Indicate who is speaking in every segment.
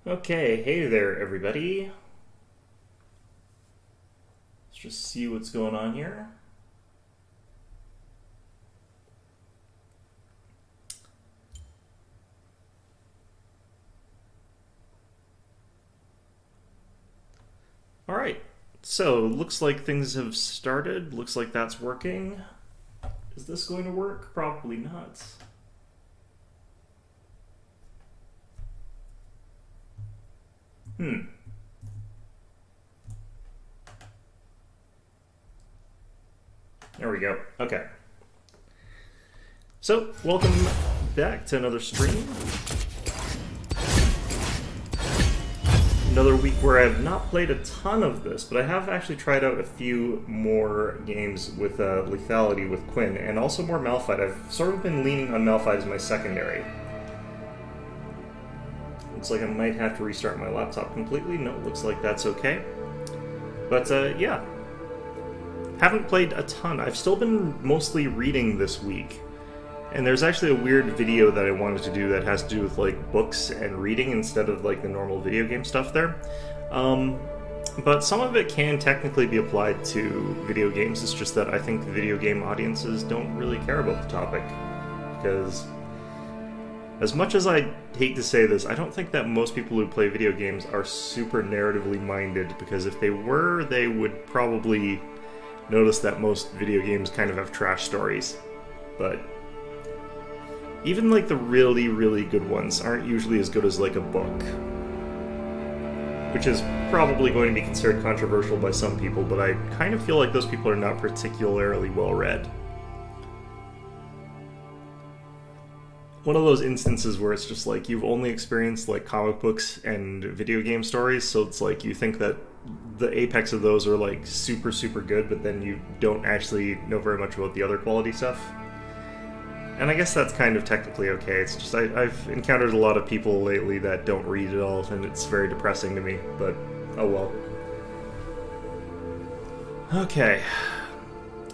Speaker 1: Okay, hey there, everybody. Let's just see what's going on here. All right, so looks like things have started. Looks like that's working. Is this going to work? Probably not. There we go. Okay. So, welcome back to another stream. Another week where I have not played a ton of this, but I have actually tried out a few more games with Lethality with Quinn, and also more Malphite. I've sort of been leaning on Malphite as my secondary. Looks like I might have to restart my laptop completely. No, looks like that's okay. But yeah, haven't played a ton. I've still been mostly reading this week. And there's actually a weird video that I wanted to do that has to do with like books and reading instead of like the normal video game stuff there. But some of it can technically be applied to video games. It's just that I think video game audiences don't really care about the topic. Because as much as I hate to say this, I don't think that most people who play video games are super narratively minded, because if they were, they would probably notice that most video games kind of have trash stories. But even like the really, really good ones aren't usually as good as like a book. Which is probably going to be considered controversial by some people, but I kind of feel like those people are not particularly well read. One of those instances where it's just like you've only experienced like comic books and video game stories, so it's like you think that the apex of those are like super, super good, but then you don't actually know very much about the other quality stuff. And I guess that's kind of technically okay. It's just I've encountered a lot of people lately that don't read at all, and it's very depressing to me, but oh well. Okay.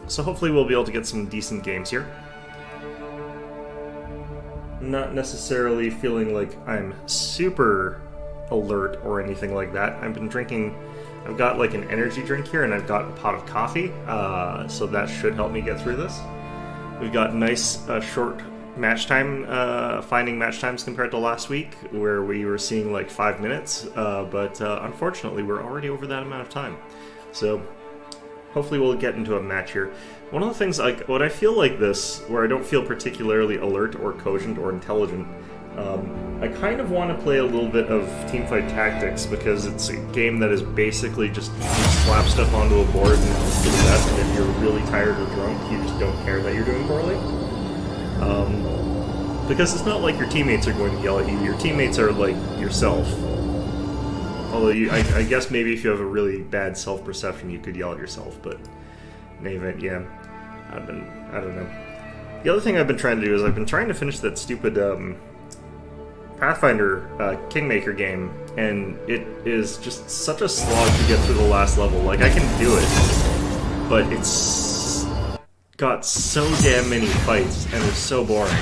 Speaker 1: So hopefully we'll be able to get some decent games here. Not necessarily feeling like I'm super alert or anything like that. I've got like an energy drink here, and I've got a pot of coffee, so that should help me get through this. We've got nice short match time, finding match times compared to last week, where we were seeing like 5 minutes, but unfortunately we're already over that amount of time. So hopefully we'll get into a match here. One of the things, like, when I feel like this, where I don't feel particularly alert or cogent or intelligent, I kind of want to play a little bit of Teamfight Tactics, because it's a game that is basically just you slap stuff onto a board and it's the best, and if you're really tired or drunk, you just don't care that you're doing poorly. Because it's not like your teammates are going to yell at you, your teammates are like yourself. Although I guess maybe if you have a really bad self-perception, you could yell at yourself, but in any event, yeah, I don't know. The other thing I've been trying to do is I've been trying to finish that stupid Pathfinder Kingmaker game, and it is just such a slog to get through the last level. Like, I can do it, but it's got so damn many fights, and it's so boring,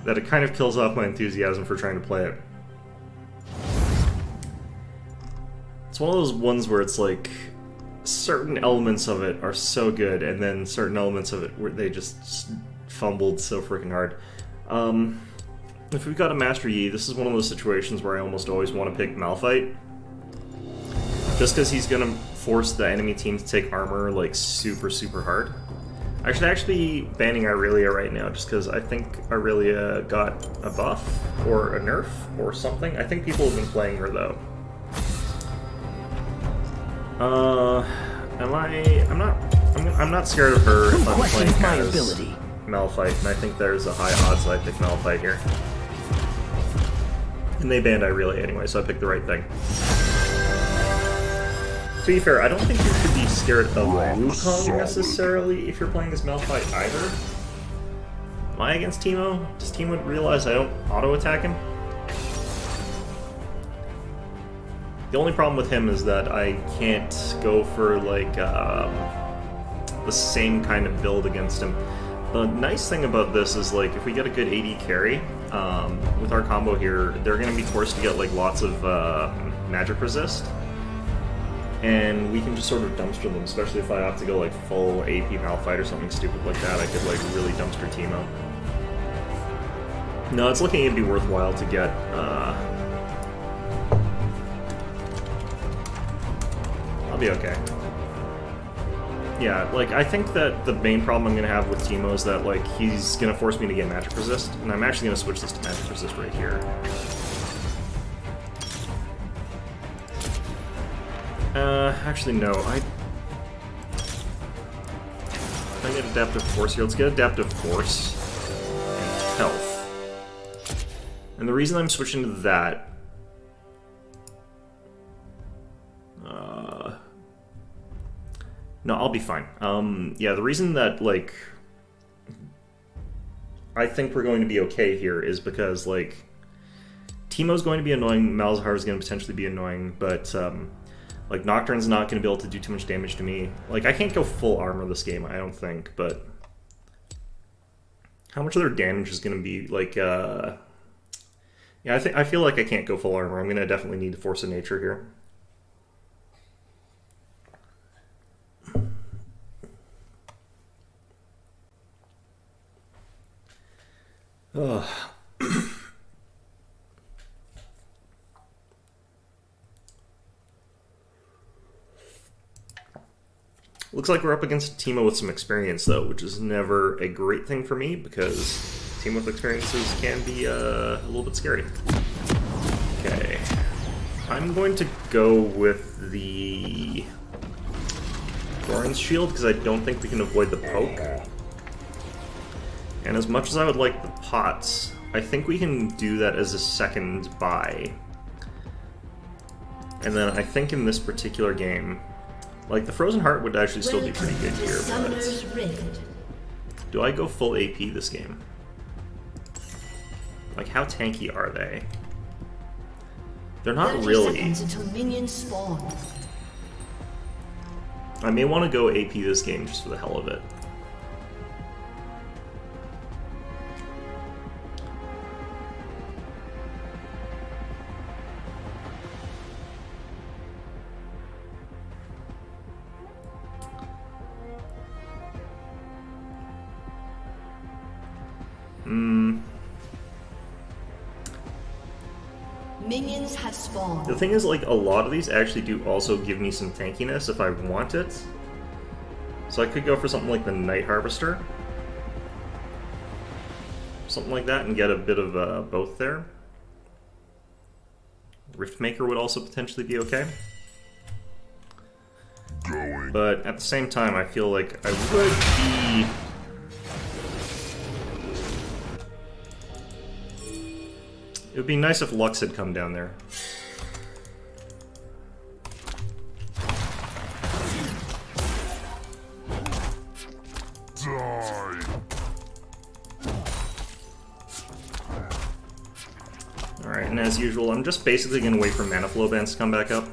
Speaker 1: that it kind of kills off my enthusiasm for trying to play it. It's one of those ones where it's like, certain elements of it are so good, and then certain elements of it where they just fumbled so freaking hard. If we've got a Master Yi, this is one of those situations where I almost always want to pick Malphite. Just because he's going to force the enemy team to take armor, like, super, super hard. I should actually be banning Aurelia right now, just because I think Aurelia got a buff, or a nerf, or something. I think people have been playing her, though. I'm not scared of her if I'm playing as Malphite, and I think there's a high odds that I pick Malphite here. And they banned Aurelia anyway, so I picked the right thing. To be fair, I don't think you should be scared of Wukong necessarily if you're playing as Malphite either. Am I against Teemo? Does Teemo realize I don't auto-attack him? The only problem with him is that I can't go for, like, the same kind of build against him. The nice thing about this is, like, if we get a good AD carry, with our combo here, they're going to be forced to get like lots of magic resist, and we can just sort of dumpster them. Especially if I have to go like full AP Malphite or something stupid like that, I could like really dumpster Teemo. No, it's looking it'd be worthwhile to get. I'll be okay. Yeah, like, I think that the main problem I'm going to have with Teemo is that, like, he's going to force me to get magic resist, and I'm actually going to switch this to magic resist right here. Actually, no, I get Adaptive Force here. Let's get Adaptive Force and Health. And the reason I'm switching to that... No, I'll be fine. Yeah, the reason that, like, I think we're going to be okay here is because, like, Teemo's going to be annoying, Malzahar is going to potentially be annoying, but, like, Nocturne's not going to be able to do too much damage to me. Like, I can't go full armor this game, I don't think, but... How much of their damage is going to be, like, Yeah, I feel like I can't go full armor. I'm going to definitely need to Force of Nature here. Ugh. Looks like we're up against Teemo with some experience, though, which is never a great thing for me, because Teemo with experiences can be a little bit scary. Okay. I'm going to go with the Doran's Shield, because I don't think we can avoid the poke. And as much as I would like the pots, I think we can do that as a second buy. And then I think in this particular game, like, the Frozen Heart would actually still be pretty good here, but... Do I go full AP this game? Like, how tanky are they? They're not really.
Speaker 2: Until minions spawn.
Speaker 1: I may want to go AP this game just for the hell of it.
Speaker 2: Minions have spawned.
Speaker 1: The thing is, like, a lot of these actually do also give me some tankiness if I want it. So I could go for something like the Night Harvester. Something like that and get a bit of both there. Riftmaker would also potentially be okay. But at the same time, I feel like I would be... It would be nice if Lux had come down there.
Speaker 3: Die.
Speaker 1: Alright, and as usual, I'm just basically going to wait for Mana Flow Bands to come back up.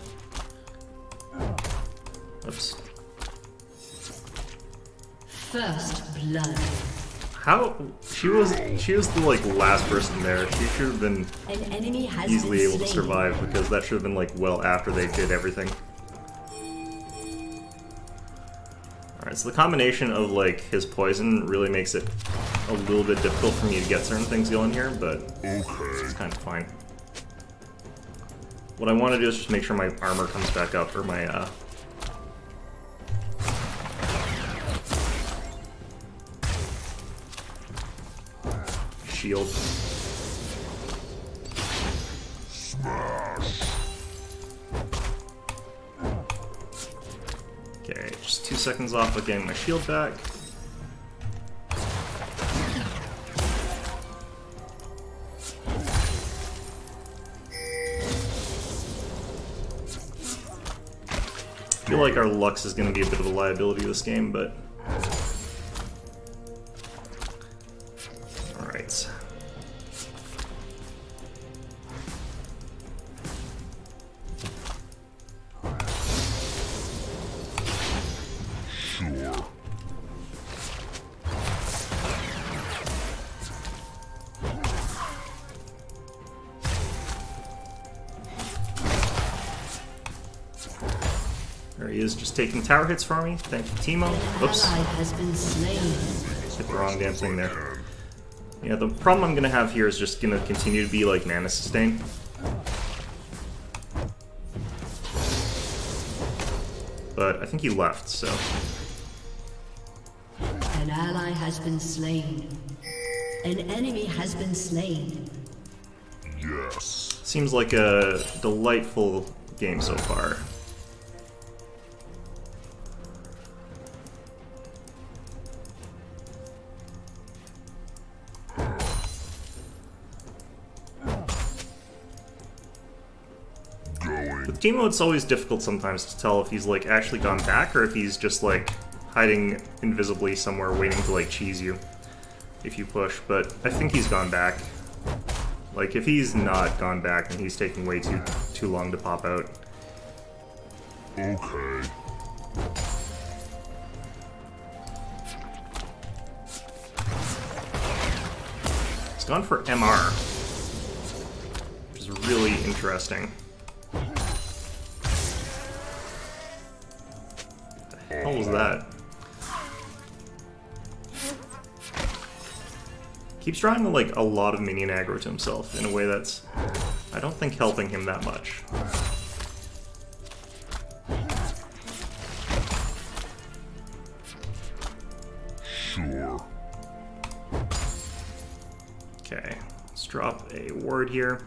Speaker 1: Oops.
Speaker 2: First blood.
Speaker 1: How she was the like last person there. She should have been
Speaker 2: An enemy has
Speaker 1: easily
Speaker 2: been
Speaker 1: able to
Speaker 2: slain.
Speaker 1: survive, because that should have been like well after they did everything. Alright, so the combination of like his poison really makes it a little bit difficult for me to get certain things going here, but it's kind of fine. What I want to do is just make sure my armor comes back up, or my shield. Okay, just 2 seconds off of getting my shield back. I feel like our Lux is going to be a bit of a liability this game, but... Alright.
Speaker 3: Sure.
Speaker 1: is just taking tower hits for me. Thank you, Teemo. Oops.
Speaker 2: Ally has been slain.
Speaker 1: Hit the wrong damn thing there. Yeah, the problem I'm gonna have here is just gonna continue to be like mana sustain. But I think he left, so.
Speaker 2: An ally has been slain. An enemy has been slain.
Speaker 3: Yes.
Speaker 1: Seems like a delightful game so far. With Teemo, it's always difficult sometimes to tell if he's like actually gone back or if he's just like hiding invisibly somewhere waiting to like cheese you if you push, but I think he's gone back. Like if he's not gone back then he's taking way too long to pop out.
Speaker 3: Okay.
Speaker 1: He's gone for MR, which is really interesting. What the hell was that? Keeps trying to like a lot of minion aggro to himself in a way that's, I don't think, helping him that much.
Speaker 3: Sure.
Speaker 1: Okay, let's drop a ward here.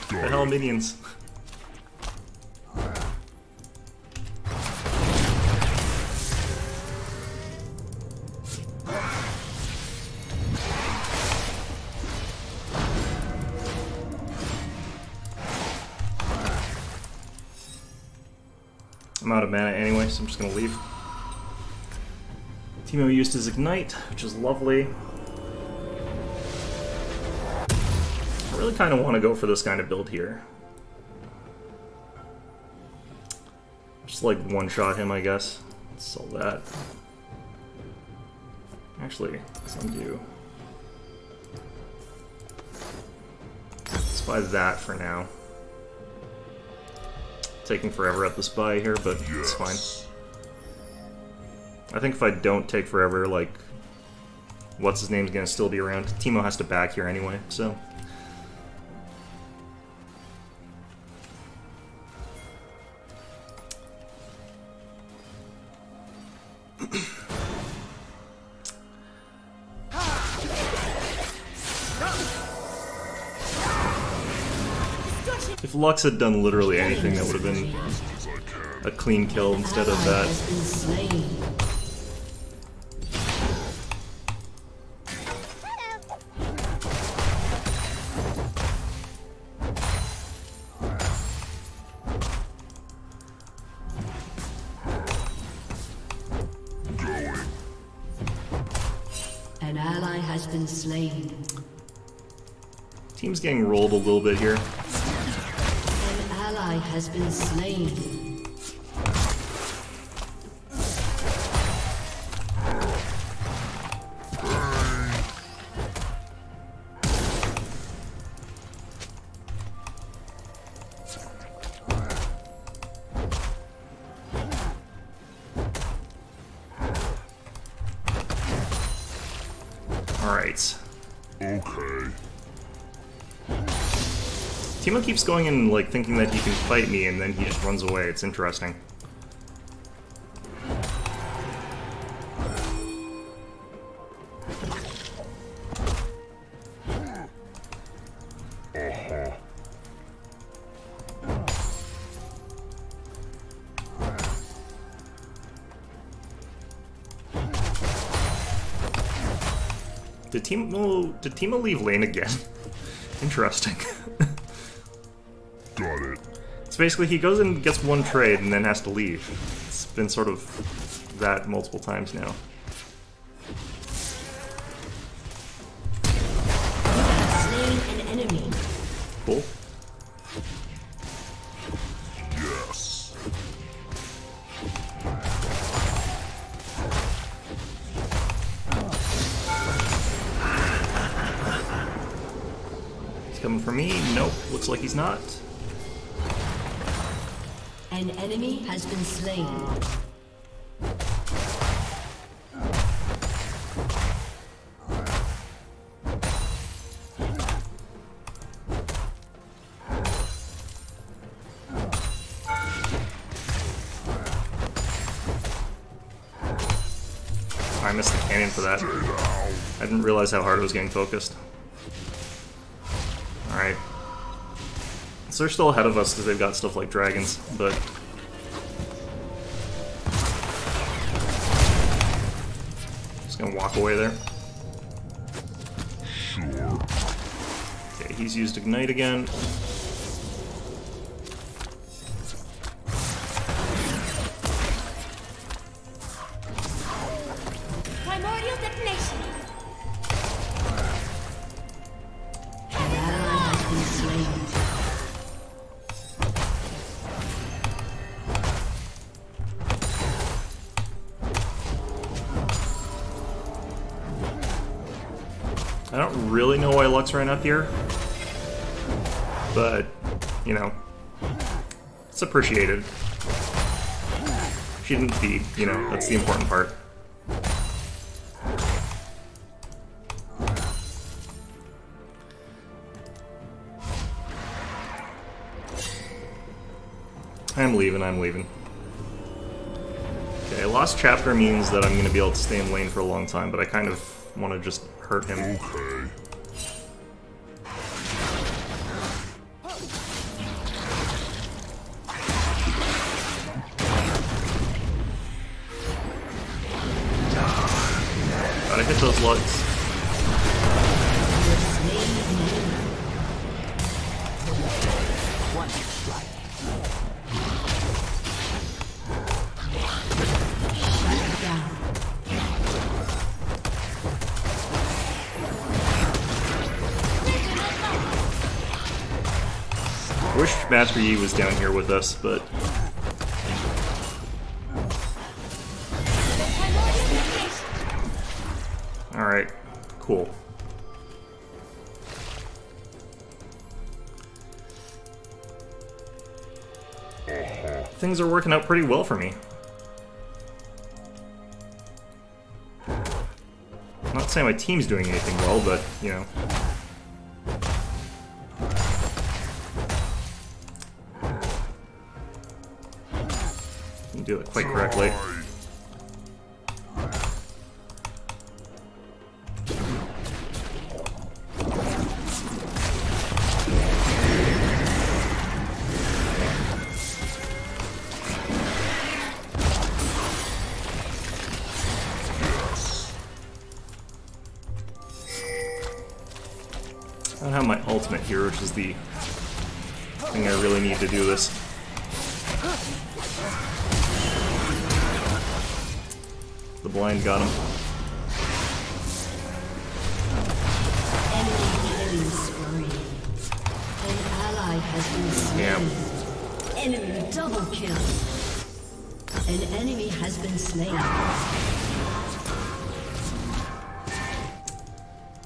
Speaker 1: The hell, minions? I'm out of mana anyway, so I'm just gonna leave. Teemo used his Ignite, which is lovely. I really kind of want to go for this kind of build here. Just like one-shot him, I guess. Let's sell that. Actually, let's undo. Let's buy that for now. Taking forever at this buy here, but it's fine. I think if I don't take forever, like, what's his name's gonna still be around. Teemo has to back here anyway, so. If Lux had done literally anything, that would have been a clean kill instead of that.
Speaker 2: Has been slain.
Speaker 3: Going.
Speaker 2: An ally has been slain.
Speaker 1: Team's getting rolled a little bit here.
Speaker 2: An ally has been slain.
Speaker 1: Alright.
Speaker 3: Okay.
Speaker 1: Teemo keeps going and like thinking that he can fight me and then he just runs away. It's interesting. Did Teemo leave lane again? Interesting.
Speaker 3: Got it.
Speaker 1: It's basically he goes and gets one trade and then has to leave. It's been sort of that multiple times now.
Speaker 2: Slain an enemy.
Speaker 1: Cool.
Speaker 3: Yes.
Speaker 1: coming for me? Nope, looks like he's not.
Speaker 2: An enemy has been slain.
Speaker 1: I missed the cannon for that. I didn't realize how hard it was getting focused. Alright. So they're still ahead of us because they've got stuff like dragons, but... Just gonna walk away there.
Speaker 3: Sure.
Speaker 1: Okay, he's used Ignite again.
Speaker 4: Primordial detonation.
Speaker 2: An ally has been slain.
Speaker 1: I don't really know why Lux ran up here, but, you know, it's appreciated. She didn't feed, you know, that's the important part. I'm leaving. Okay, lost chapter means that I'm going to be able to stay in lane for a long time, but I kind of want to just hurt him.
Speaker 3: Okay.
Speaker 1: Gotta hit those Lux. I wish Master Yi was down here with us, but alright, cool. Things are working out pretty well for me. I'm not saying my team's doing anything well, but, you know. Didn't do it quite correctly. I don't have my ultimate here, which is the thing I really need to do this. The blind got him.
Speaker 2: Enemy killing spree. An ally has been slain. Enemy double kill. An enemy has been slain.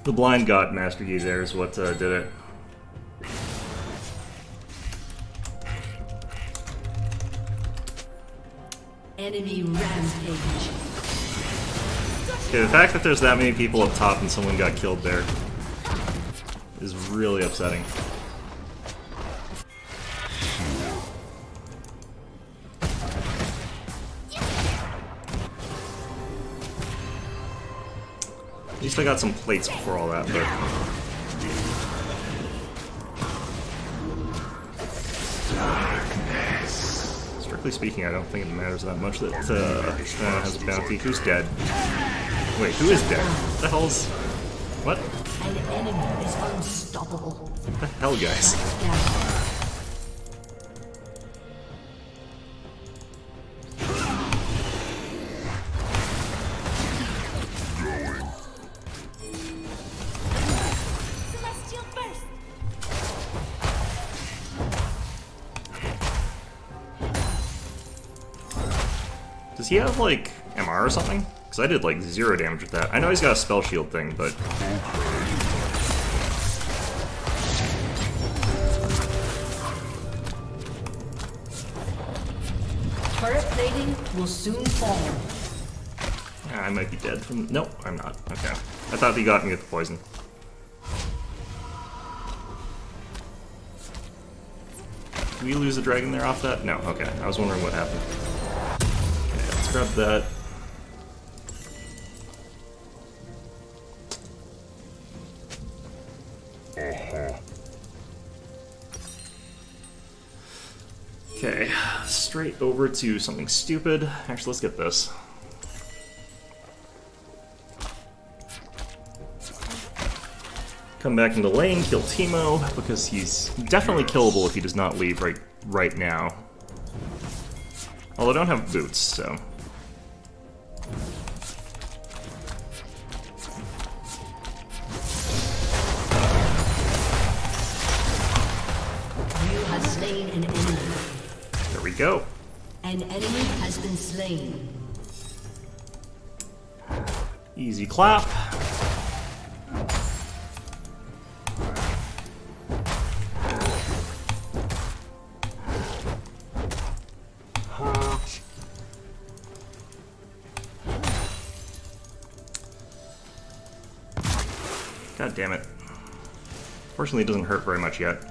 Speaker 1: The blind got Master Yi there is what did it.
Speaker 2: Enemy rampage.
Speaker 1: Okay, the fact that there's that many people up top and someone got killed there is really upsetting. At least I got some plates before all that, but... Strictly speaking, I don't think it matters that much that Swan has a bounty. Who's dead? Wait, who is dead? What the hell's... What?
Speaker 2: An enemy is unstoppable.
Speaker 1: What the hell, guys?
Speaker 4: Celestial burst.
Speaker 1: Does he have, like, MR or something? Because I did, like, 0 damage with that. I know he's got a spell shield thing, but...
Speaker 2: plating will soon fall.
Speaker 1: I might be dead from... Nope, I'm not. Okay. I thought he got me with the poison. Did we lose a dragon there off that? No, okay. I was wondering what happened. Okay, let's grab that. Okay, straight over to something stupid. Actually, let's get this. Come back into lane, kill Teemo, because he's definitely killable if he does not leave right now. Although I don't have boots, so...
Speaker 2: You have slain an enemy.
Speaker 1: There we go.
Speaker 2: An enemy has been slain.
Speaker 1: Easy clap. God damn it. Fortunately, it doesn't hurt very much yet.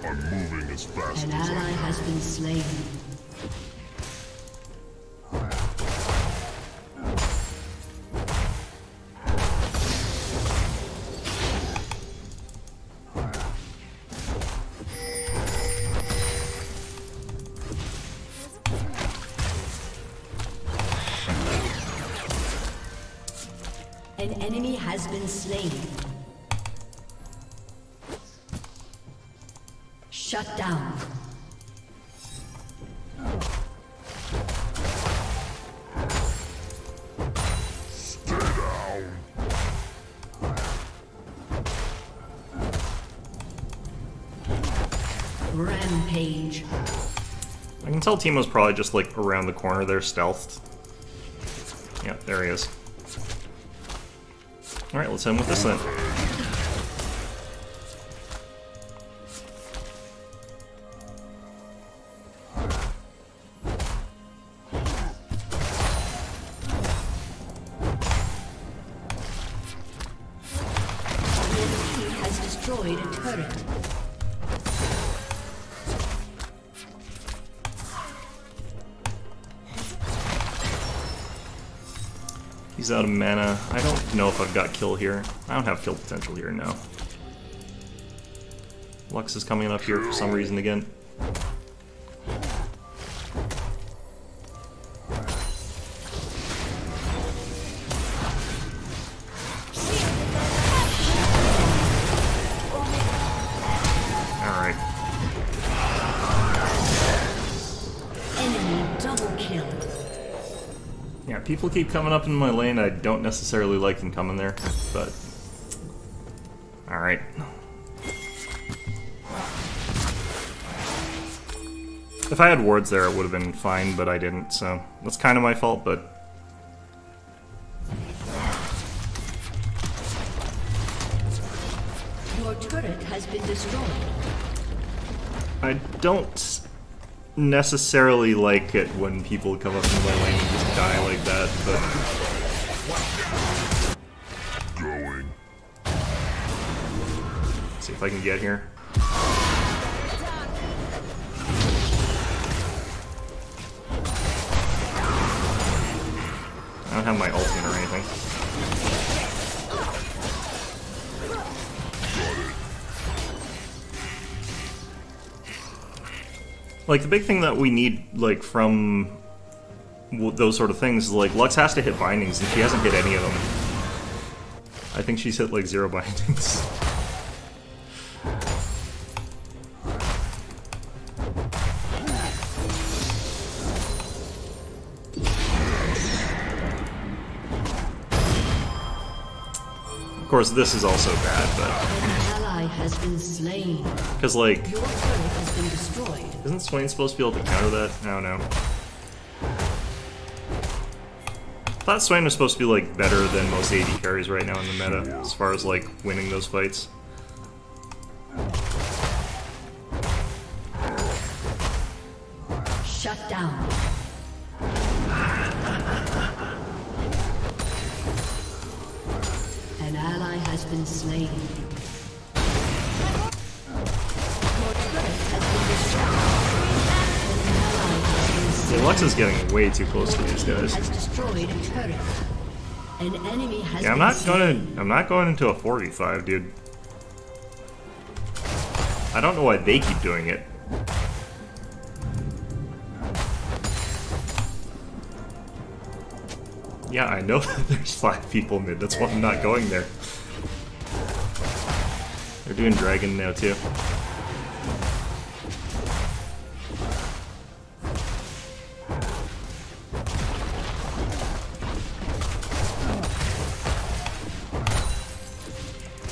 Speaker 3: I'm moving as fast
Speaker 2: An
Speaker 3: as I
Speaker 2: ally has been slain. An enemy has been slain. Shut down.
Speaker 3: stay down.
Speaker 2: Rampage.
Speaker 1: I can tell Teemo's probably just like around the corner there, stealthed. Yeah, there he is. Alright, let's hit him with this then.
Speaker 2: Your team has destroyed a turret.
Speaker 1: He's out of mana. I don't know if I've got kill here. I don't have kill potential here, no. Lux is coming up here for some reason again. Alright.
Speaker 2: Enemy double kill.
Speaker 1: Yeah, people keep coming up in my lane. I don't necessarily like them coming there, but... Alright. If I had wards there, it would have been fine, but I didn't, so... That's kind of my fault, but...
Speaker 2: Your turret has been destroyed.
Speaker 1: I don't necessarily like it when people come up in my lane and just die like that, but...
Speaker 3: Going.
Speaker 1: Let's see if I can get here. I don't have my ultimate or anything. Like, the big thing that we need, like, from those sort of things is, like, Lux has to hit bindings, and she hasn't hit any of them. I think she's hit, like, 0 bindings. Of course, this is also bad, but...
Speaker 2: An ally has been slain.
Speaker 1: Because, like...
Speaker 2: Your turret has been destroyed.
Speaker 1: Isn't Swain supposed to be able to counter that? I don't know. I thought Swain was supposed to be, like, better than most AD carries right now in the meta, as far as, like, winning those fights.
Speaker 2: An ally has been slain. Your turret has been destroyed. An ally has been slain.
Speaker 1: The Alexa's getting way too close to these guys.
Speaker 2: Has destroyed a turret. An enemy has
Speaker 1: Yeah, I'm not going into a 4v5, dude. I don't know why they keep doing it. Yeah, I know that there's 5 people mid, that's why I'm not going there. They're doing dragon now too.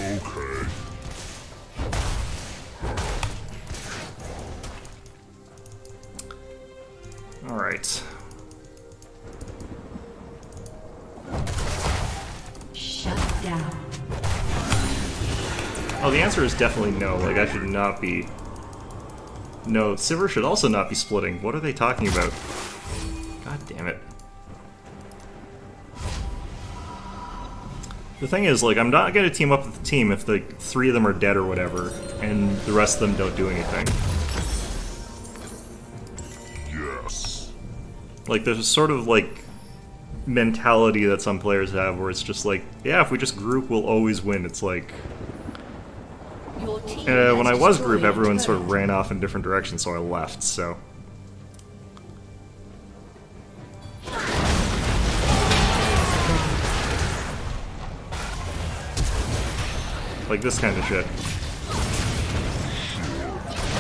Speaker 3: Okay.
Speaker 1: Alright.
Speaker 2: shut down.
Speaker 1: Oh, the answer is definitely no. Like, I should not be... No, Sivir should also not be splitting. What are they talking about? God damn it. The thing is, like, I'm not gonna team up with the team if the 3 of them are dead or whatever, and the rest of them don't do anything.
Speaker 3: Yes.
Speaker 1: Like, there's a sort of, like, mentality that some players have where it's just like, yeah, if we just group, we'll always win. It's like...
Speaker 2: Your team
Speaker 1: when I
Speaker 2: has
Speaker 1: was
Speaker 2: destroyed
Speaker 1: group,
Speaker 2: a
Speaker 1: everyone sort of
Speaker 2: turret.
Speaker 1: ran off in different directions, so I left, so... Like this kind of shit.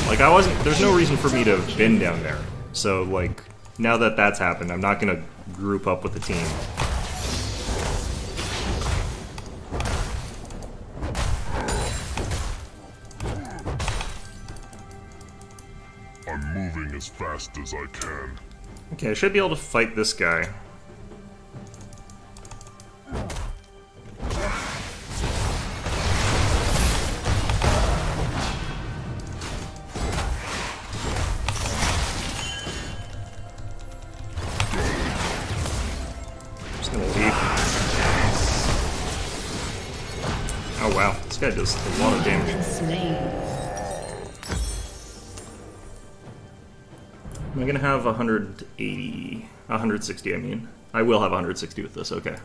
Speaker 1: Like, I wasn't... There's no reason for me to have been down there. So, like, now that that's happened, I'm not gonna group up with the team.
Speaker 3: I'm moving as fast as I can.
Speaker 1: Okay, I should be able to fight this guy. Just gonna leave. Oh wow, this guy does a lot of damage.
Speaker 2: Been slain.
Speaker 1: Am I gonna have 180... 160, I mean. I will have 160 with this, okay.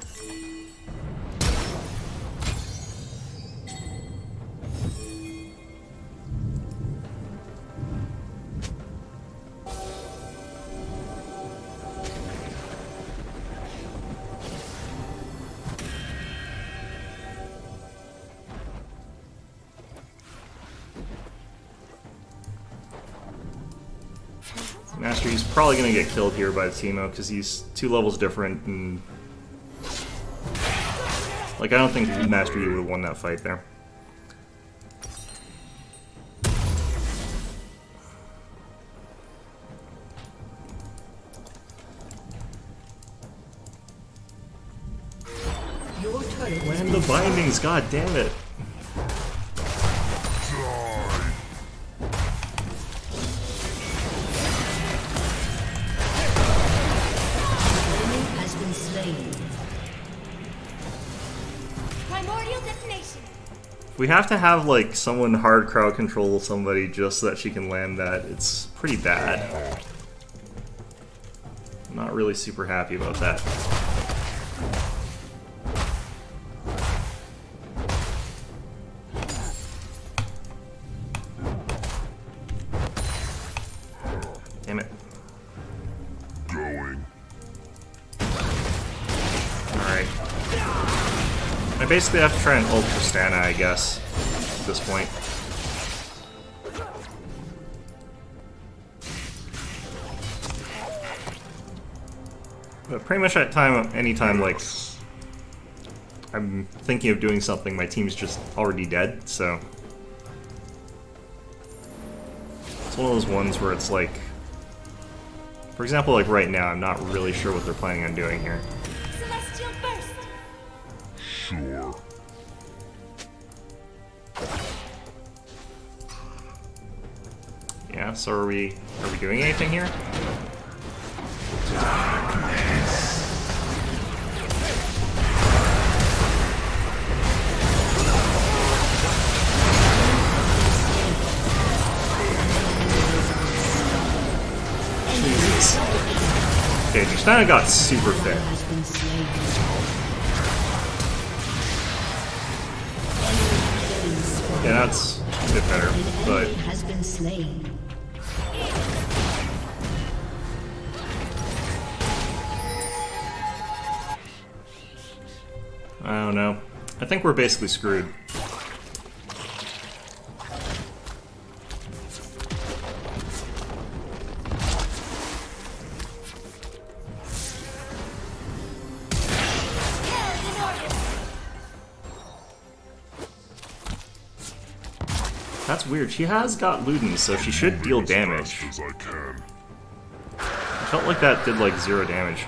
Speaker 1: Master, he's probably gonna get killed here by the Teemo because he's 2 levels different and... Like, I don't think Master Yi would have won that fight there.
Speaker 2: Your turret has
Speaker 1: Land
Speaker 2: been
Speaker 1: the bindings, god damn it!
Speaker 3: Die.
Speaker 2: has been slain.
Speaker 4: Primordial detonation.
Speaker 1: We have to have, like, someone hard crowd control somebody just so that she can land that. It's pretty bad. I'm not really super happy about that. Damn it.
Speaker 3: Going.
Speaker 1: Alright. I basically have to try and ult Tristana, I guess, at this point. But pretty much at any time, like, I'm thinking of doing something, my team's just already dead, so... It's one of those ones where it's like... For example, like right now, I'm not really sure what they're planning on doing here.
Speaker 4: Celestial burst.
Speaker 3: Sure.
Speaker 1: Yeah, so are we doing anything here? Tristana got super fit.
Speaker 2: Has been slain.
Speaker 1: Yeah, that's a bit better,
Speaker 2: An
Speaker 1: but
Speaker 2: enemy has been slain.
Speaker 1: I don't know. I think we're basically screwed. That's weird. She has got Ludens, so she should deal damage.
Speaker 3: As I can.
Speaker 1: I felt like that did like 0 damage.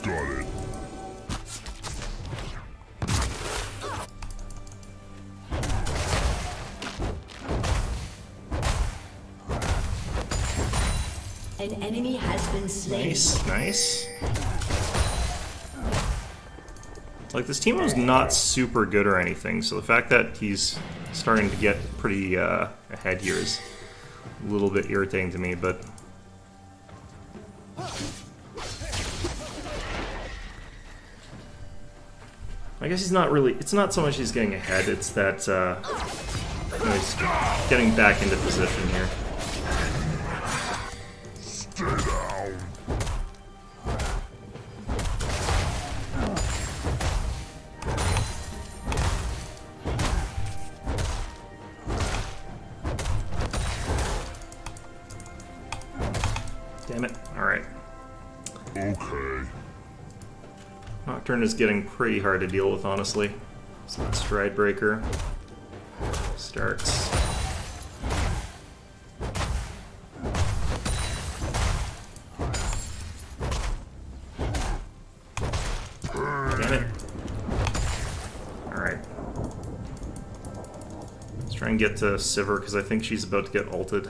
Speaker 3: Got it.
Speaker 2: An enemy has been slain.
Speaker 1: Nice, nice. Like, this Teemo's not super good or anything, so the fact that he's starting to get pretty ahead here is a little bit irritating to me, but... I guess he's not really... It's not so much he's getting ahead, it's that he's getting back into position here.
Speaker 3: Stay down.
Speaker 1: Damn it. Alright.
Speaker 3: Okay.
Speaker 1: Nocturne is getting pretty hard to deal with, honestly. So that Stride Breaker starts. Damn it. Alright. Let's try and get to Sivir, because I think she's about to get ulted.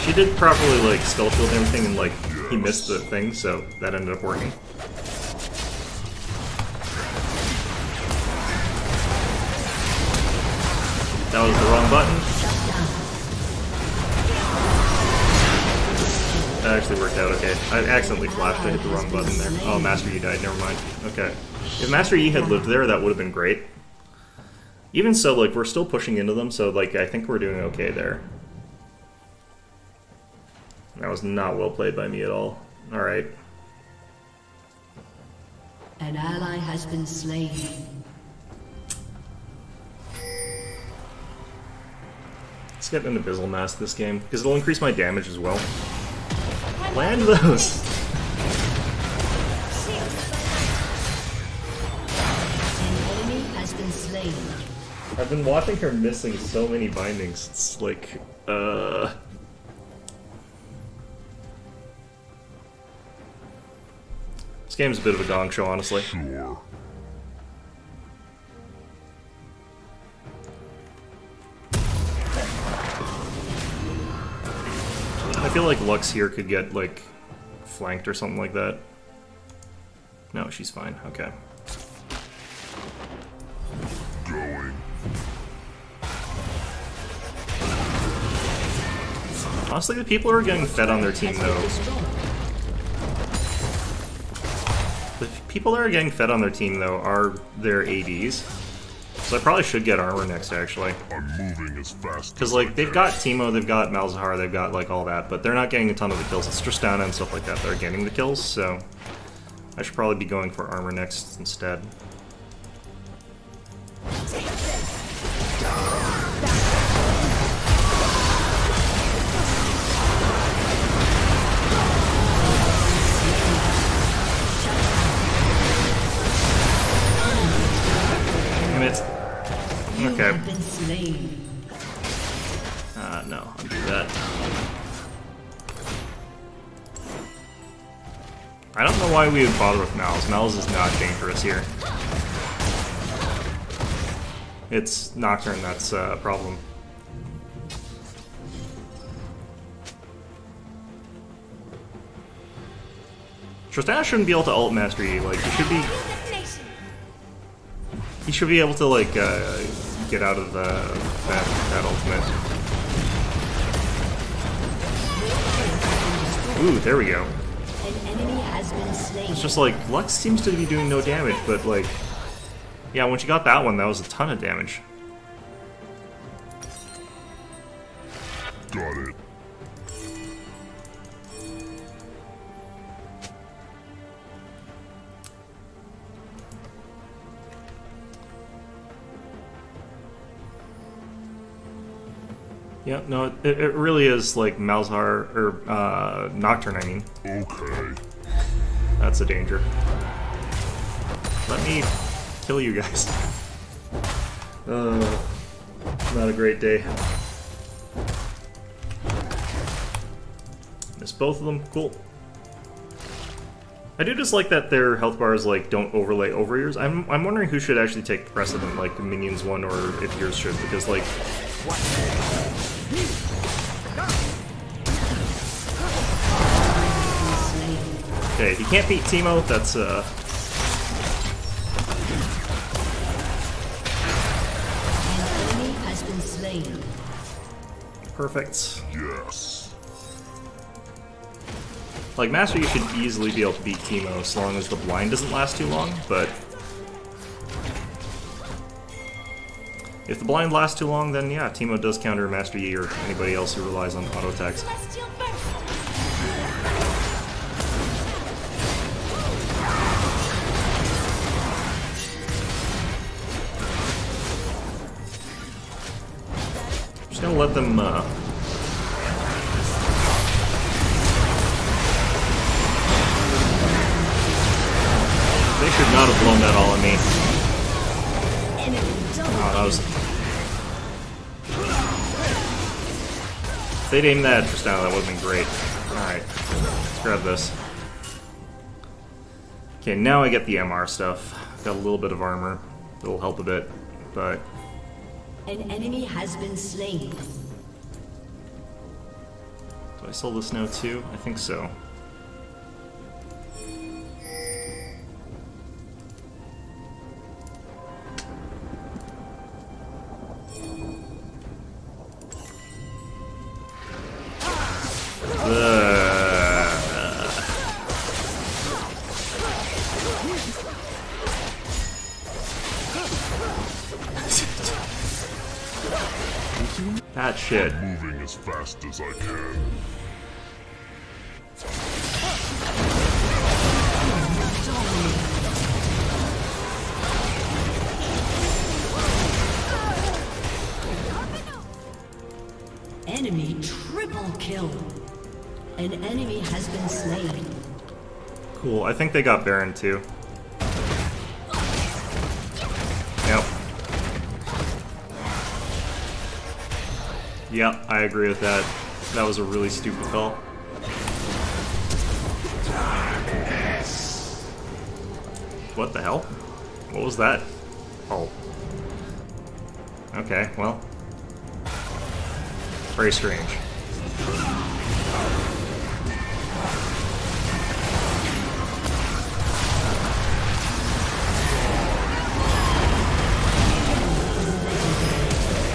Speaker 1: She did properly, like, spell shield and everything, and, like, he missed the thing, so that ended up working. That was the wrong button. That actually worked out okay. I accidentally flashed, I hit the wrong button there. Oh, Master Yi died, never mind. Okay. If Master Yi had lived there, that would have been great. Even so, like, we're still pushing into them, so, like, I think we're doing okay there. That was not well played by me at all. Alright.
Speaker 2: An ally has been slain.
Speaker 1: Let's get an Abyssal Mask this game, because it'll increase my damage as well. Land those!
Speaker 2: An enemy has been slain.
Speaker 1: I've been watching her missing so many bindings. It's like, This game's a bit of a gong show, honestly.
Speaker 3: Sure.
Speaker 1: I feel like Lux here could get, like, flanked or something like that. No, she's fine. Okay.
Speaker 3: Going.
Speaker 1: Honestly, the people who are getting fed on their team, though... The people that are getting fed on their team, though, are their ADs. So I probably should get armor next, actually.
Speaker 3: I'm moving as fast
Speaker 1: Because,
Speaker 3: as
Speaker 1: like,
Speaker 3: I
Speaker 1: they've
Speaker 3: can.
Speaker 1: got Teemo, they've got Malzahar, they've got, like, all that, but they're not getting a ton of the kills. It's Tristana and stuff like that that are getting the kills, so... I should probably be going for armor next instead. Damn it.
Speaker 2: You
Speaker 1: Okay.
Speaker 2: have been slain.
Speaker 1: No, undo that. I don't know why we would bother with Malz. Malz is not dangerous here. It's Nocturne that's a problem. Tristana shouldn't be able to ult Master Yi. Like,
Speaker 4: Primordial detonation.
Speaker 1: he should be able to, like, get out of that ultimate. Ooh, there we go.
Speaker 2: An enemy has been slain.
Speaker 1: It's just like, Lux seems to be doing no damage, but like... Yeah, when she got that one, that was a ton of damage.
Speaker 3: Got it.
Speaker 1: Yeah, no, it really is like Malzahar, or Nocturne, I mean.
Speaker 3: Okay.
Speaker 1: That's a danger. Let me kill you guys. Not a great day. Missed both of them, cool. I do just like that their health bars like don't overlay over yours. I'm wondering who should actually take precedent, like the minions one or if yours should, because like okay, if you can't beat Teemo, that's
Speaker 2: An enemy has been slain.
Speaker 1: perfect.
Speaker 3: Yes.
Speaker 1: Like Master, you should easily be able to beat Teemo as long as the blind doesn't last too long, but if the blind lasts too long, then yeah, Teemo does counter Master Yi or anybody else who relies on auto attacks.
Speaker 4: Celestial burst.
Speaker 1: Just gonna let them they should not have blown that all on me.
Speaker 2: Enemy double
Speaker 1: Oh, that was... If they'd aimed that at Tristana, that would have been great. Alright, let's grab this. Okay, now I get the MR stuff. Got a little bit of armor. It'll help a bit, but...
Speaker 2: An enemy has been slain.
Speaker 1: Do I sell this now too? I think so. That shit.
Speaker 3: Moving as fast as I can.
Speaker 2: Enemy triple kill. An enemy has been slain.
Speaker 1: Cool, I think they got Baron too. Yep. Yep, I agree with that. That was a really stupid call. What the hell? What was that? Oh. Okay, well. Very strange.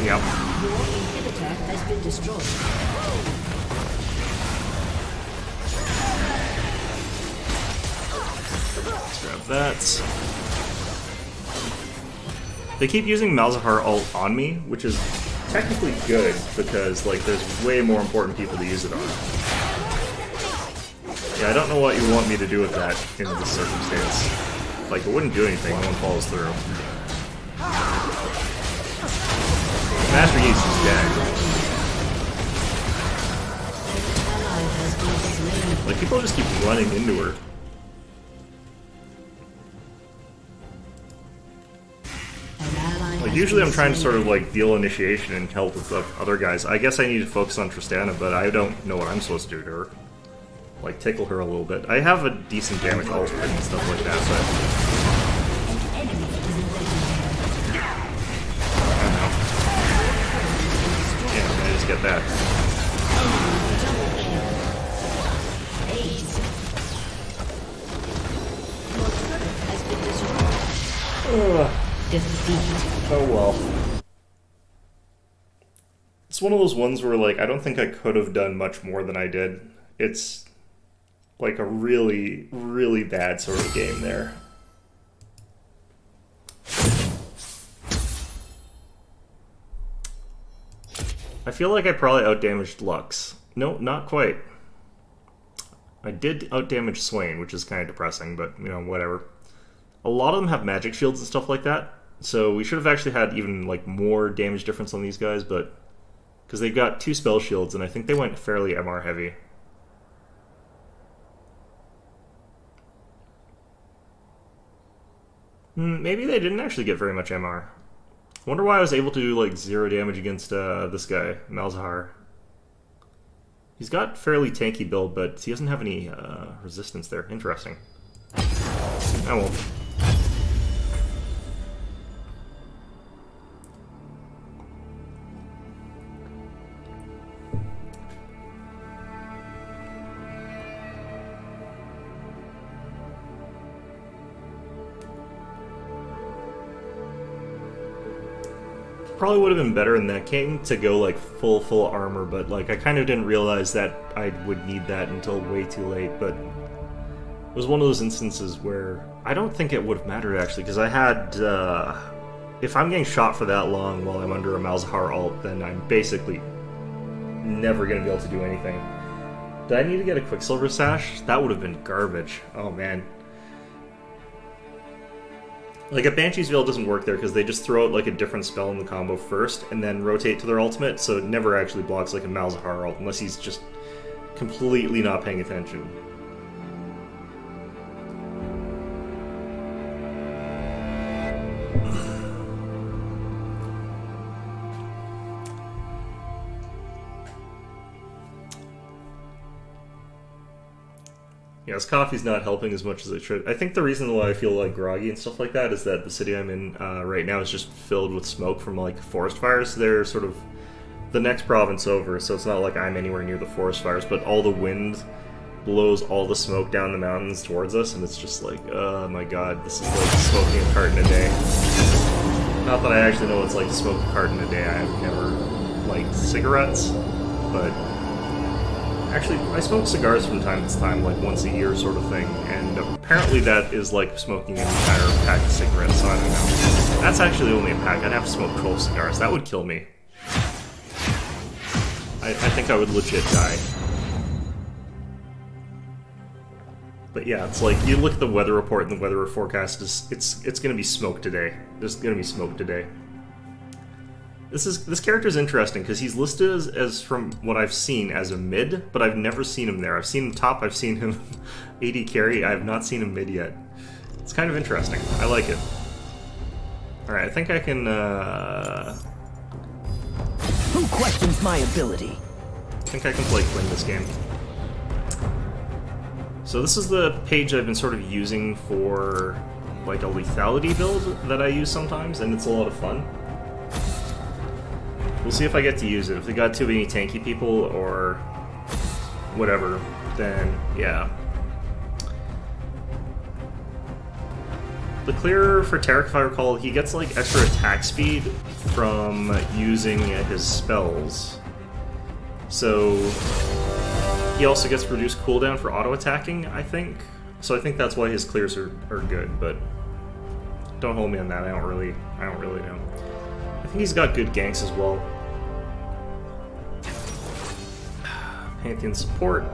Speaker 1: Yep.
Speaker 2: Your inhibitor has been destroyed.
Speaker 1: Let's grab that. They keep using Malzahar ult on me, which is technically good because like there's way more important people to use it on. Yeah, I don't know what you want me to do with that in this circumstance. Like it wouldn't do anything, no one follows through. Master Yi is dead.
Speaker 2: Ally has been slain.
Speaker 1: Like people just keep running into her.
Speaker 2: An ally
Speaker 1: Like
Speaker 2: has
Speaker 1: usually
Speaker 2: been
Speaker 1: I'm trying to
Speaker 2: slain.
Speaker 1: sort of like deal initiation and help with the other guys. I guess I need to focus on Tristana, but I don't know what I'm supposed to do to her. Like tickle her a little bit. I have a decent damage ult and stuff like that, but
Speaker 2: An enemy is legendary. Defeat.
Speaker 1: Oh well. It's one of those ones where, like, I don't think I could have done much more than I did. It's like a really, really bad sort of game there. I feel like I probably outdamaged Lux. No, not quite. I did outdamage Swain, which is kind of depressing, but, you know, whatever. A lot of them have magic shields and stuff like that, so we should have actually had even, like, more damage difference on these guys, but... because they've got 2 spell shields, and I think they went fairly MR heavy. Maybe they didn't actually get very much MR. I wonder why I was able to do, like, 0 damage against this guy, Malzahar. He's got fairly tanky build, but he doesn't have any resistance there. Interesting. I won't. Probably would have been better in that game to go like full armor, but like I kind of didn't realize that I would need that until way too late. But it was one of those instances where I don't think it would have mattered actually, because I had if I'm getting shot for that long while I'm under a Malzahar ult, then I'm basically never gonna be able to do anything. Did I need to get a Quicksilver Sash? That would have been garbage. Oh man. Like, a Banshee's Veil doesn't work there because they just throw out, like, a different spell in the combo first and then rotate to their ultimate, so it never actually blocks, like, a Malzahar ult unless he's just completely not paying attention. Yeah, this coffee's not helping as much as it should. I think the reason why I feel like groggy and stuff like that is that the city I'm in right now is just filled with smoke from like forest fires. They're sort of the next province over, so it's not like I'm anywhere near the forest fires, but all the wind blows all the smoke down the mountains towards us, and it's just like, oh my god, this is like smoking a carton a day. Not that I actually know what it's like to smoke a carton a day. I've never liked cigarettes, but... actually, I smoke cigars from time to time, like once a year sort of thing, and apparently that is like smoking an entire pack of cigarettes, so I don't know. That's actually only a pack. I'd have to smoke 12 cigars. That would kill me. I think I would legit die. But yeah, it's like, you look at the weather report and the weather forecast, it's gonna be smoke today. There's gonna be smoke today. This character is interesting because he's listed as from what I've seen as a mid, but I've never seen him there. I've seen him top, I've seen him AD carry, I have not seen him mid yet. It's kind of interesting. I like it. Alright, I think I can
Speaker 5: Who questions my ability?
Speaker 1: I think I can play Quinn this game. So this is the page I've been sort of using for like a lethality build that I use sometimes, and it's a lot of fun. We'll see if I get to use it. If they got too many tanky people or whatever, then yeah. The clear for Taric, if I recall, he gets like extra attack speed from using his spells. So he also gets reduced cooldown for auto attacking, I think. So I think that's why his clears are good, but don't hold me on that. I don't really know. I think he's got good ganks as well. Pantheon support.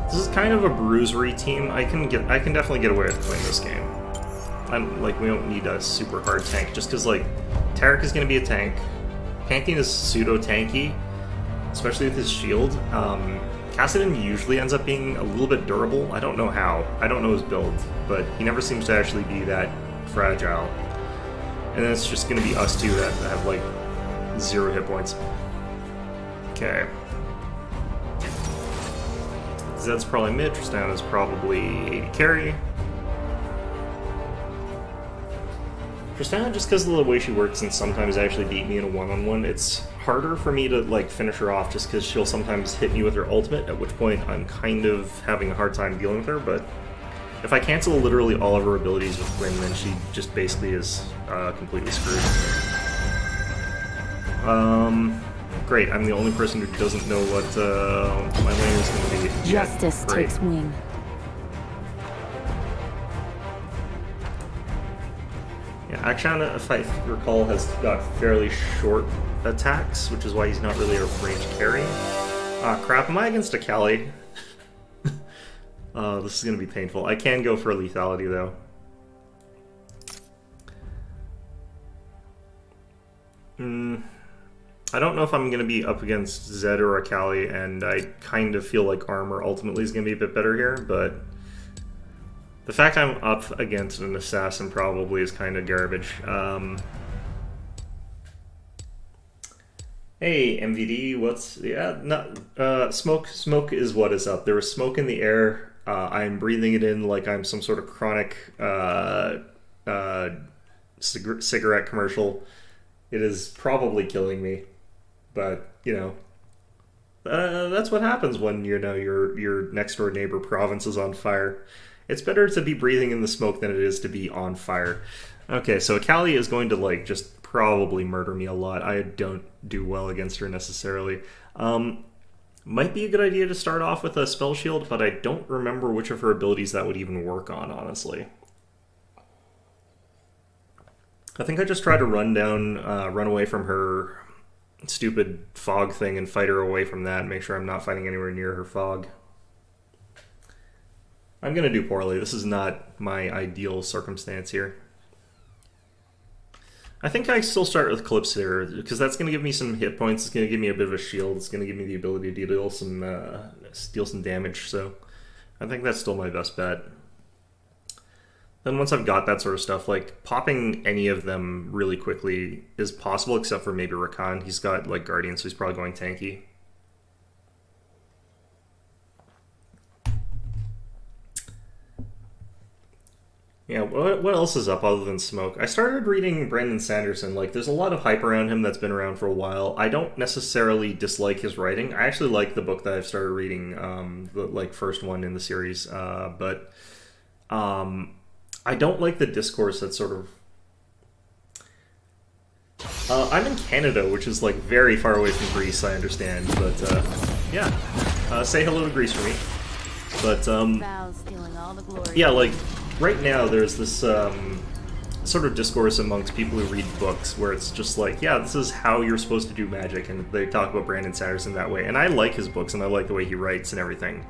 Speaker 1: This is kind of a bruisery team. I can definitely get away with playing this game. We don't need a super hard tank just because like Taric is going to be a tank. Pantheon is pseudo tanky, especially with his shield. Kassadin usually ends up being a little bit durable. I don't know how. I don't know his build, but he never seems to actually be that fragile. And then it's just going to be us two that have like 0 hit points. Okay. Zed's probably mid, Tristana is probably AD carry. Tristana, just because of the way she works and sometimes actually beat me in a one-on-one, it's harder for me to like finish her off just because she'll sometimes hit me with her ultimate, at which point I'm kind of having a hard time dealing with her, but If I cancel literally all of her abilities with Gwyn, then she just basically is completely screwed. Great, I'm the only person who doesn't know what my lane is going to be.
Speaker 6: Justice
Speaker 1: Great.
Speaker 6: takes wing.
Speaker 1: Yeah, Akshan, if I recall, has got fairly short attacks, which is why he's not really a ranged carry. Ah, crap, am I against a Kali? This is going to be painful. I can go for a lethality, though. I don't know if I'm going to be up against Zed or Akali, and I kind of feel like armor ultimately is going to be a bit better here, but the fact I'm up against an assassin probably is kind of garbage. Hey, MVD, what's... Yeah, not... smoke is what is up. There was smoke in the air. I'm breathing it in like I'm some sort of chronic cigarette commercial. It is probably killing me. But, you know, that's what happens when, you know, your next-door neighbor province is on fire. It's better to be breathing in the smoke than it is to be on fire. Okay, so Akali is going to, like, just probably murder me a lot. I don't do well against her necessarily. Might be a good idea to start off with a spell shield, but I don't remember which of her abilities that would even work on, honestly. I think I just try to run away from her stupid fog thing and fight her away from that and make sure I'm not fighting anywhere near her fog. I'm gonna do poorly. This is not my ideal circumstance here. I think I still start with Calypso here, because that's going to give me some hit points, it's going to give me a bit of a shield, it's going to give me the ability to deal some damage, so I think that's still my best bet. Then once I've got that sort of stuff, like, popping any of them really quickly is possible, except for maybe Rakan. He's got, like, Guardian, so he's probably going tanky. Yeah, what else is up other than Smoke? I started reading Brandon Sanderson. Like, there's a lot of hype around him that's been around for a while. I don't necessarily dislike his writing. I actually like the book that I've started reading, the first one in the series. But I don't like the discourse that's sort of... I'm in Canada, which is, like, very far away from Greece, I understand. But, yeah. Say hello to Greece for me. But,
Speaker 6: Val's stealing all the glory.
Speaker 1: yeah, like... Right now, there's this sort of discourse amongst people who read books where it's just like, yeah, this is how you're supposed to do magic, and they talk about Brandon Sanderson that way. And I like his books, and I like the way he writes and everything.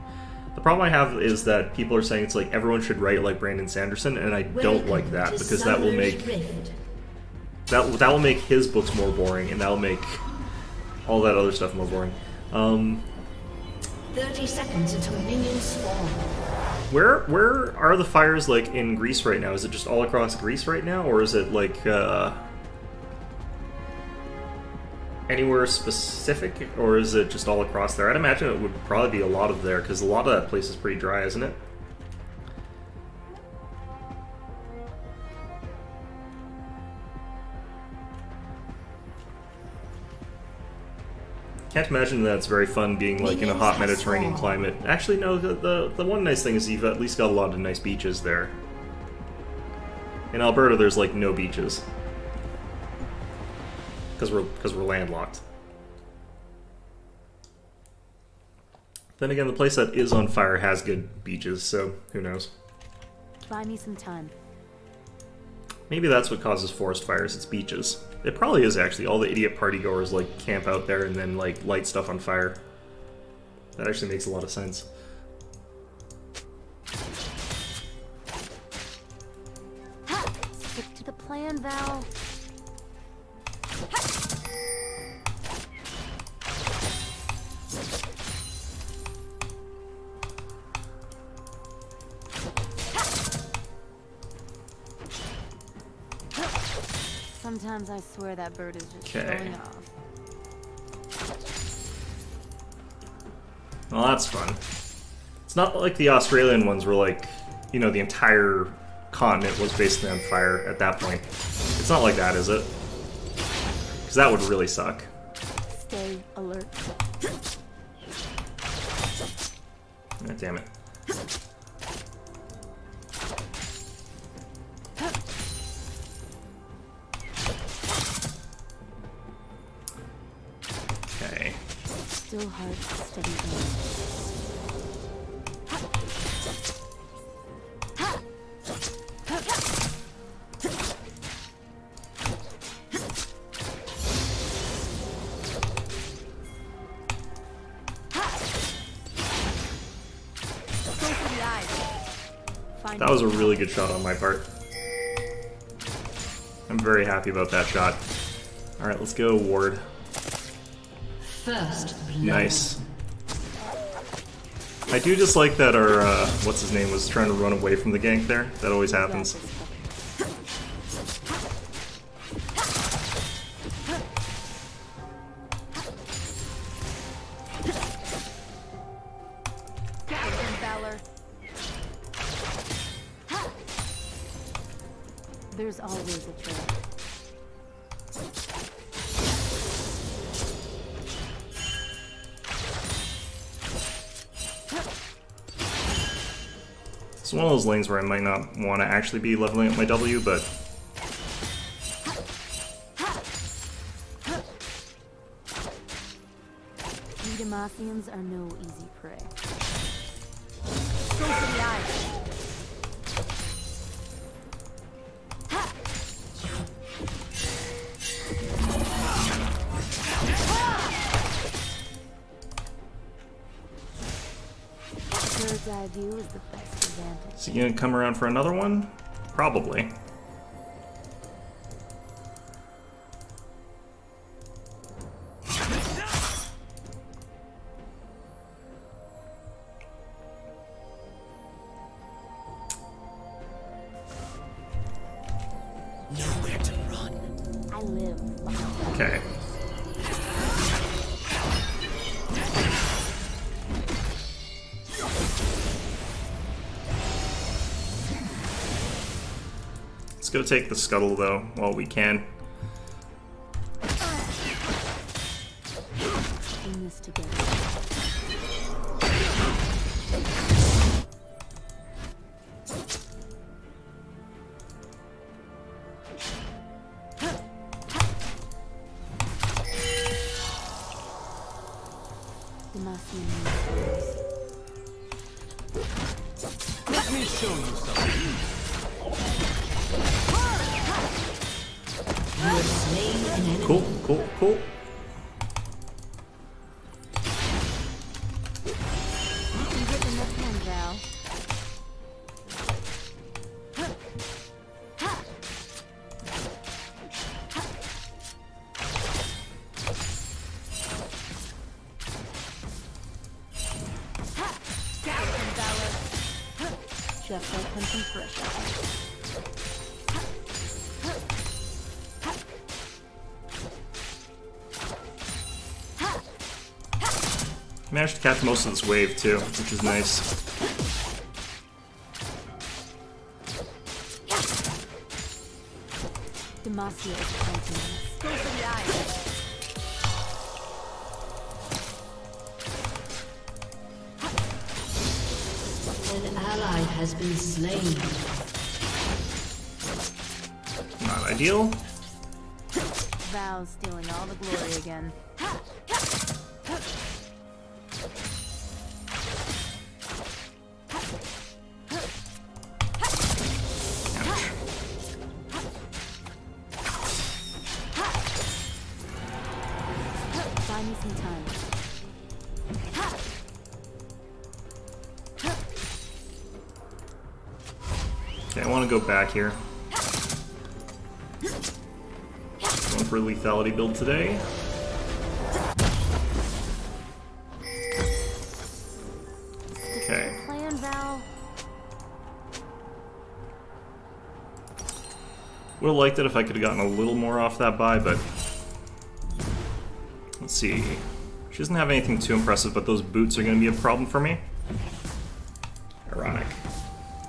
Speaker 1: The problem I have is that people are saying it's like everyone should write like Brandon Sanderson, and I don't like that, because that will make that will make his books more boring, and that will make all that other stuff more boring.
Speaker 2: 30 seconds until minions spawn.
Speaker 1: Where are the fires, like, in Greece right now? Is it just all across Greece right now, or is it, like, anywhere specific, or is it just all across there? I'd imagine it would probably be a lot of there, because a lot of that place is pretty dry, isn't it? Can't imagine that's very fun being like in a hot Mediterranean climate. Actually, no, the one nice thing is you've at least got a lot of nice beaches there. In Alberta, there's like no beaches. Because we're landlocked. Then again, the place that is on fire has good beaches, so who knows.
Speaker 6: Buy me some time.
Speaker 1: Maybe that's what causes forest fires, it's beaches. It probably is, actually. All the idiot partygoers, like, camp out there and then, like, light stuff on fire. That actually makes a lot of sense.
Speaker 6: Ha! Stick to the plan, Val. Sometimes I swear that bird is just showing off.
Speaker 1: Well, that's fun. It's not like the Australian ones where, like, you know, the entire continent was basically on fire at that point. It's not like that, is it? Because that would really suck.
Speaker 6: Stay alert.
Speaker 1: Ah, damn it.
Speaker 6: heart, steady aim.
Speaker 1: That was a really good shot on my part. I'm very happy about that shot. Alright, let's go, Ward.
Speaker 2: First blood.
Speaker 1: Nice. I do just like that our, what's his name, was trying to run away from the gank there. That always happens.
Speaker 6: There's always a trail.
Speaker 1: It's one of those lanes where I might not want to actually be leveling up my W, but
Speaker 6: We Demacians are no easy prey. Go for the eyes. Bird's eye view is the best advantage.
Speaker 1: is he gonna come around for another one? Probably.
Speaker 5: Nowhere to run.
Speaker 6: I live behind
Speaker 1: Okay. Let's go take the scuttle though, while we can.
Speaker 6: in this together. Demacian needs.
Speaker 5: Let me show you something.
Speaker 2: You have slain an enemy.
Speaker 1: Cool, cool, cool.
Speaker 6: You can get the next one, Val. Just like punching fresh.
Speaker 1: Managed to catch most of this wave too, which is nice.
Speaker 6: Demacia is fighting us. Go for the eyes.
Speaker 2: An ally has been slain.
Speaker 1: Not ideal.
Speaker 6: Val's stealing all the glory again.
Speaker 1: Ouch.
Speaker 6: Buy me some time.
Speaker 1: Okay, I want to go back here. Going for a lethality build today. Okay.
Speaker 6: Plan, Val.
Speaker 1: Would have liked it if I could have gotten a little more off that buy, but let's see. She doesn't have anything too impressive, but those boots are going to be a problem for me. Ironic.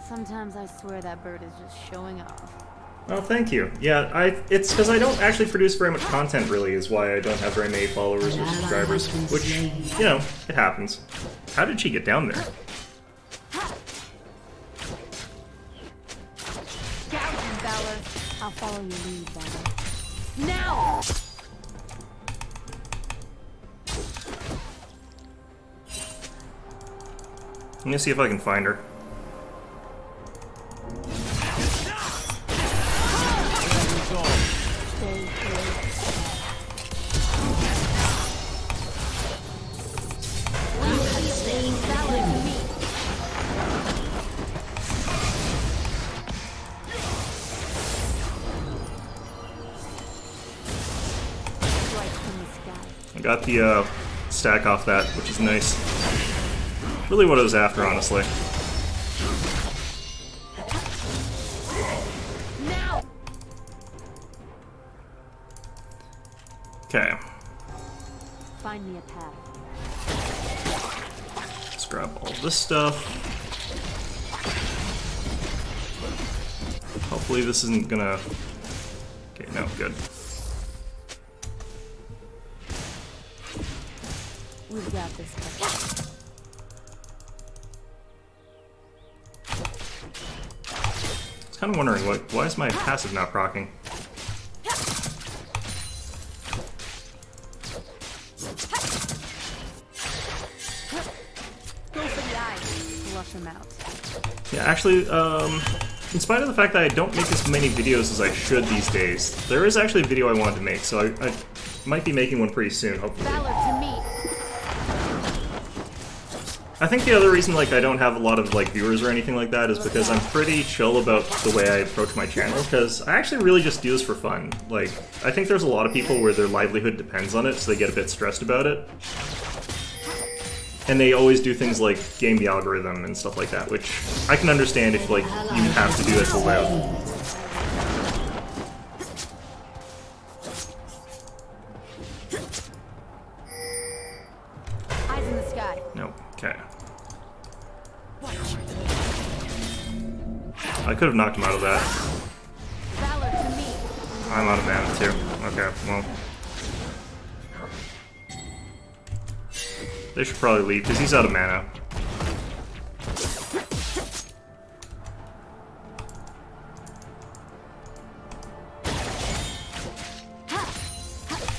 Speaker 6: Sometimes I swear that bird is just showing off.
Speaker 1: Well, thank you. Yeah, it's because I don't actually produce very much content, really, is why I don't have very many followers or subscribers, which, you know, it happens. How did she get down there?
Speaker 6: Gouge Valor. I'll follow your lead, Valor. Now!
Speaker 1: Let me see if I can find her.
Speaker 6: Stay here.
Speaker 2: Slain Valor to me.
Speaker 6: Right from the sky.
Speaker 1: I got the stack off that, which is nice. Really what I was after, honestly.
Speaker 6: Now!
Speaker 1: Okay,
Speaker 6: Find me a path.
Speaker 1: let's grab all this stuff. Hopefully this isn't gonna... Okay, no, good.
Speaker 6: We've got this covered.
Speaker 1: I was kind of wondering, why is my passive not proccing?
Speaker 6: Go for the eyes. Flush them out.
Speaker 1: Yeah, actually, in spite of the fact that I don't make as many videos as I should these days, there is actually a video I wanted to make, so I might be making one pretty soon, hopefully.
Speaker 6: Valor to me.
Speaker 1: I think the other reason like I don't have a lot of like viewers or anything like that is because I'm pretty chill about the way I approach my channel, because I actually really just do this for fun. Like, I think there's a lot of people where their livelihood depends on it, so they get a bit stressed about it. And they always do things like game the algorithm and stuff like that, which I can understand if like you have to do that to live.
Speaker 6: Eyes in the sky.
Speaker 1: No, okay. I could have knocked him out of that.
Speaker 6: Valor to me.
Speaker 1: I'm out of mana too. Okay, well. They should probably leave, because he's out of mana.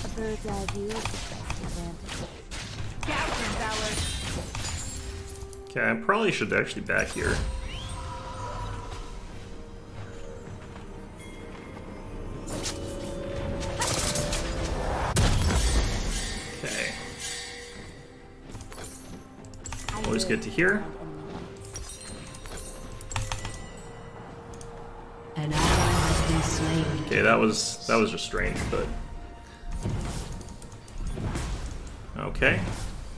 Speaker 6: A bird's eye view is the best advantage. Captain Valor.
Speaker 1: Okay, I probably should actually back here. Okay. Always good to hear.
Speaker 2: An ally has been slain.
Speaker 1: Okay, that was just strange, but okay.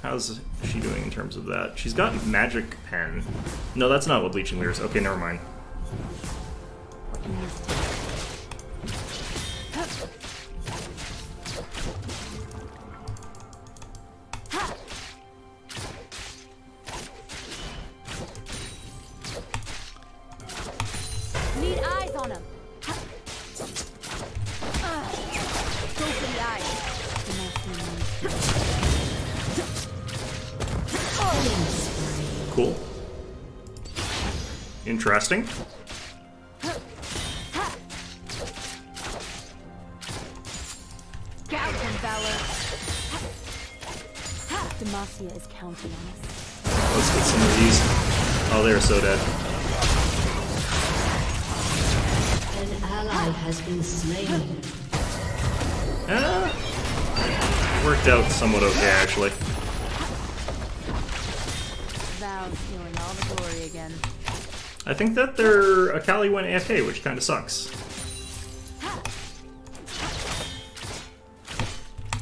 Speaker 1: How's she doing in terms of that? She's got magic pen. No, that's not what Bleaching Mirrors. Okay, never mind.
Speaker 6: Need eyes on him. Go for the eyes.
Speaker 1: Cool. Interesting.
Speaker 6: Captain Valor. Demacia is counting on us.
Speaker 1: Let's get some of these. Oh, they're so dead.
Speaker 2: An ally has been slain.
Speaker 1: Worked out somewhat okay, actually.
Speaker 6: Val stealing all the glory again.
Speaker 1: I think that their Akali went AFK, which kind of sucks.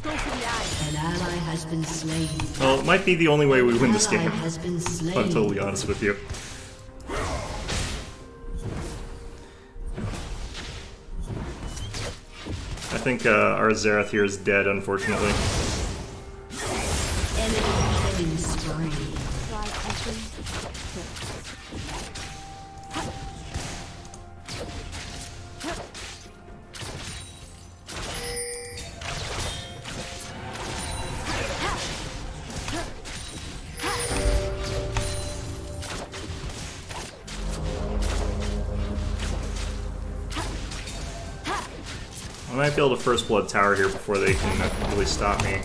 Speaker 6: Go for the eyes.
Speaker 2: An ally has been slain.
Speaker 1: Well, it might be the only way we win this
Speaker 2: Ally
Speaker 1: game,
Speaker 2: has been
Speaker 1: if
Speaker 2: slain.
Speaker 1: I'm totally honest with you. I think our Zerath here is dead, unfortunately.
Speaker 2: Enemy killing spree.
Speaker 6: Fly catching.
Speaker 1: I might be able to First Blood Tower here before they can really stop me.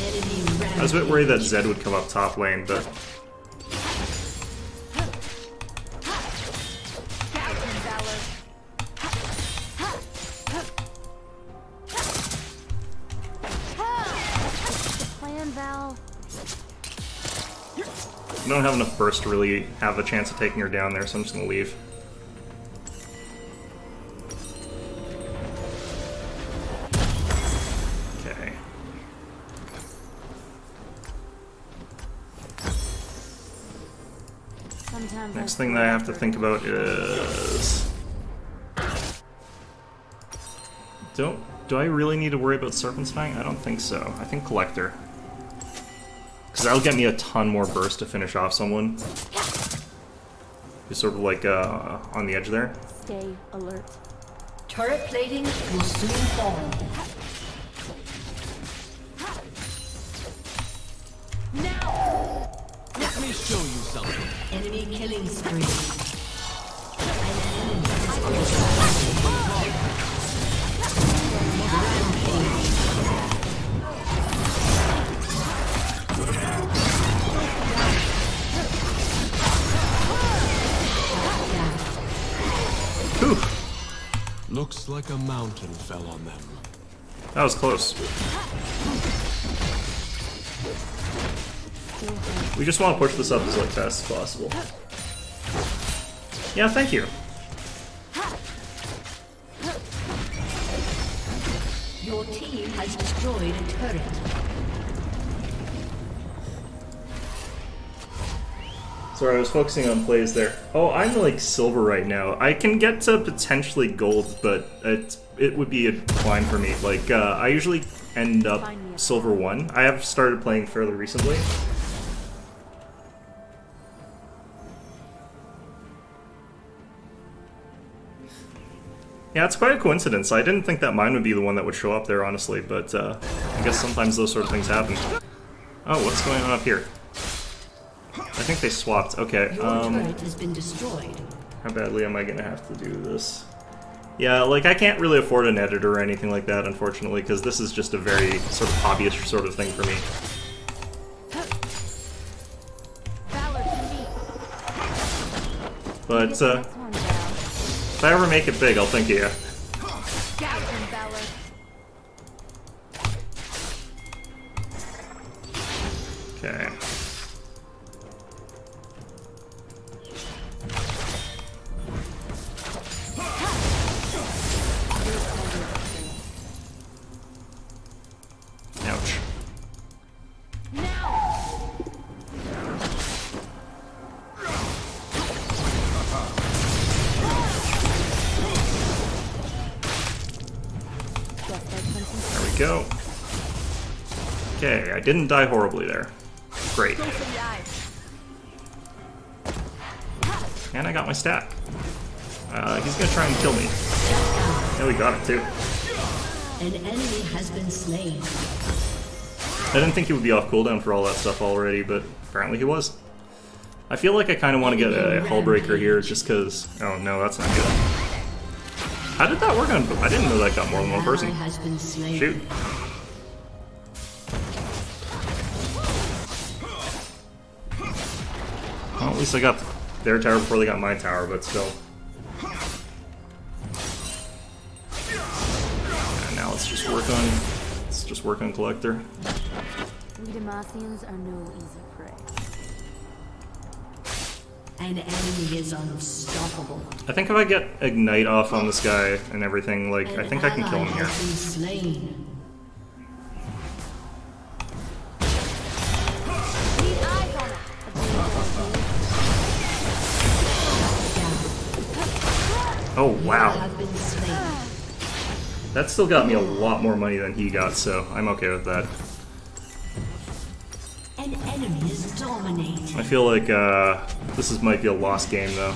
Speaker 2: Enemy
Speaker 1: I was a bit worried that Zed would come up top lane, but
Speaker 6: Plan, Val.
Speaker 1: I don't have enough burst to really have a chance of taking her down there, so I'm just gonna leave. Okay.
Speaker 6: Sometimes
Speaker 1: Next thing that I have to think about is... Do I really need to worry about Serpent's Fang? I don't think so. I think Collector. Because that'll get me a ton more burst to finish off someone. Just sort of like on the edge there.
Speaker 6: Stay alert.
Speaker 2: turret plating will soon fall.
Speaker 4: Now!
Speaker 5: Let me show you something.
Speaker 2: Enemy killing spree.
Speaker 1: Whew,
Speaker 5: Looks like a mountain fell on them.
Speaker 1: that was close. We just want to push this up as like fast as possible. Yeah, thank you.
Speaker 2: Your team has destroyed a turret.
Speaker 1: Sorry, I was focusing on plays there. Oh, I'm like silver right now. I can get to potentially gold, but it would be a decline for me. Like, I usually end up silver 1. I have started playing fairly recently. Yeah, it's quite a coincidence. I didn't think that mine would be the one that would show up there, honestly, but I guess sometimes those sort of things happen. Oh, what's going on up here? I think they swapped. Okay,
Speaker 2: Your turret has been destroyed.
Speaker 1: how badly am I gonna have to do this? Yeah, like, I can't really afford an editor or anything like that, unfortunately, because this is just a very sort of hobbyist sort of thing for me.
Speaker 6: Valor to me.
Speaker 1: But,
Speaker 6: Next one, Val.
Speaker 1: if I ever make it big, I'll think of you.
Speaker 6: Gouge him, Valor.
Speaker 1: Okay. Ouch. There we go. Okay, I didn't die horribly there. Great. And I got my stack. He's gonna try and kill me. Yeah, we got it too.
Speaker 2: An enemy has been slain.
Speaker 1: I didn't think he would be off cooldown for all that stuff already, but apparently he was. I feel like I kind of want to get a Hullbreaker here just because... Oh no, that's not good. How did that work on... I didn't know that got more than one person.
Speaker 2: Ally has been slain.
Speaker 1: Shoot. Well, at least I got their tower before they got my tower, but still. And now let's just work on Collector.
Speaker 6: We Demacians are no easy prey.
Speaker 2: An enemy is unstoppable.
Speaker 1: I think if I get Ignite off on this guy and everything, like, I think I can kill him here.
Speaker 2: Has been slain.
Speaker 6: Keep eyes on it.
Speaker 1: Oh, wow.
Speaker 2: Have been slain.
Speaker 1: That still got me a lot more money than he got, so I'm okay with that.
Speaker 2: An enemy is dominating.
Speaker 1: I feel like this might be a lost game, though.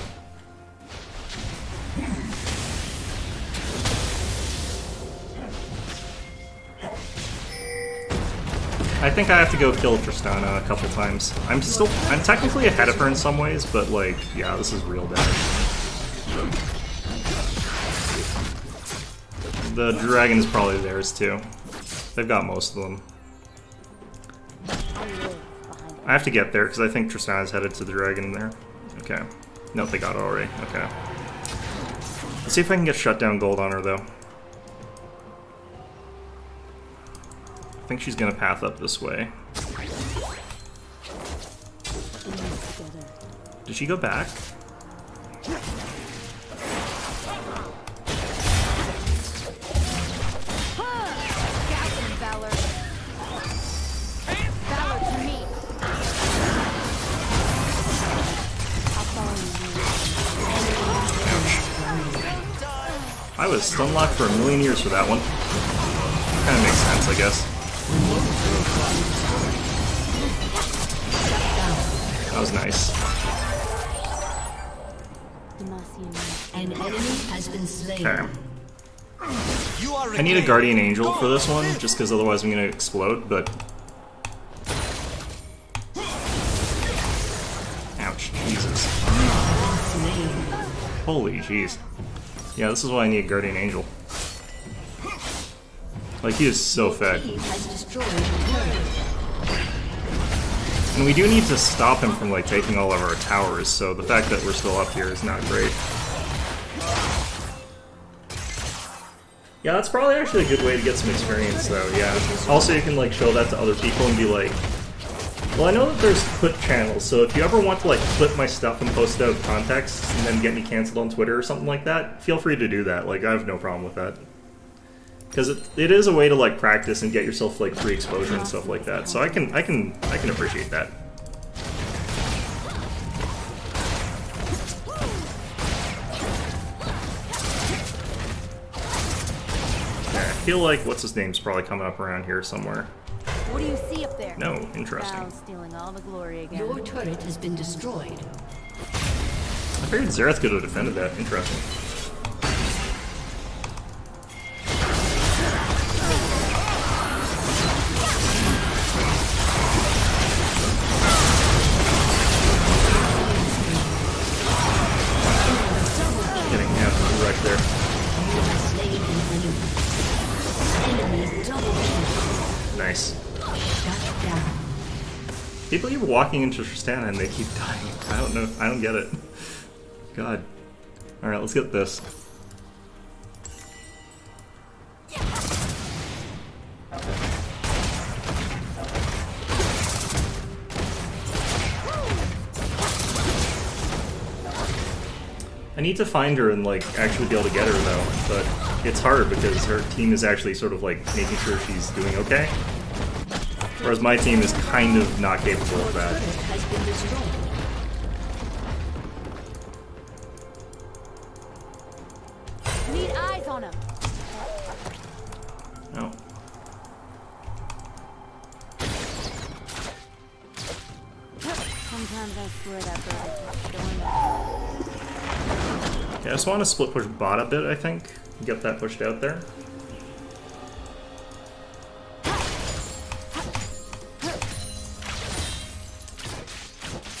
Speaker 1: I think I have to go kill Tristana a couple times. I'm technically ahead of her in some ways, but like, yeah, this is real bad. The dragon is probably theirs too. They've got most of them. I have to get there because I think Tristana's headed to the dragon there. Okay. Nope, they got it already. Okay. Let's see if I can get shutdown gold on her though. I think she's gonna path up this way. Did she go back?
Speaker 6: Valor. Valor to me. I'll follow
Speaker 1: I was stun locked for a million years for that one. Kind of makes sense, I guess. That was nice.
Speaker 2: An enemy has been slain.
Speaker 1: Okay. I need a guardian angel for this one, just because otherwise I'm gonna explode, but... Ouch, Jesus. Holy jeez. Yeah, this is why I need a guardian angel. Like, he is so fed.
Speaker 2: Team has destroyed the turret.
Speaker 1: And we do need to stop him from, like, taking all of our towers, so the fact that we're still up here is not great. Yeah, that's probably actually a good way to get some experience, though, yeah. Also, you can, like, show that to other people and be like, well, I know that there's clip channels, so if you ever want to, like, clip my stuff and post it out of context and then get me canceled on Twitter or something like that, feel free to do that. Like, I have no problem with that. Because it is a way to, like, practice and get yourself, like, free exposure and stuff like that. So I can appreciate that. I feel like what's his name's probably coming up around here somewhere.
Speaker 6: What do you see up there?
Speaker 1: No, interesting.
Speaker 6: Val stealing all the glory again.
Speaker 2: Your turret has been destroyed.
Speaker 1: I figured Xerath could have defended that. Interesting. Getting absolutely wrecked there.
Speaker 2: Slain an enemy. Enemy double kill.
Speaker 1: Nice.
Speaker 2: Shut down.
Speaker 1: People keep walking into Tristana and they keep dying. I don't know. I don't get it. God. Alright, let's get this. I need to find her and, like, actually be able to get her, though. But it's hard because her team is actually sort of, like, making sure she's doing okay. Whereas my team is kind of not capable of that.
Speaker 2: Turret has been destroyed.
Speaker 6: Need eyes on him.
Speaker 1: Oh.
Speaker 6: Sometimes I swear that bird is going up.
Speaker 1: Yeah, I just want to split push bot a bit, I think. Get that pushed out there.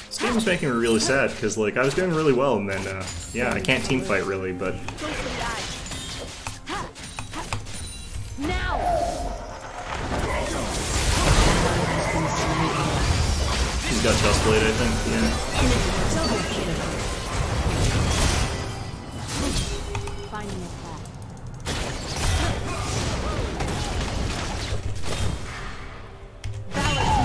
Speaker 1: This game's making me really sad, because, like, I was doing really well, and then, yeah, I can't team fight really, but...
Speaker 6: Now!
Speaker 1: He's got Dustblade, I think, yeah.
Speaker 2: Enemy double kill.
Speaker 6: Finding a path. Valor to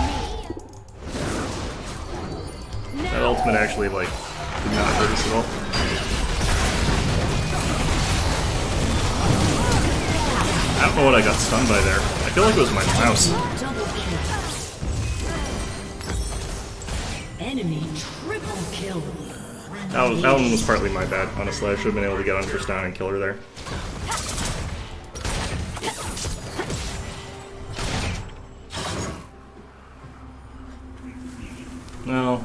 Speaker 6: me.
Speaker 1: That ultimate actually, like, did not hurt us at all. I don't know what I got stunned by there. I feel like it was my mouse.
Speaker 2: Double kill. Enemy triple kill.
Speaker 1: That one was partly my bad, honestly. I should have been able to get on Tristana and kill her there. Well,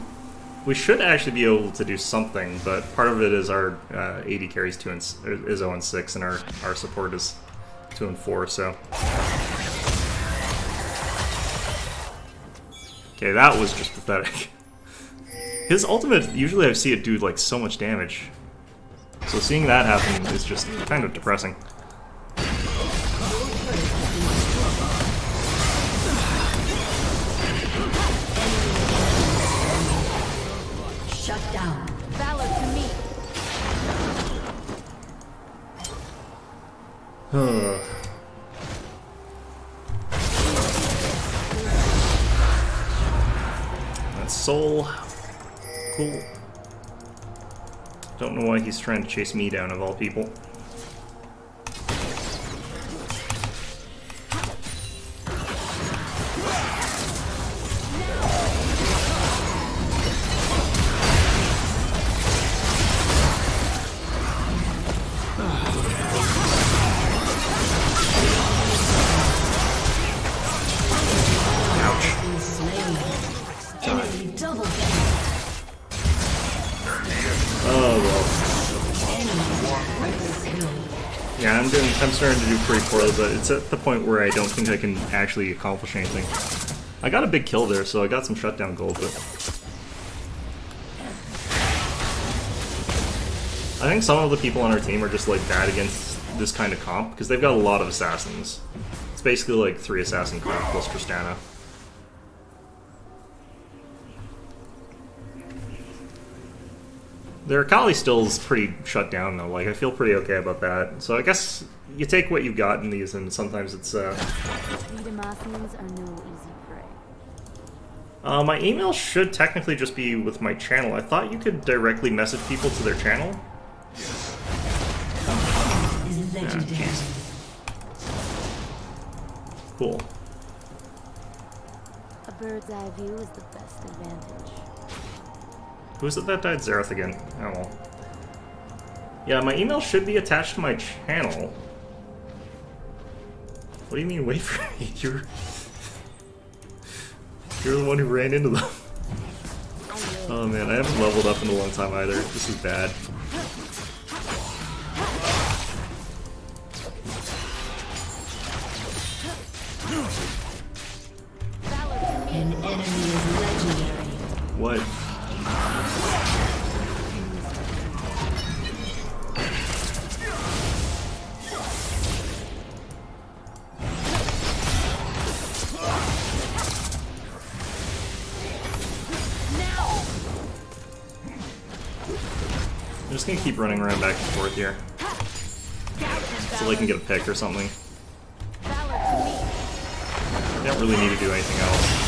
Speaker 1: we should actually be able to do something, but part of it is our AD carries 2 and is 0 and 6, and our support is 2 and 4. So, okay, that was just pathetic. His ultimate, usually I see it do like so much damage. So seeing that happen is just kind of depressing. That's Soul. Cool. Don't know why he's trying to chase me down, of all people. Yeah, I'm starting to do pretty poorly, but it's at the point where I don't think I can actually accomplish anything. I got a big kill there, so I got some shutdown gold, but I think some of the people on our team are just like bad against this kind of comp, because they've got a lot of assassins. It's basically like 3 assassin comp plus Tristana. Their Akali still is pretty shut down though, like I feel pretty okay about that. So I guess you take what you've got in these, and sometimes it's
Speaker 6: Demacians are no easy prey.
Speaker 1: my email should technically just be with my channel. I thought you could directly message people to their channel. Cool.
Speaker 6: A bird's eye view is the best advantage.
Speaker 1: Who's it that died? Xerath again. Oh well. Yeah, my email should be attached to my channel. What do you mean wait for me? You're the one who ran into them. Oh man, I haven't leveled up in a long time either. This is bad.
Speaker 2: An enemy is legendary.
Speaker 1: What? I'm just gonna keep running around back and forth here. So they can get a pick or something. They don't really need to do anything else.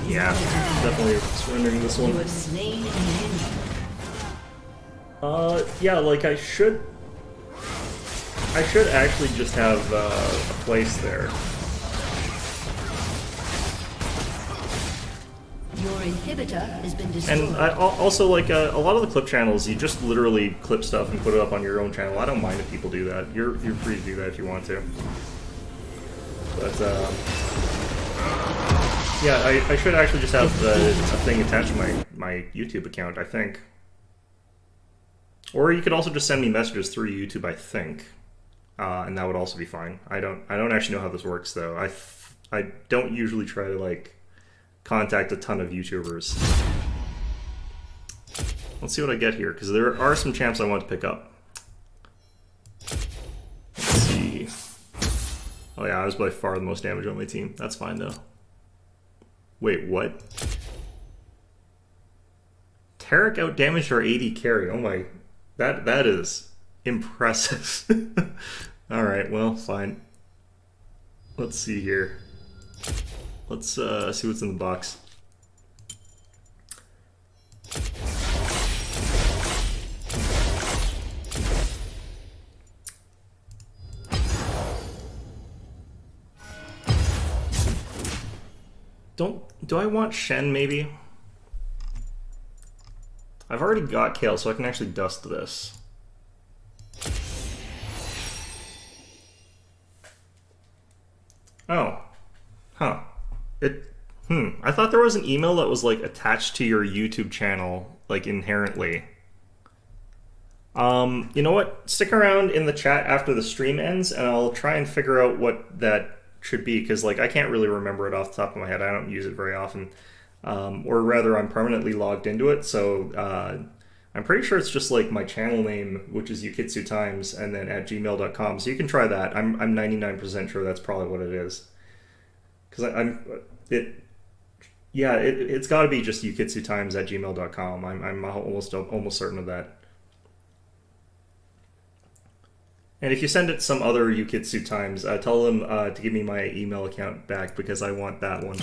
Speaker 1: Yeah, definitely surrendering this one.
Speaker 2: You have slain an enemy.
Speaker 1: Yeah, like I should actually just have a place there.
Speaker 2: Your inhibitor has been destroyed.
Speaker 1: And also, like, a lot of the clip channels, you just literally clip stuff and put it up on your own channel. I don't mind if people do that. You're free to do that if you want to. But, yeah, I should actually just have a thing attached to my YouTube account, I think. Or you could also just send me messages through YouTube, I think. And that would also be fine. I don't actually know how this works, though. I don't usually try to, like, contact a ton of YouTubers. Let's see what I get here, because there are some champs I want to pick up. Let's see. Oh yeah, I was by far the most damage on my team. That's fine though. Wait, what? Taric outdamaged our AD carry. Oh my, that is impressive. Alright, well, fine. Let's see here. Let's see what's in the box. Do I want Shen, maybe? I've already got Kale, so I can actually dust this. Oh. Huh. I thought there was an email that was, like, attached to your YouTube channel, like, inherently. You know what? Stick around in the chat after the stream ends, and I'll try and figure out what that should be, because, like, I can't really remember it off the top of my head. I don't use it very often. Or rather, I'm permanently logged into it, so I'm pretty sure it's just like my channel name, which is Yukitsu Times, and then at gmail.com. So you can try that. I'm 99% sure that's probably what it is. Because it's got to be just Yukitsu Times at gmail.com. I'm almost certain of that. And if you send it some other Yukitsu Times, tell them to give me my email account back because I want that one.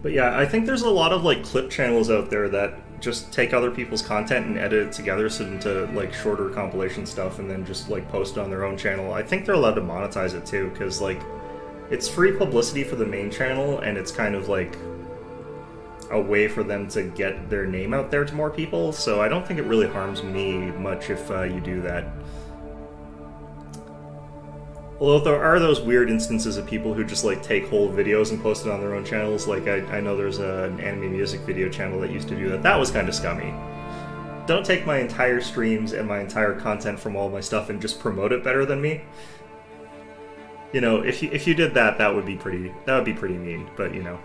Speaker 1: But yeah, I think there's a lot of like clip channels out there that just take other people's content and edit it together into like shorter compilation stuff and then just like post it on their own channel. I think they're allowed to monetize it too, because like it's free publicity for the main channel and it's kind of like a way for them to get their name out there to more people. So I don't think it really harms me much if you do that. Although there are those weird instances of people who just like take whole videos and post it on their own channels. Like I know there's an anime music video channel that used to do that. That was kind of scummy. Don't take my entire streams and my entire content from all my stuff and just promote it better than me. You know, if you did that, that would be pretty mean. But you know.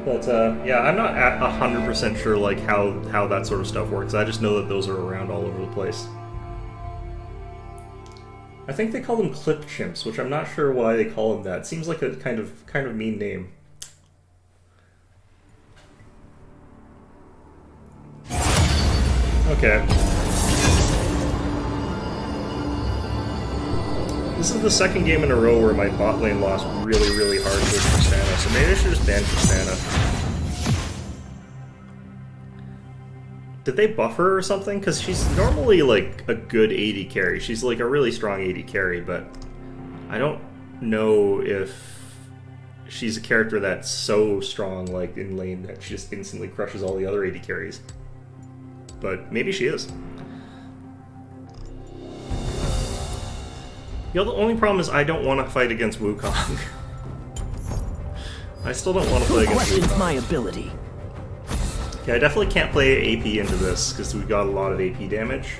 Speaker 1: But yeah, I'm not 100% sure like how that sort of stuff works. I just know that those are around all over the place. I think they call them clip chimps, which I'm not sure why they call them that. It seems like a kind of mean name. Okay. This is the second game in a row where my bot lane lost really, really hard with Tristana, so maybe I should just ban Tristana. Did they buff her or something? Because she's normally like a good AD carry. She's like a really strong AD carry, but I don't know if she's a character that's so strong like in lane that she just instantly crushes all the other AD carries. But maybe she is. The only problem is I don't want to fight against Wukong. I still don't want to play against Wukong.
Speaker 7: My ability.
Speaker 1: Okay, I definitely can't play AP into this because we've got a lot of AP damage.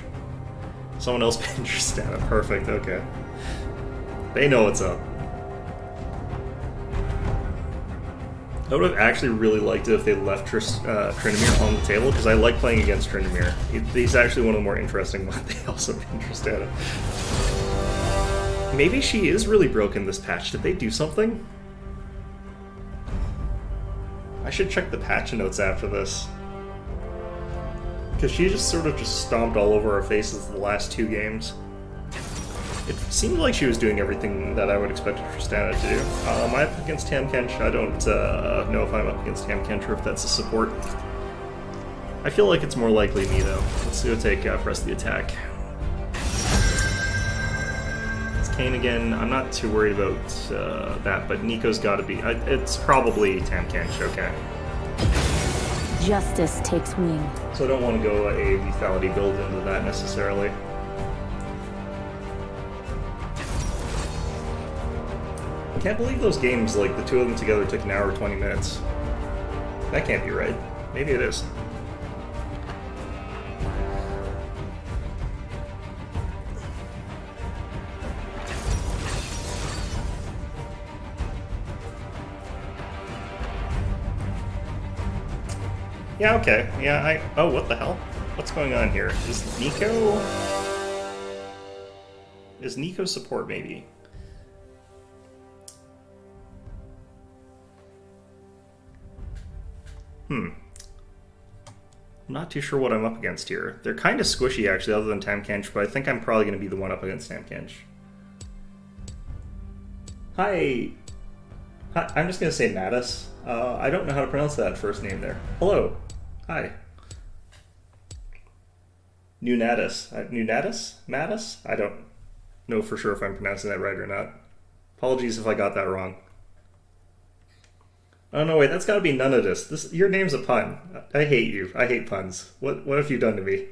Speaker 1: Someone else banned Tristana. Perfect, okay. They know what's up. I would have actually really liked it if they left Tryndamere on the table, because I like playing against Tryndamere. He's actually one of the more interesting ones. They also banned Tristana. Maybe she is really broken this patch. Did they do something? I should check the patch notes after this. Because she just sort of stomped all over our faces the last two games. It seemed like she was doing everything that I would expect Tristana to do. Am I up against Tahm Kench? I don't know if I'm up against Tahm Kench or if that's a support. I feel like it's more likely me though. Let's go take press the attack. Kane again. I'm not too worried about that, but Nico's got to be. It's probably Tahm Kench, okay.
Speaker 6: Justice takes wing.
Speaker 1: So I don't want to go a lethality build into that necessarily. I can't believe those games, like the two of them together, took an hour 20 minutes. That can't be right. Maybe it is. Yeah, okay. Yeah, oh, what the hell? What's going on here? Is Nico... Is Nico support, maybe? I'm not too sure what I'm up against here. They're kind of squishy, actually, other than Tahm Kench, but I think I'm probably going to be the one up against Tahm Kench. Hi, I'm just going to say Natus. I don't know how to pronounce that first name there. Hello. Hi. Nunatus. Nunatus? Matus? I don't know for sure if I'm pronouncing that right or not. Apologies if I got that wrong. Oh no, wait, that's gotta be none of this. Your name's a pun. I hate you. I hate puns. What have you done to me?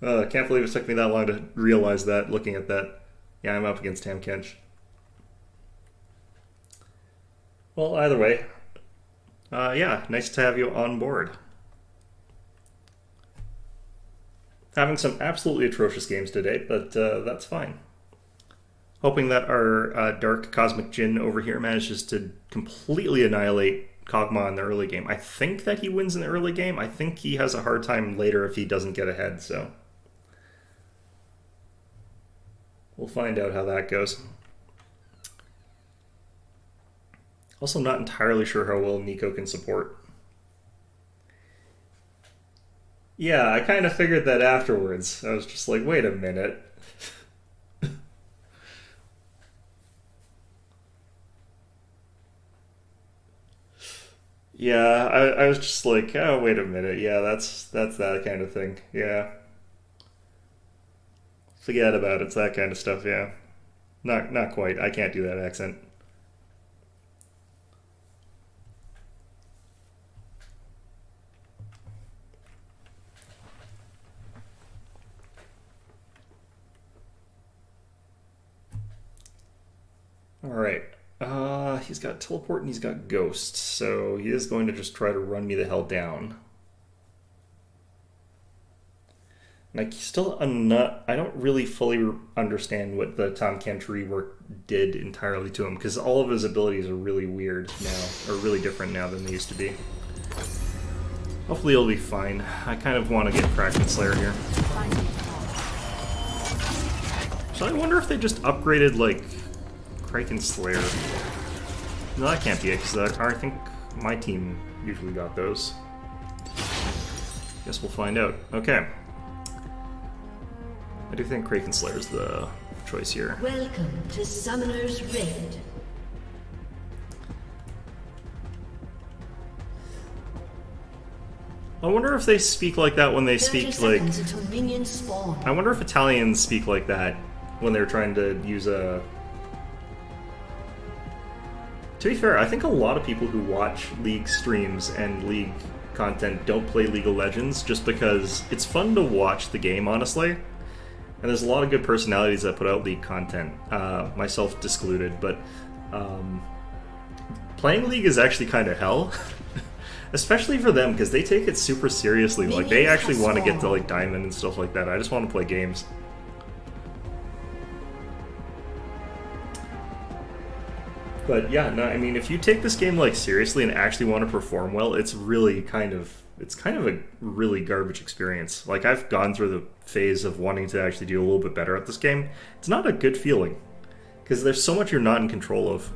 Speaker 1: I can't believe it took me that long to realize that, looking at that. Yeah, I'm up against Tahm Kench. Well, either way, yeah, nice to have you on board. Having some absolutely atrocious games today, but that's fine. Hoping that our Dark Cosmic Jin over here manages to completely annihilate Kog'Maw in the early game. I think that he wins in the early game. I think he has a hard time later if he doesn't get ahead, so we'll find out how that goes. Also not entirely sure how well Nico can support. Yeah, I kind of figured that afterwards. I was just like, wait a minute. Yeah, I was just like, oh, wait a minute. Yeah, that's that kind of thing. Yeah. Forget about it. It's that kind of stuff, yeah. Not quite. I can't do that accent. Alright. He's got teleport and he's got ghost, so he is going to just try to run me the hell down. And I don't really fully understand what the Tahm Kench rework did entirely to him, because all of his abilities are really weird now, or really different now than they used to be. Hopefully he'll be fine. I kind of want to get Kraken Slayer here. So I wonder if they just upgraded, like, Kraken Slayer. No, that can't be it, because I think my team usually got those. Guess we'll find out. Okay. I do think Kraken Slayer is the choice here.
Speaker 2: Welcome to Summoner's Rift.
Speaker 1: I wonder if they speak like that when they speak like...
Speaker 2: Until minions spawn.
Speaker 1: I wonder if Italians speak like that when they're trying to use a... To be fair, I think a lot of people who watch League streams and League content don't play League of Legends just because it's fun to watch the game, honestly. And there's a lot of good personalities that put out League content, myself excluded, but playing League is actually kind of hell. Especially for them, because they take it super seriously. Like, they actually want to get to, like, Diamond and stuff like that. I just want to play games. But yeah, no, I mean, if you take this game like seriously and actually want to perform well, it's really kind of a really garbage experience. Like, I've gone through the phase of wanting to actually do a little bit better at this game. It's not a good feeling, because there's so much you're not in control of.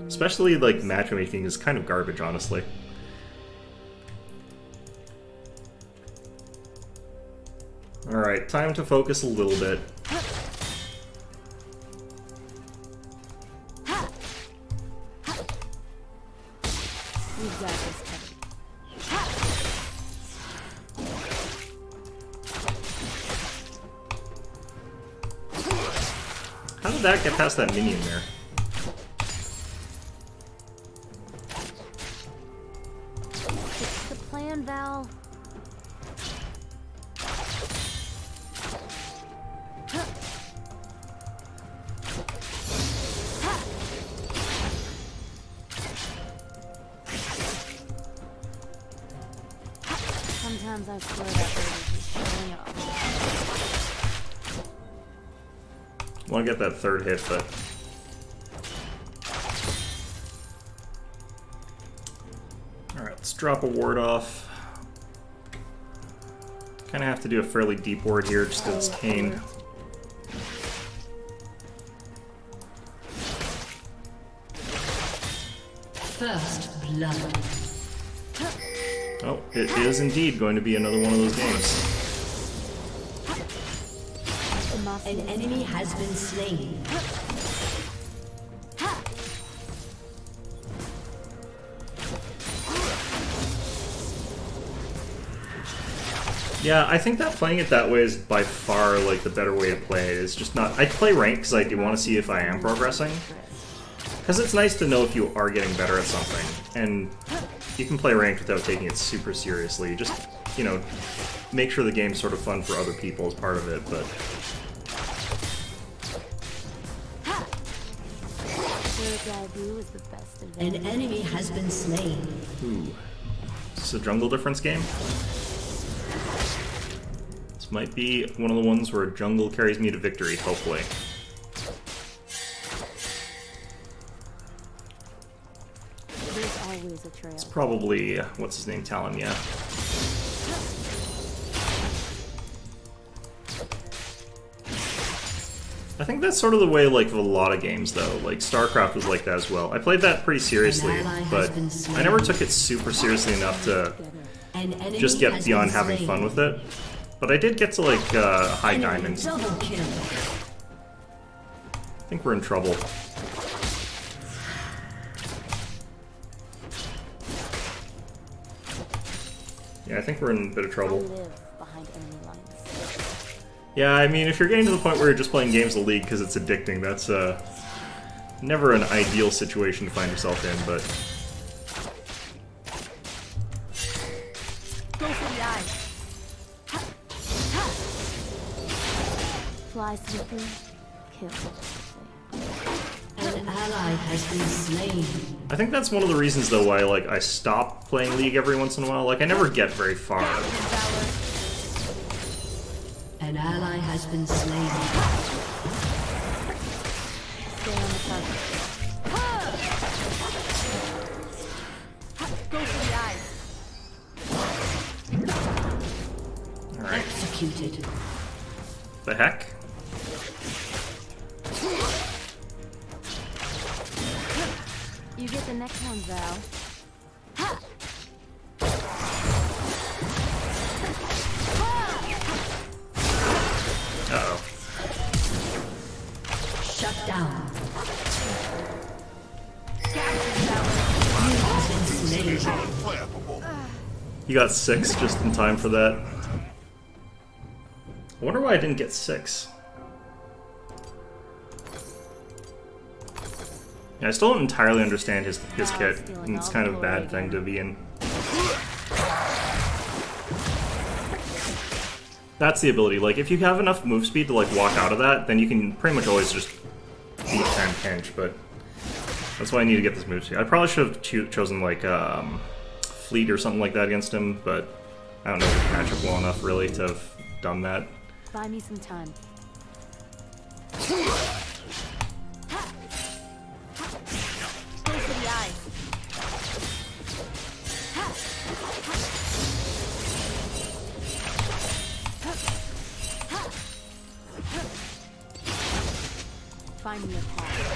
Speaker 1: Especially, like, matchmaking is kind of garbage, honestly. Alright, time to focus a little bit. How did that get past that minion there?
Speaker 6: It's the plan, Val. Sometimes I swear that bird is just showing up.
Speaker 1: I want to get that third hit, but... Alright, let's drop a ward off. Kind of have to do a fairly deep ward here, just because it's Kayn.
Speaker 2: First blood.
Speaker 1: Oh, it is indeed going to be another one of those games.
Speaker 2: An enemy has been slain.
Speaker 1: Yeah, I think that playing it that way is by far, like, the better way to play it. It's just not... I play rank because I do want to see if I am progressing. Because it's nice to know if you are getting better at something. And you can play ranked without taking it super seriously. Just, you know, make sure the game's sort of fun for other people as part of it, but...
Speaker 6: Bird's eye view is the best
Speaker 2: An
Speaker 6: advantage.
Speaker 2: enemy has been slain.
Speaker 1: Ooh. Is this a jungle difference game? This might be one of the ones where jungle carries me to victory, hopefully.
Speaker 6: There's always a trail.
Speaker 1: It's probably, what's his name, Talon, yeah. I think that's sort of the way, like, of a lot of games, though. Like, StarCraft was like that as well. I played that pretty seriously, but I never took it super seriously enough to
Speaker 2: An enemy
Speaker 1: just get
Speaker 2: has
Speaker 1: beyond
Speaker 2: been
Speaker 1: having
Speaker 2: slain.
Speaker 1: fun with it. But I did get to, like, high
Speaker 2: Enemy
Speaker 1: diamonds. I
Speaker 2: double kill.
Speaker 1: think we're in trouble. Yeah, I think we're in a bit of
Speaker 6: I
Speaker 1: trouble.
Speaker 6: live behind enemy lines.
Speaker 1: Yeah, I mean, if you're getting to the point where you're just playing games of League because it's addicting, that's never an ideal situation to find yourself in, but
Speaker 4: Go for the eyes.
Speaker 6: Fly swiftly, kill.
Speaker 2: An ally has been slain.
Speaker 1: I think that's one of the reasons, though, why like I stop playing League every once in a while. Like, I never get very far.
Speaker 2: An ally has been slain.
Speaker 6: Stay on the target.
Speaker 4: Go for the eyes.
Speaker 1: Alright.
Speaker 2: Executed.
Speaker 1: The heck?
Speaker 6: You get the next one, Val.
Speaker 1: Uh-oh.
Speaker 2: Shut down.
Speaker 1: You got 6 just in time for that. I wonder why I didn't get 6. Yeah, I still don't entirely understand his kit, and it's kind of a bad thing to be in. That's the ability. Like, if you have enough move speed to, like, walk out of that, then you can pretty much always just beat 10 pinch, but that's why I need to get this move speed. I probably should have chosen, like, Fleet or something like that against him, but I don't know if it can match up well enough, really, to have done that.
Speaker 6: Buy me some time.
Speaker 4: Go for the eyes.
Speaker 6: Find me a path.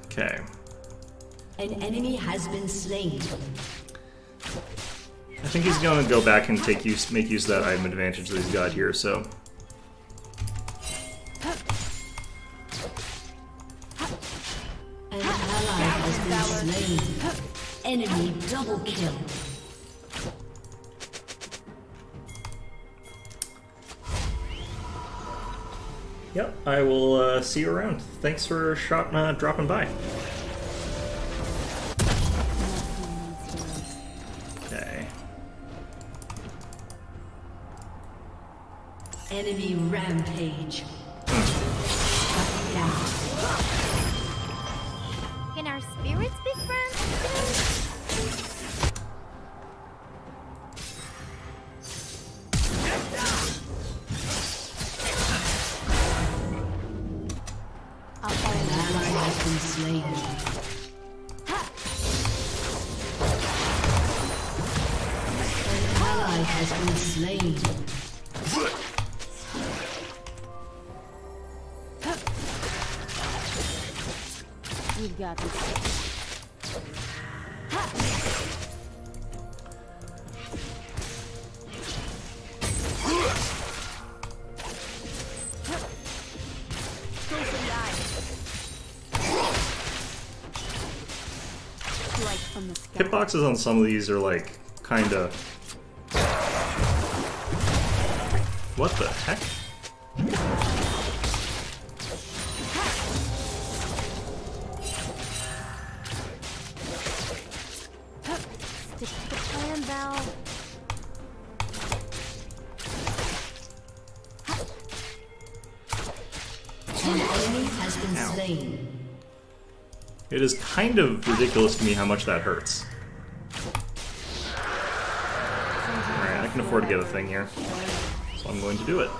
Speaker 1: Okay.
Speaker 2: An enemy has been slain.
Speaker 1: I think he's gonna go back and make use of that item advantage that he's got here, so...
Speaker 2: An ally has been slain. Enemy double kill.
Speaker 1: Yep, I will see you around. Thanks for dropping by. Okay.
Speaker 2: Enemy rampage. Shut down.
Speaker 4: Can our spirits be friends?
Speaker 6: I'll follow
Speaker 2: An
Speaker 6: you.
Speaker 2: ally has been slain. An ally has been slain.
Speaker 6: We've got this.
Speaker 4: Go for the eyes.
Speaker 6: Strike from the sky.
Speaker 1: Hitboxes on some of these are like kinda... What the heck?
Speaker 6: Stick to the plan, Val.
Speaker 2: An enemy has been slain.
Speaker 1: It is kind of ridiculous to me how much that hurts. Alright, I can afford to get a thing here. So I'm going to do it.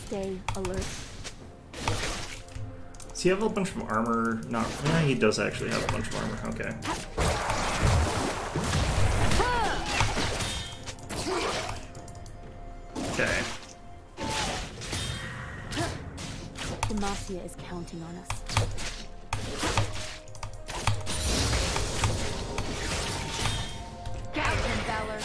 Speaker 6: Stay alert.
Speaker 1: Does he have a bunch of armor? No, yeah, he does actually have a bunch of armor. Okay. Okay.
Speaker 6: Demacia is counting on us.
Speaker 4: Gougen Valor.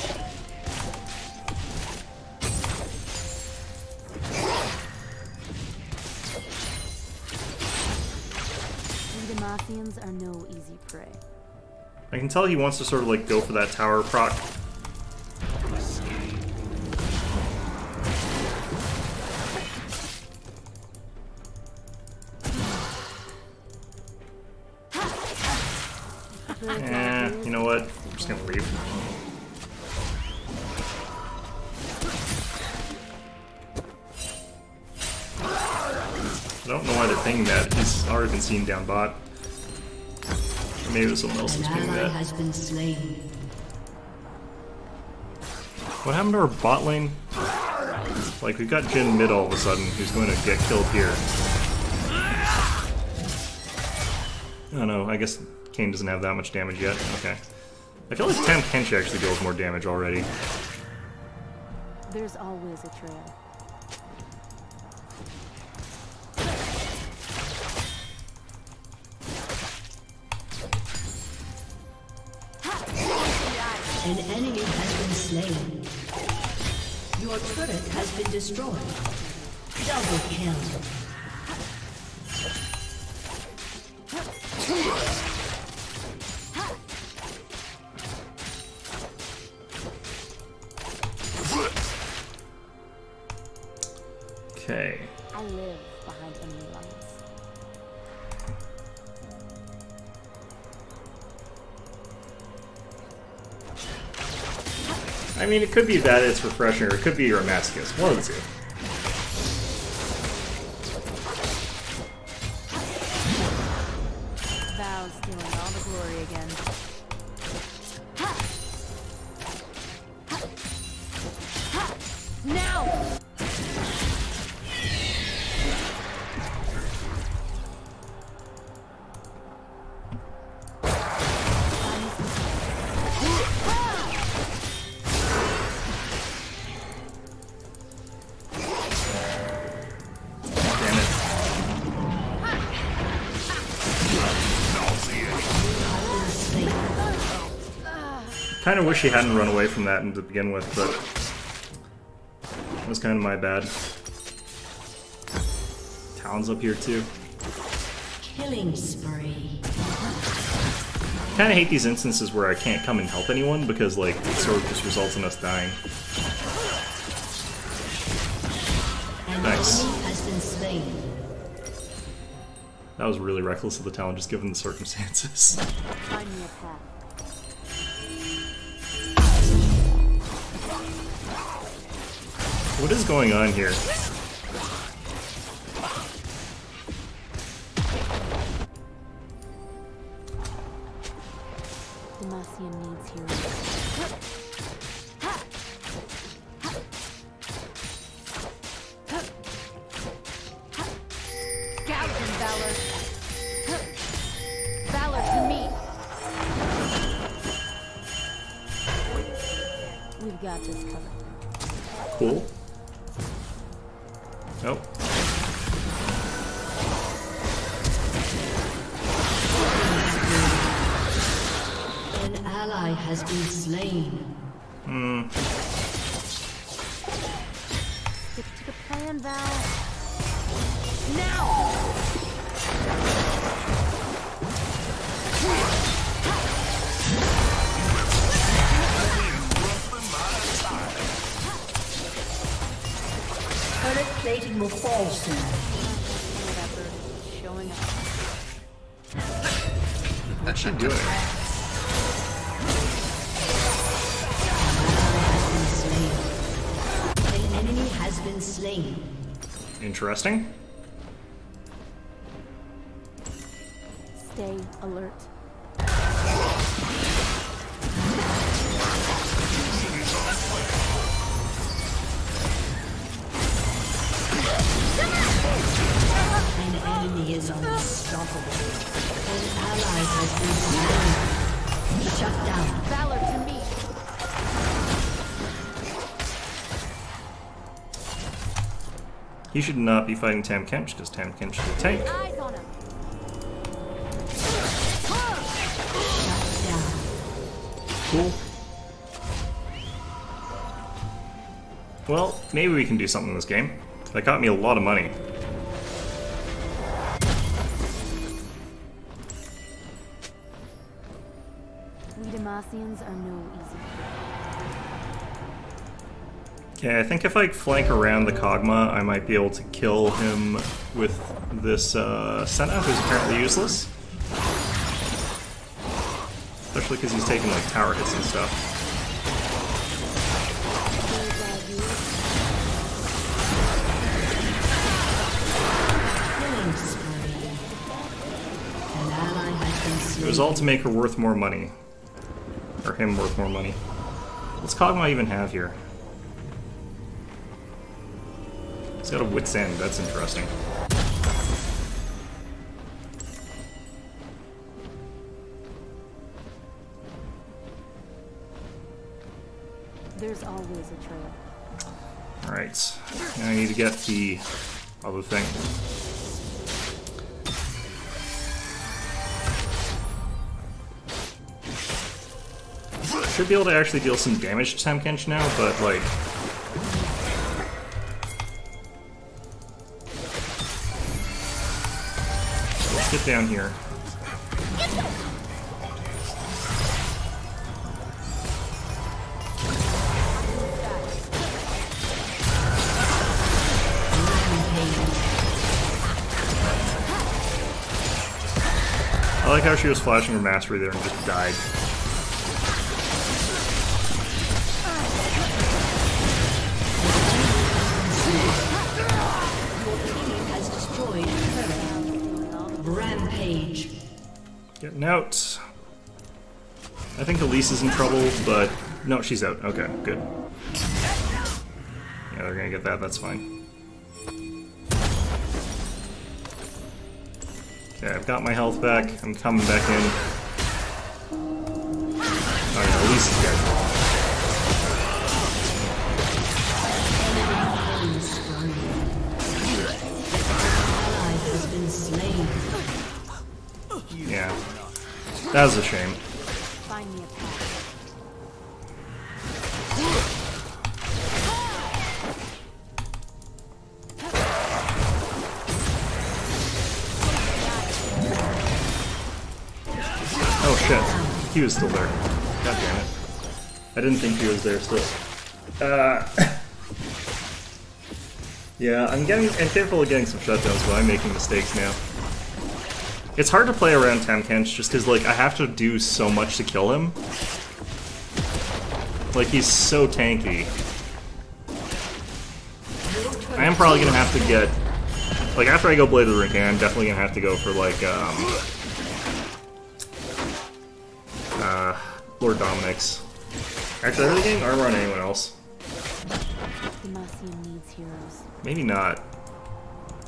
Speaker 6: We Demacians are no easy prey.
Speaker 1: I can tell he wants to sort of like go for that tower proc. You know what? I'm just gonna leave. I don't know why they're pinging that. He's already been seen down bot. Or maybe it was someone else
Speaker 2: An
Speaker 1: that's pinging
Speaker 2: ally
Speaker 1: that.
Speaker 2: has been slain.
Speaker 1: What happened to our bot lane? Like, we've got Jhin mid all of a sudden, who's going to get killed here. Oh no, I guess Kayn doesn't have that much damage yet. Okay. I feel like Tahm Kench actually deals more damage already.
Speaker 6: There's always a trail.
Speaker 2: An enemy has been slain. Your turret has been destroyed. Double kill.
Speaker 1: Okay.
Speaker 6: I live behind enemy lines.
Speaker 1: I mean, it could be that it's refreshing, or it could be your Masochist. One of the two.
Speaker 6: Val's stealing all the glory again. Now!
Speaker 1: Damn it. Kind of wish he hadn't run away from that to begin with, but it was kind of my bad. Talon's up here too.
Speaker 2: Killing spree.
Speaker 1: Kind of hate these instances where I can't come and help anyone because, like, it sort of just results in us dying.
Speaker 2: An
Speaker 1: Nice.
Speaker 2: enemy has been slain.
Speaker 1: That was really reckless of the Talon, just given the circumstances.
Speaker 6: Find me a path.
Speaker 1: What is going on here?
Speaker 6: Demacian needs heroes.
Speaker 4: Gougen Valor. Valor to me.
Speaker 6: We've got this covered.
Speaker 1: Cool. Nope.
Speaker 2: An ally has been slain.
Speaker 6: Stick to the plan, Val.
Speaker 4: Now!
Speaker 2: Turret plating will fall soon.
Speaker 6: going up.
Speaker 1: What's she doing?
Speaker 2: An enemy has been slain.
Speaker 1: Interesting.
Speaker 6: Stay alert.
Speaker 2: An enemy is unstoppable. An ally has been slain. Shut down.
Speaker 4: Valor to me.
Speaker 1: He should not be fighting Tam Kench, because Tam Kench is a tank.
Speaker 4: Eyes on him.
Speaker 1: Cool. Well, maybe we can do something in this game. That got me a lot of money.
Speaker 6: We Demacians are no easy prey.
Speaker 1: Okay, I think if I flank around the Kog'Maw, I might be able to kill him with this Senna, who's apparently useless. Especially because he's taking like tower hits and stuff.
Speaker 2: Killing spree. An ally has been slain.
Speaker 1: It was all to make her worth more money. Or him worth more money. What's Kog'Maw even have here? He's got a Wit's End, that's interesting.
Speaker 6: There's always a trail.
Speaker 1: Alright, now I need to get the other thing. Should be able to actually deal some damage to Tam Kench now, but like... Let's get down here. I like how she was flashing her mastery there and just died.
Speaker 2: Has destroyed a turret. Rampage.
Speaker 1: Getting out. I think Elise is in trouble, but... No, she's out. Okay, good. Yeah, they're gonna get that, that's fine. Okay, I've got my health back. I'm coming back in. Oh yeah, Elise is dead.
Speaker 2: Killing spree. Ally has been slain.
Speaker 1: Yeah. That was a shame.
Speaker 6: Find me a path.
Speaker 1: Oh shit. He was still there. God damn it. I didn't think he was there still. Yeah, I'm capable of getting some shutdowns, but I'm making mistakes now. It's hard to play around Tam Kench just because, like, I have to do so much to kill him. Like, he's so tanky. I am probably gonna have to get... Like, after I go Blade of the Ring, I'm definitely gonna have to go for, like, Lord Dominic's. Actually, are they getting armor on anyone else?
Speaker 6: Demacian needs heroes.
Speaker 1: Maybe not.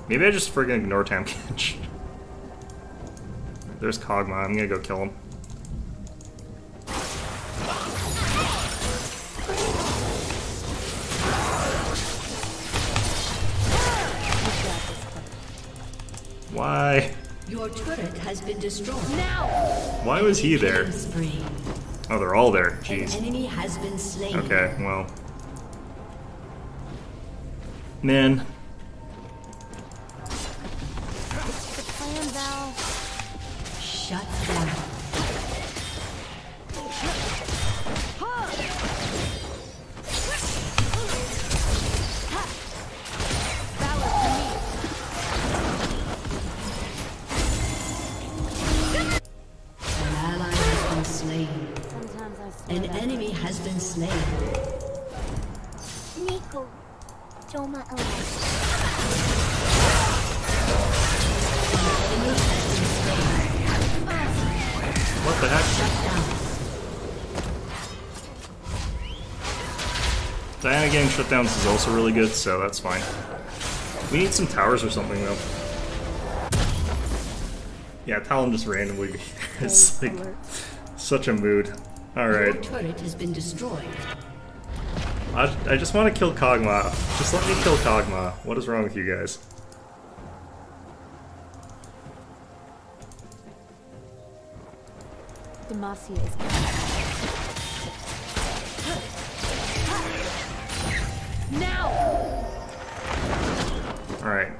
Speaker 1: Maybe I just friggin' ignore Tam Kench. There's Kog'Maw, I'm gonna go kill him. Why?
Speaker 2: Your turret has been destroyed.
Speaker 4: Now.
Speaker 1: Why was he there?
Speaker 2: Killing spree.
Speaker 1: Oh, they're all there.
Speaker 2: An
Speaker 1: Jeez.
Speaker 2: enemy has been slain.
Speaker 1: Okay, well. Man.
Speaker 6: The plan, Val.
Speaker 2: Shut down.
Speaker 4: Valor to me. Go. Joma alive.
Speaker 1: What the heck? Diana getting shutdowns is also really good, so that's fine. We need some towers or something, though. Yeah, Talon just randomly is like such a mood.
Speaker 2: Your
Speaker 1: Alright.
Speaker 2: turret has been destroyed.
Speaker 1: I just want to kill Kog'Maw. Just let me kill Kog'Maw. What is wrong with you guys?
Speaker 6: Demacia is
Speaker 4: Now!
Speaker 1: Alright.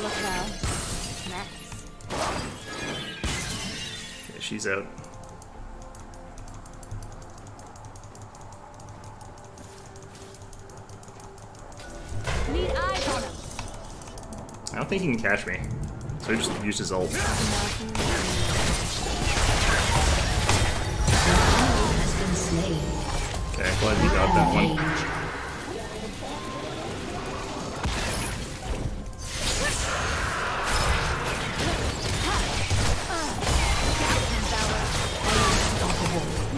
Speaker 6: look now. Max.
Speaker 1: Okay, she's out.
Speaker 4: Need eyes on him.
Speaker 1: I don't think he can catch me. So he just used his ult.
Speaker 6: Demacians
Speaker 2: Has been slain.
Speaker 1: Okay, glad you got that one.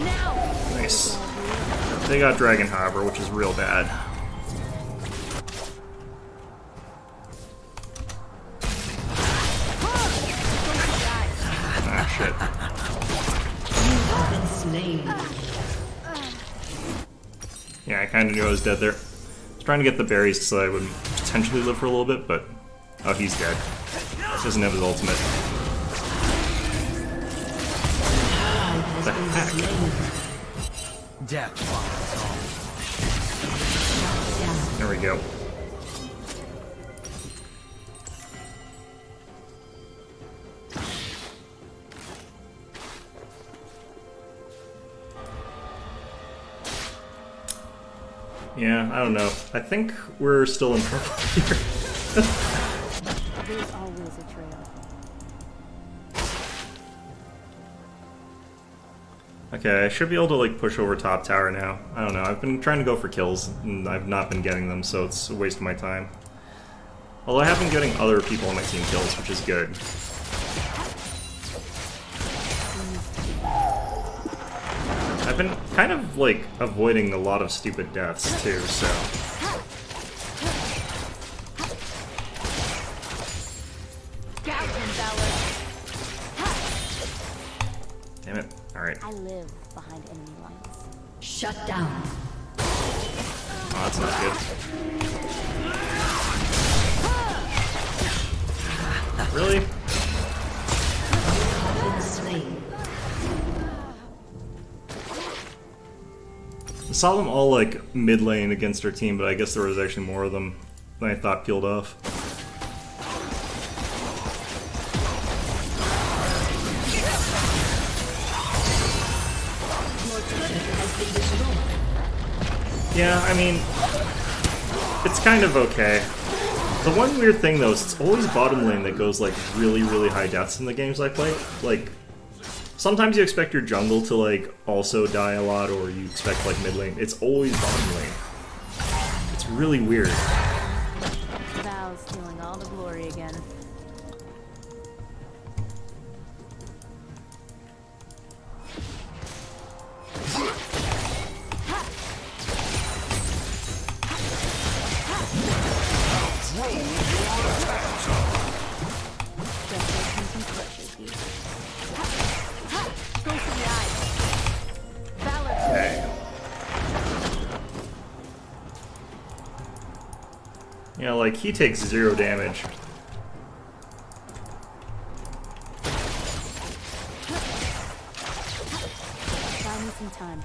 Speaker 4: Now!
Speaker 1: Nice. They got Dragon Harbor, which is real bad. Ah, shit.
Speaker 2: Have been slain.
Speaker 1: Yeah, I kind of knew I was dead there. I was trying to get the berries so I would potentially live for a little bit, but... Oh, he's dead. He doesn't have his ultimate.
Speaker 2: Has
Speaker 1: The
Speaker 2: been
Speaker 1: heck?
Speaker 2: slain.
Speaker 7: Death follows all.
Speaker 1: There we go. Yeah, I don't know. I think we're still in trouble here.
Speaker 6: there's always a trail.
Speaker 1: Okay, I should be able to like push over top tower now. I don't know. I've been trying to go for kills and I've not been getting them, so it's a waste of my time. Although I have been getting other people on my team kills, which is good. I've been kind of like avoiding a lot of stupid deaths too, so.
Speaker 4: Gouge him, Valor.
Speaker 1: Damn it. Alright.
Speaker 6: I live behind enemy lines.
Speaker 2: Shut down.
Speaker 1: Oh, that's not good. Really?
Speaker 2: Have been slain.
Speaker 1: I saw them all like mid lane against our team, but I guess there was actually more of them than I thought peeled off.
Speaker 2: Your turret has been destroyed.
Speaker 1: Yeah, I mean, it's kind of okay. The one weird thing though is it's always bottom lane that goes like really, really high deaths in the games I play. Like, sometimes you expect your jungle to like also die a lot, or you expect like mid lane. It's always bottom lane. It's really weird.
Speaker 6: Val's stealing all the glory again.
Speaker 4: Go for the eyes. Valor.
Speaker 1: Okay. Yeah, like he takes 0 damage.
Speaker 6: Buy me some time.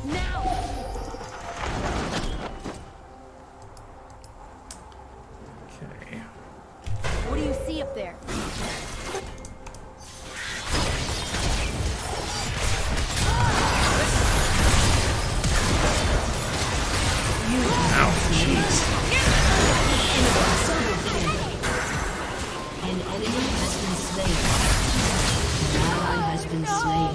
Speaker 4: Now!
Speaker 1: Okay.
Speaker 4: What do you see up there?
Speaker 1: Ow, jeez.
Speaker 2: An enemy has been slain. slain. An ally has been slain.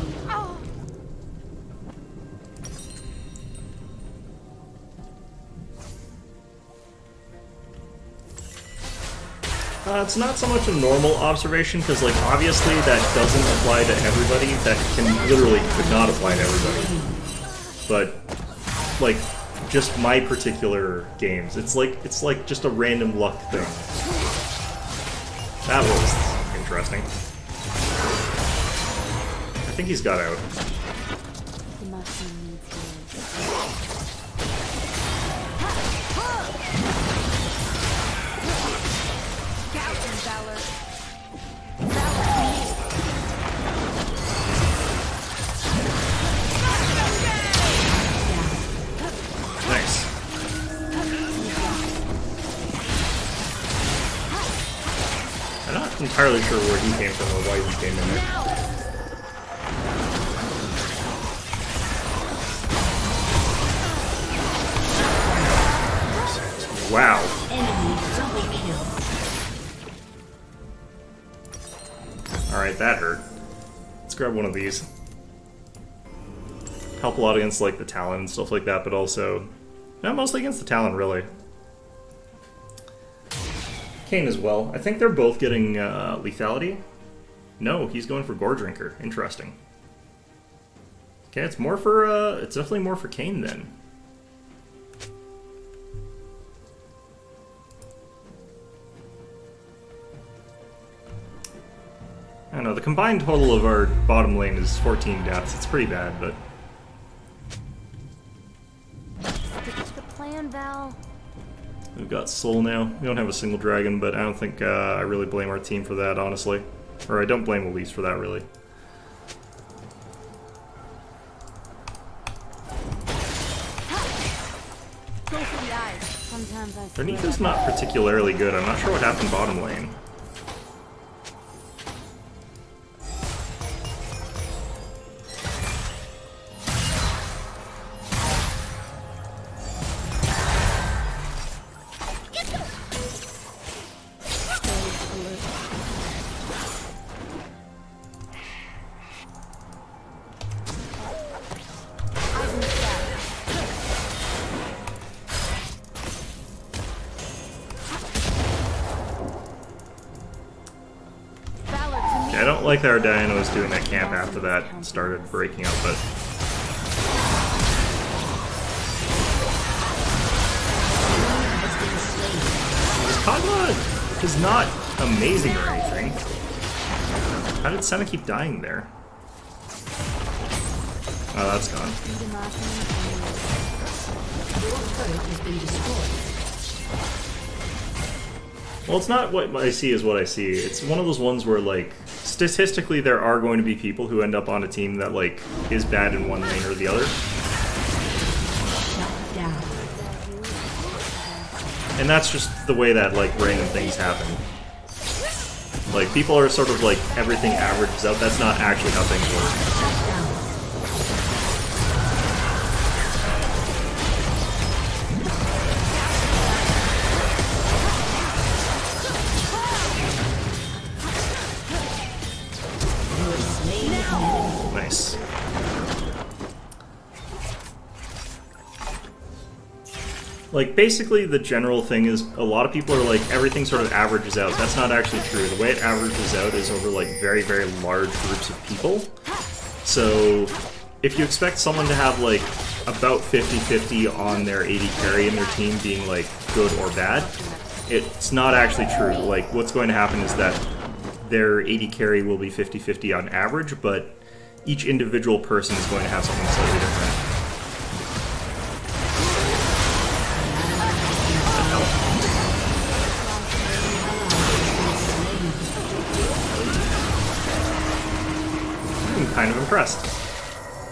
Speaker 1: It's not so much a normal observation, because, like, obviously that doesn't apply to everybody. That literally could not apply to everybody. But, like, just my particular games, it's like just a random luck thing. That was interesting. I think he's got out.
Speaker 6: The mushroom needs healing.
Speaker 4: Gouge and Valor.
Speaker 1: Nice. I'm not entirely sure where he came from or why he came in there. Wow.
Speaker 2: Enemy double kill.
Speaker 1: Alright, that hurt. Let's grab one of these. Help a lot against, like, the Talon and stuff like that, but also... not mostly against the Talon, really. Kayn as well. I think they're both getting lethality. No, he's going for Gore Drinker. Interesting. Okay, it's more for, it's definitely more for Kayn then. I don't know, the combined total of our bottom lane is 14 deaths. It's pretty bad, but...
Speaker 6: Stick to the plan, Val.
Speaker 1: we've got Soul now. We don't have a single dragon, but I don't think I really blame our team for that, honestly. Or I don't blame Elise for that, really.
Speaker 4: Go for the eyes.
Speaker 6: Sometimes I
Speaker 1: Their
Speaker 6: swear
Speaker 1: Nika's not particularly good. I'm not sure what happened bottom lane.
Speaker 4: Valor to me.
Speaker 1: I don't like that our Diana was doing that camp after that started breaking up, but... Kog'Maw is not amazing or anything. How did Senna keep dying there? Oh, that's gone.
Speaker 2: Your turret has been destroyed.
Speaker 1: Well, it's not what I see is what I see. It's one of those ones where, like, statistically there are going to be people who end up on a team that, like, is bad in one lane or the other.
Speaker 2: Shut down.
Speaker 1: And that's just the way that, like, random things happen. Like, people are sort of like, everything averages out. That's not actually how things work. Nice. Like, basically the general thing is a lot of people are like, everything sort of averages out. That's not actually true. The way it averages out is over, like, very, very large groups of people. So, if you expect someone to have, like, about 50-50 on their AD carry in their team being, like, good or bad, it's not actually true. Like, what's going to happen is that their AD carry will be 50-50 on average, but each individual person is going to have something slightly different. I'm kind of impressed.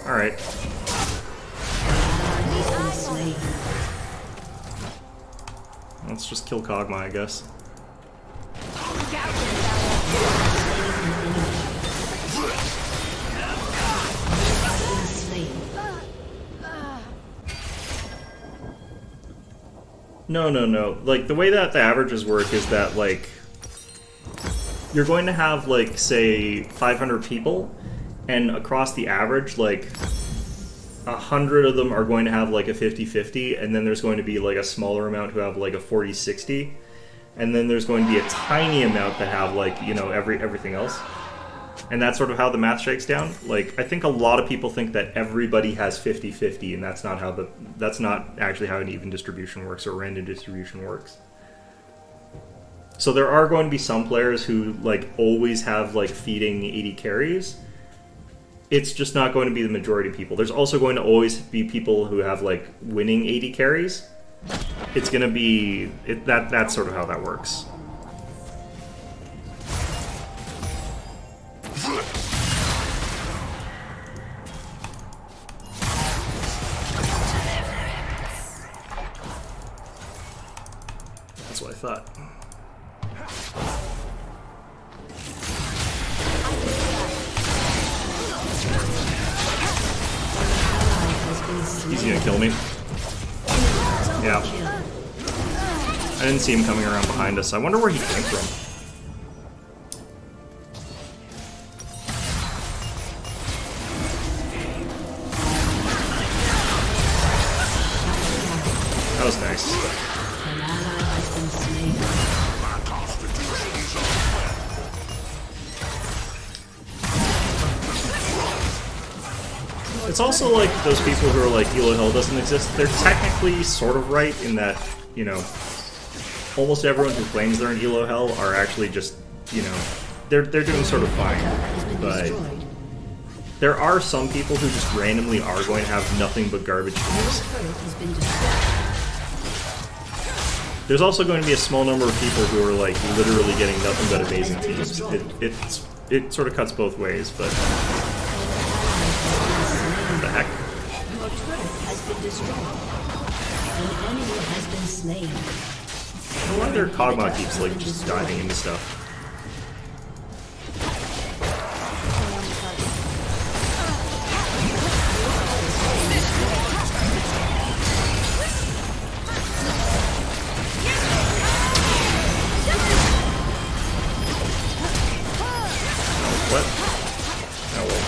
Speaker 1: Alright. Let's just kill Kog'Maw, I guess. No. Like, the way that the averages work is that, like, you're going to have, like, say, 500 people, and across the average, like, 100 of them are going to have, like, a 50-50, and then there's going to be, like, a smaller amount who have, like, a 40-60, and then there's going to be a tiny amount that have, like, you know, everything else. And that's sort of how the math shakes down. Like, I think a lot of people think that everybody has 50-50, and that's not actually how an even distribution works or random distribution works. So there are going to be some players who, like, always have, like, feeding 80 carries. It's just not going to be the majority of people. There's also going to always be people who have, like, winning 80 carries. It's going to be... that's sort of how that works. That's what I thought. He's gonna kill me. Yeah. I didn't see him coming around behind us. I wonder where he came from. That was nice.
Speaker 2: An ally has been slain.
Speaker 1: It's also like those people who are like Elo Hell doesn't exist. They're technically sort of right in that, you know, almost everyone who claims they're in Elo Hell are actually just, you know, they're doing sort of fine. But there are some people who just randomly are going to have nothing but garbage teams. There's also going to be a small number of people who are like literally getting nothing but amazing teams. It sort of cuts both ways, but what the heck?
Speaker 2: Your turret has been destroyed. An enemy has been slain.
Speaker 1: No wonder Kog'Maw keeps like just diving into stuff. What? Oh well.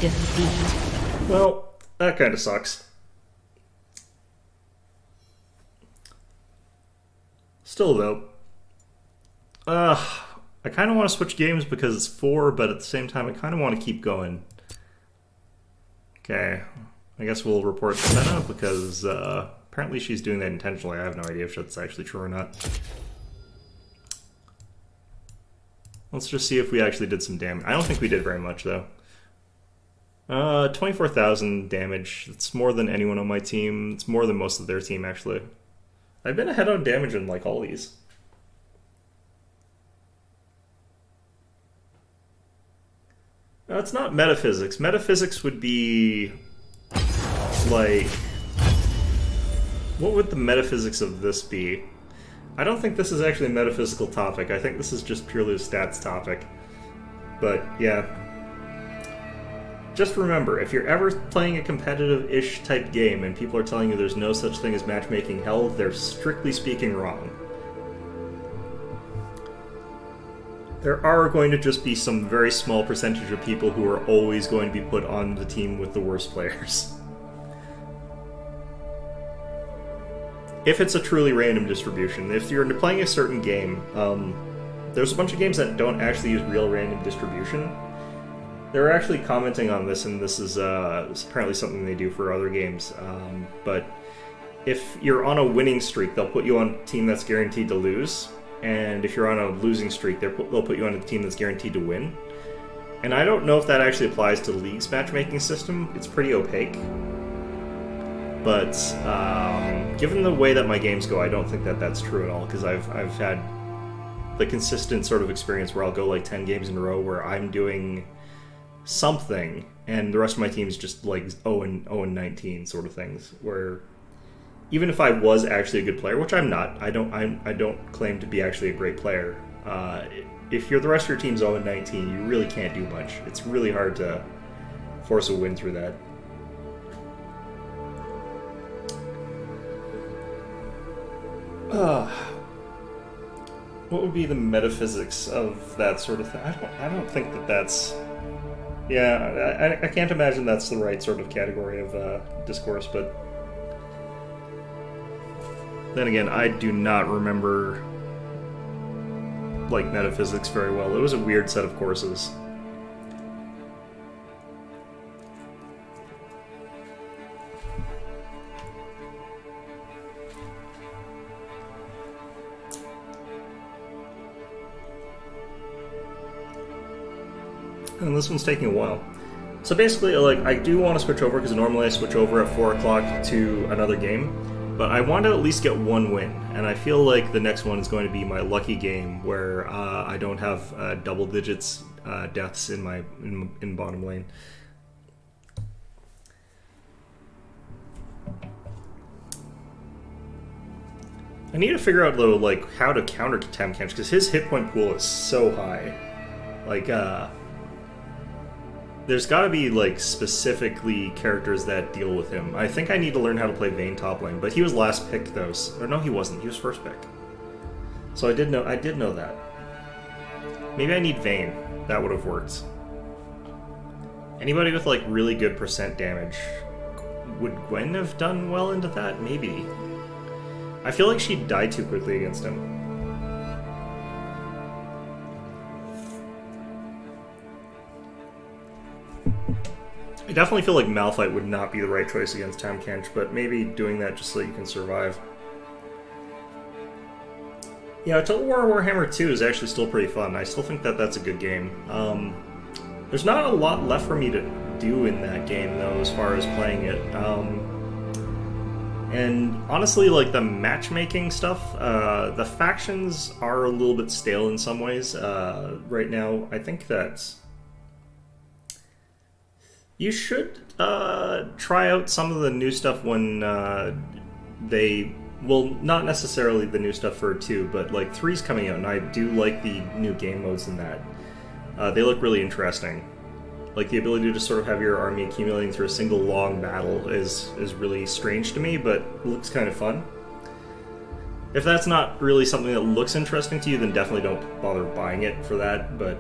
Speaker 2: Defeat.
Speaker 1: Well, that kind of sucks. Still though, I kind of want to switch games because it's 4, but at the same time I kind of want to keep going. Okay, I guess we'll report Senna because apparently she's doing that intentionally. I have no idea if that's actually true or not. Let's just see if we actually did some damage. I don't think we did very much though. 24,000 damage. It's more than anyone on my team. It's more than most of their team actually. I've been ahead on damage in like all these. No, it's not metaphysics. Metaphysics would be like, what would the metaphysics of this be? I don't think this is actually a metaphysical topic. I think this is just purely a stats topic. But yeah. Just remember, if you're ever playing a competitive-ish type game and people are telling you there's no such thing as matchmaking hell, they're strictly speaking wrong. There are going to just be some very small percentage of people who are always going to be put on the team with the worst players. If it's a truly random distribution. If you're playing a certain game, there's a bunch of games that don't actually use real random distribution. They're actually commenting on this, and this is apparently something they do for other games. But if you're on a winning streak, they'll put you on a team that's guaranteed to lose. And if you're on a losing streak, they'll put you on a team that's guaranteed to win. And I don't know if that actually applies to the League's matchmaking system. It's pretty opaque. But given the way that my games go, I don't think that that's true at all, because I've had the consistent sort of experience where I'll go like 10 games in a row where I'm doing something, and the rest of my team's just like 0 and 19 sort of things, where even if I was actually a good player, which I'm not, I don't claim to be actually a great player. If you're the rest of your team's 0-19, you really can't do much. It's really hard to force a win through that. What would be the metaphysics of that sort of thing? I don't think that that's... Yeah, I can't imagine that's the right sort of category of discourse, but... Then again, I do not remember, like, metaphysics very well. It was a weird set of courses. And this one's taking a while. So basically, like, I do want to switch over, because normally I switch over at 4 o'clock to another game, but I want to at least get one win, and I feel like the next one is going to be my lucky game, where I don't have double digits deaths in my in bottom lane. I need to figure out, though, like, how to counter Tahm Kench, because his hit point pool is so high. Like, there's got to be, like, specifically characters that deal with him. I think I need to learn how to play Vayne top lane, but he was last pick, though. Or no, he wasn't. He was first pick. So I did know that. Maybe I need Vayne. That would have worked. Anybody with, like, really good percent damage. Would Gwen have done well into that? Maybe. I feel like she'd die too quickly against him. I definitely feel like Malphite would not be the right choice against Tahm Kench, but maybe doing that just so you can survive. Yeah, Total War Warhammer 2 is actually still pretty fun. I still think that that's a good game. There's not a lot left for me to do in that game, though, as far as playing it. And honestly, like, the matchmaking stuff, the factions are a little bit stale in some ways right now. I think that you should try out some of the new stuff when well, not necessarily the new stuff for 2, but, like, 3's coming out, and I do like the new game modes in that. They look really interesting. Like, the ability to sort of have your army accumulating through a single long battle is really strange to me, but looks kind of fun. If that's not really something that looks interesting to you, then definitely don't bother buying it for that, but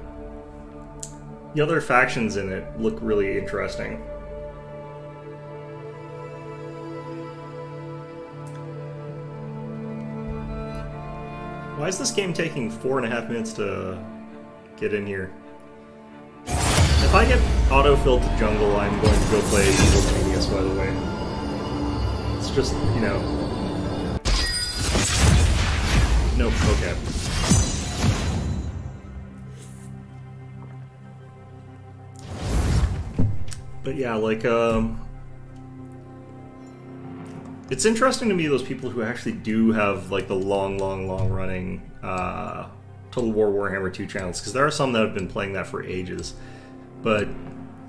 Speaker 1: the other factions in it look really interesting. Why is this game taking 4.5 minutes to get in here? If I get autofilled to jungle, I'm going to go play Evil Genius, by the way. It's just, you know... Nope, okay. But yeah, like, it's interesting to me, those people who actually do have, like, the long running Total War Warhammer 2 channels, because there are some that have been playing that for ages. But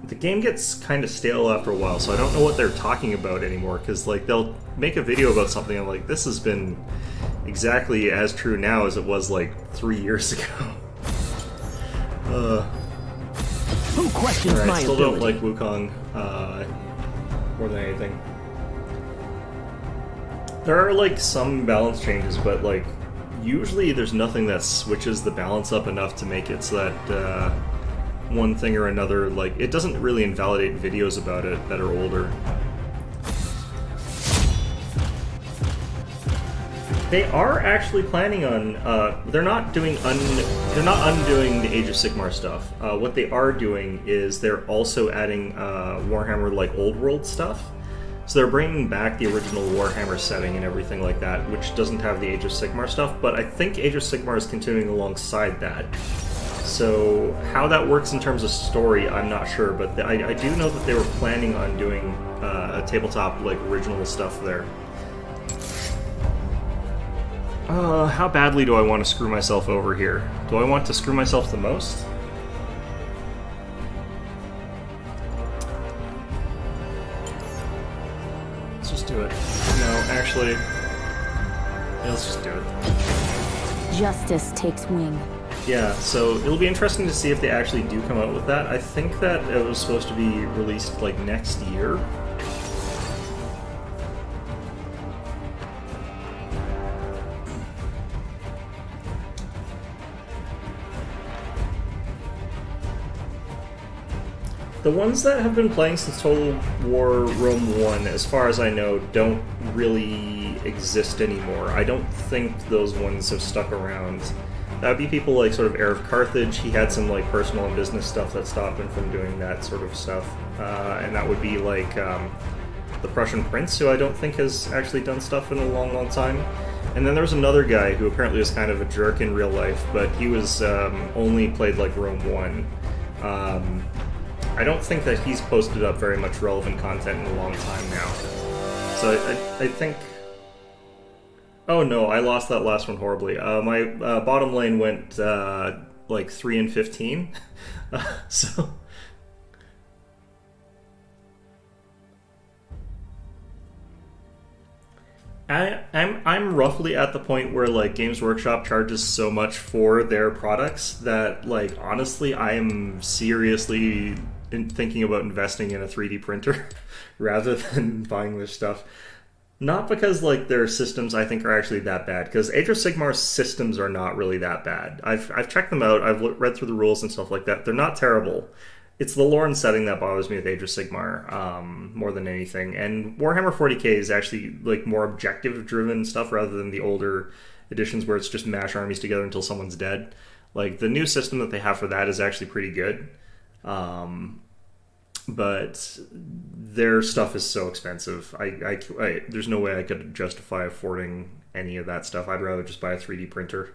Speaker 1: the game gets kind of stale after a while, so I don't know what they're talking about anymore, because, like, they'll make a video about something and, like, this has been exactly as true now as it was, like, 3 years ago.
Speaker 7: Who questions
Speaker 1: right,
Speaker 7: my
Speaker 1: still
Speaker 7: ability?
Speaker 1: don't like Wukong more than anything. There are, like, some balance changes, but, like, usually there's nothing that switches the balance up enough to make it so that one thing or another, like, it doesn't really invalidate videos about it that are older. They are actually planning on, they're not undoing the Age of Sigmar stuff. What they are doing is they're also adding Warhammer, like, Old World stuff. So they're bringing back the original Warhammer setting and everything like that, which doesn't have the Age of Sigmar stuff, but I think Age of Sigmar is continuing alongside that. So how that works in terms of story, I'm not sure, but I do know that they were planning on doing a tabletop, like, original stuff there. How badly do I want to screw myself over here? Do I want to screw myself the most? Let's just do it. No, actually, yeah, let's just do it.
Speaker 6: Justice takes wing.
Speaker 1: Yeah, so it'll be interesting to see if they actually do come out with that. I think that it was supposed to be released like next year. The ones that have been playing since Total War Rome 1, as far as I know, don't really exist anymore. I don't think those ones have stuck around. That would be people like sort of Heir of Carthage. He had some like personal and business stuff that stopped him from doing that sort of stuff. And that would be like the Prussian Prince, who I don't think has actually done stuff in a long, long time. And then there's another guy who apparently was kind of a jerk in real life, but he was only played like Rome 1. I don't think that he's posted up very much relevant content in a long time now. So I think... Oh no, I lost that last one horribly. My bottom lane went like 3 and 15. So... I'm roughly at the point where like Games Workshop charges so much for their products that like honestly I am seriously thinking about investing in a 3D printer rather than buying this stuff. Not because like their systems I think are actually that bad, because Age of Sigmar's systems are not really that bad. I've checked them out. I've read through the rules and stuff like that. They're not terrible. It's the lore and setting that bothers me with Age of Sigmar more than anything. And Warhammer 40k is actually like more objective-driven stuff rather than the older editions where it's just mash armies together until someone's dead. Like the new system that they have for that is actually pretty good, but their stuff is so expensive. I there's no way I could justify affording any of that stuff. I'd rather just buy a 3D printer.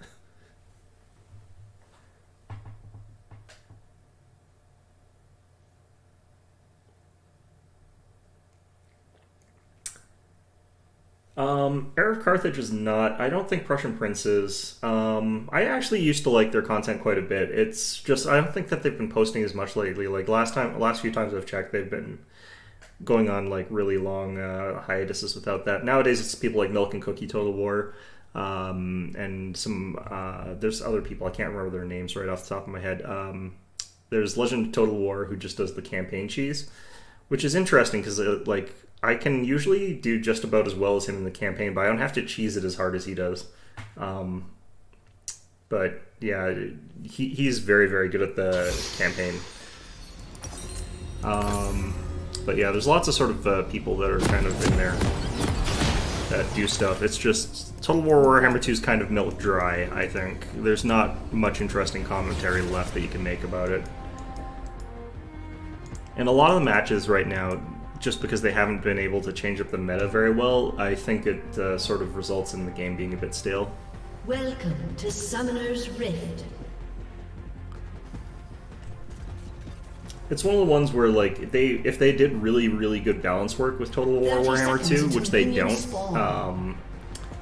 Speaker 1: Heir of Carthage is not. I don't think Prussian Prince is. I actually used to like their content quite a bit. It's just I don't think that they've been posting as much lately. Like last few times I've checked, they've been going on like really long hiatuses without that. Nowadays it's people like Milk and Cookie Total War, and some there's other people I can't remember their names right off the top of my head. There's Legend of Total War who just does the campaign cheese, which is interesting because like. I can usually do just about as well as him in the campaign, but I don't have to cheese it as hard as he does. But yeah, he's very, very good at the campaign. But yeah, there's lots of sort of people that are kind of in there that do stuff. It's just Total War Warhammer 2 is kind of milk dry, I think. There's not much interesting commentary left that you can make about it. And a lot of the matches right now, just because they haven't been able to change up the meta very well, I think it sort of results in the game being a bit stale.
Speaker 2: Welcome to Summoner's Rift.
Speaker 1: It's one of the ones where, like, if they did really, really good balance work with Total War Warhammer 2, which they don't,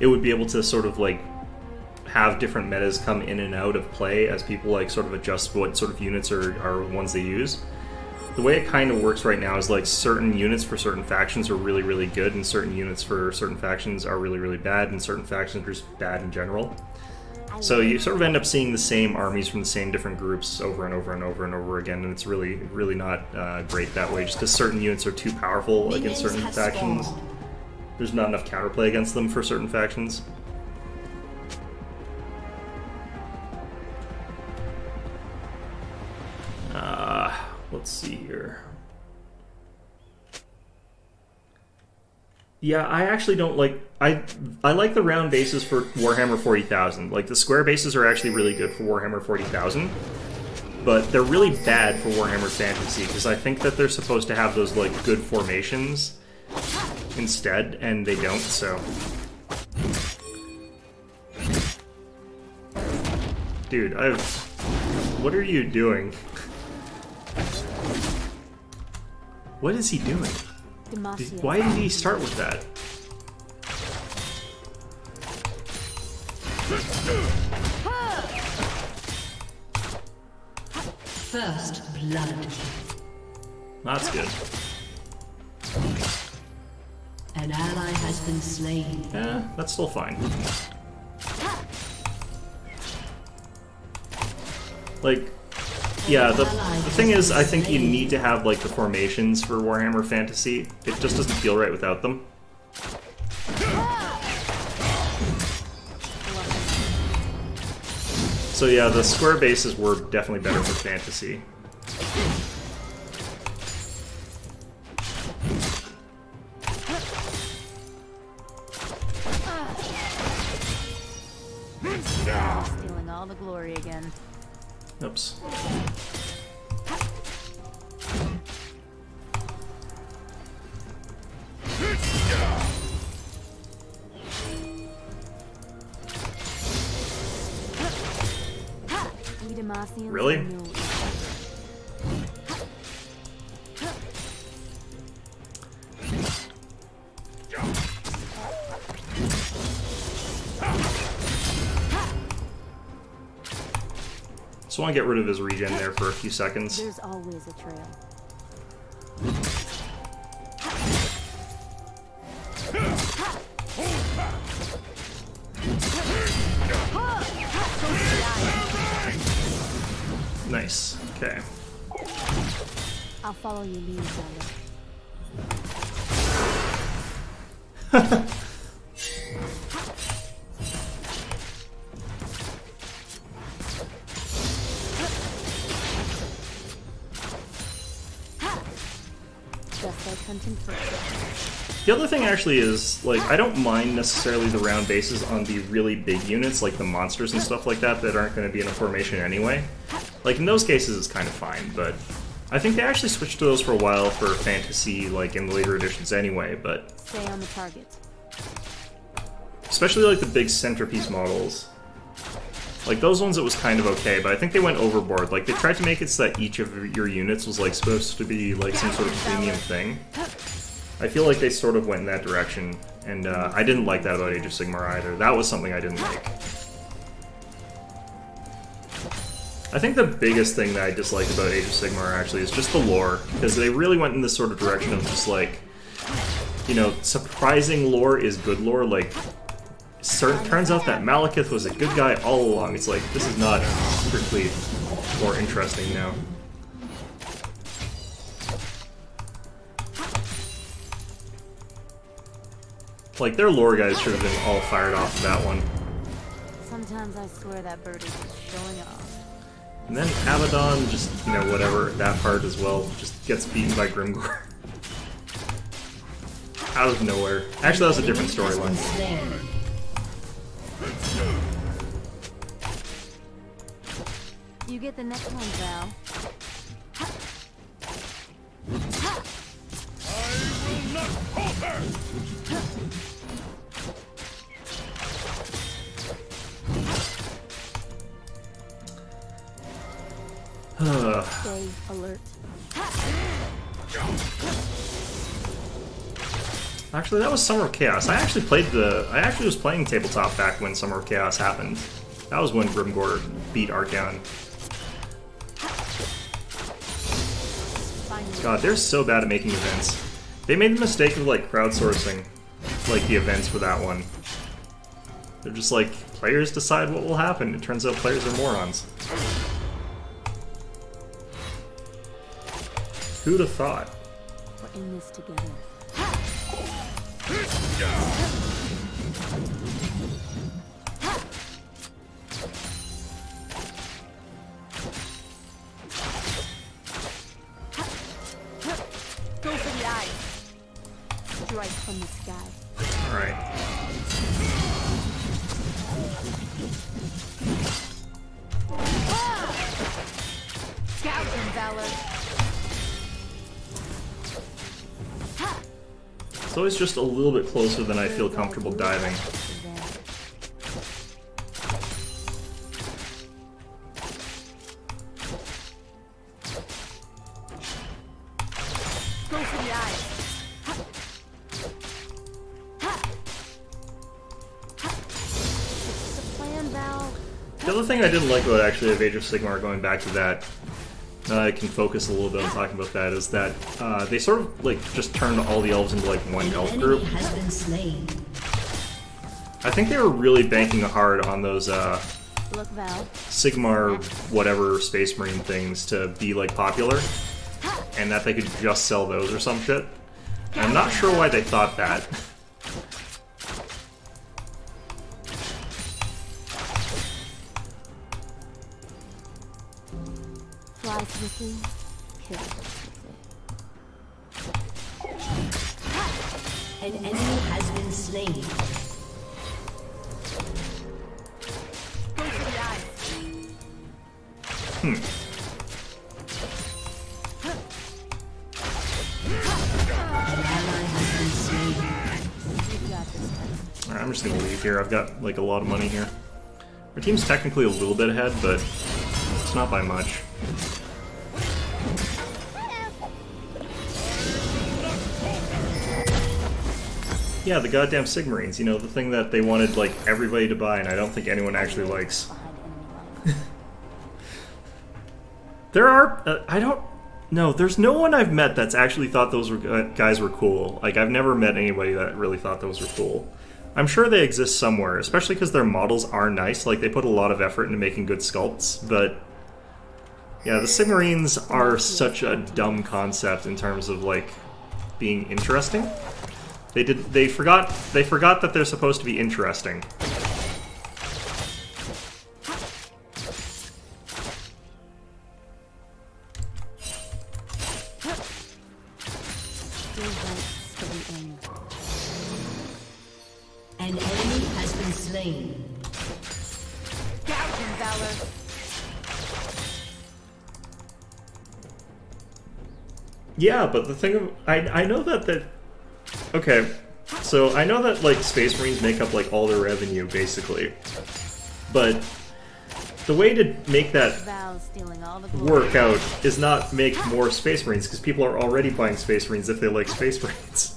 Speaker 1: it would be able to sort of, like, have different metas come in and out of play as people, like, sort of adjust what sort of units are ones they use. The way it kind of works right now is like certain units for certain factions are really, really good, and certain units for certain factions are really, really bad, and certain factions are just bad in general. So you sort of end up seeing the same armies from the same different groups over and over and over and over again, and it's really, really not great that way, just because certain units are too powerful against certain factions. There's not enough counterplay against them for certain factions. Let's see here. Yeah, I actually don't like... I like the round bases for Warhammer 40,000. Like, the square bases are actually really good for Warhammer 40,000. But they're really bad for Warhammer Fantasy, because I think that they're supposed to have those, like, good formations instead, and they don't, so... Dude, what are you doing? What is he doing? Why did he start with that?
Speaker 2: First blood.
Speaker 1: That's good.
Speaker 2: An An ally has been slain.
Speaker 1: That's still fine. Like, yeah, the thing is, I think you need to have, like, the formations for Warhammer Fantasy. It just doesn't feel right without them. So yeah, the square bases were definitely better for Fantasy.
Speaker 6: Stealing all the glory again.
Speaker 1: Oops.
Speaker 6: We Demacians
Speaker 1: Really?
Speaker 6: are no
Speaker 1: Just want to get rid of his regen there for a few seconds.
Speaker 6: There's always a trail.
Speaker 1: Nice. Okay.
Speaker 6: I'll follow your lead, Zelda. Just like hunting first.
Speaker 1: The other thing actually is, like, I don't mind necessarily the round bases on the really big units, like the monsters and stuff like that aren't going to be in a formation anyway. Like, in those cases, it's kind of fine, but I think they actually switched to those for a while for Fantasy, like, in the later editions anyway, but
Speaker 6: Stay on the target.
Speaker 1: especially, like, the big centerpiece models. Like, those ones, it was kind of okay, but I think they went overboard. Like, they tried to make it so that each of your units was, like, supposed to be, like, some sort of premium thing. I feel like they sort of went in that direction, and I didn't like that about Age of Sigmar either. That was something I didn't like. I think the biggest thing that I disliked about Age of Sigmar actually is just the lore, because they really went in this sort of direction of just like, you know, surprising lore is good lore. Like, turns out that Malekith was a good guy all along. It's like, this is not strictly more interesting now. Like, their lore guys should have been all fired off of that one.
Speaker 6: Sometimes I swear that bird is just showing off.
Speaker 1: And then Abaddon, just, you know, whatever, that part as well, just gets beaten by Grimgor. Out of nowhere. Actually, that was a different storyline.
Speaker 6: You get the next one, Val. Stay alert.
Speaker 1: Actually, that was Summer of Chaos. I actually was playing tabletop back when Summer of Chaos happened. That was when Grimgor beat Archaon. God, they're so bad at making events. They made the mistake of, like, crowdsourcing, like, the events for that one. They're just like, players decide what will happen. It turns out players are morons. Who'd have thought?
Speaker 6: We're in this together.
Speaker 4: Go for the eyes.
Speaker 6: Strike from the sky.
Speaker 1: Alright.
Speaker 4: Scout and valor.
Speaker 1: It's always just a little bit closer than I feel comfortable diving.
Speaker 4: Go for the eyes.
Speaker 6: The plan, Val.
Speaker 1: The other thing I didn't like about actually of Age of Sigmar, going back to that, I can focus a little bit on talking about that, is that they sort of like just turned all the elves into like one
Speaker 2: An
Speaker 1: elf
Speaker 2: enemy
Speaker 1: group.
Speaker 2: has been slain.
Speaker 1: I think they were really banking hard on those
Speaker 6: Look, Val.
Speaker 1: Sigmar whatever Space Marine things to be like popular, and that they could just sell those or some shit. And I'm not sure why they thought that.
Speaker 6: Fly swiftly, kill swiftly.
Speaker 2: An enemy has been slain.
Speaker 4: Go for the eyes.
Speaker 2: An ally has been slain.
Speaker 6: You got this.
Speaker 1: Alright, I'm just gonna leave here. I've got like a lot of money here. Our team's technically a little bit ahead, but it's not by much. Yeah, the goddamn Sigmarines, you know, the thing that they wanted like everybody to buy, and I don't think anyone actually likes.
Speaker 6: Behind enemy lines.
Speaker 1: There are, I don't, no, there's no one I've met that's actually thought those guys were cool. Like, I've never met anybody that really thought those were cool. I'm sure they exist somewhere, especially because their models are nice. Like, they put a lot of effort into making good sculpts, but yeah, the Sigmarines are such a dumb concept in terms of, like, being interesting. They forgot that they're supposed to be interesting.
Speaker 6: Still bites to the end.
Speaker 2: An enemy has been slain.
Speaker 4: Gouge valor.
Speaker 1: Yeah, but the thing of I know that okay, so I know that like Space Marines make up like all their revenue basically, but the way to make that
Speaker 6: Val's stealing all the glory.
Speaker 1: work out is not make more Space Marines, because people are already buying Space Marines if they like Space Marines.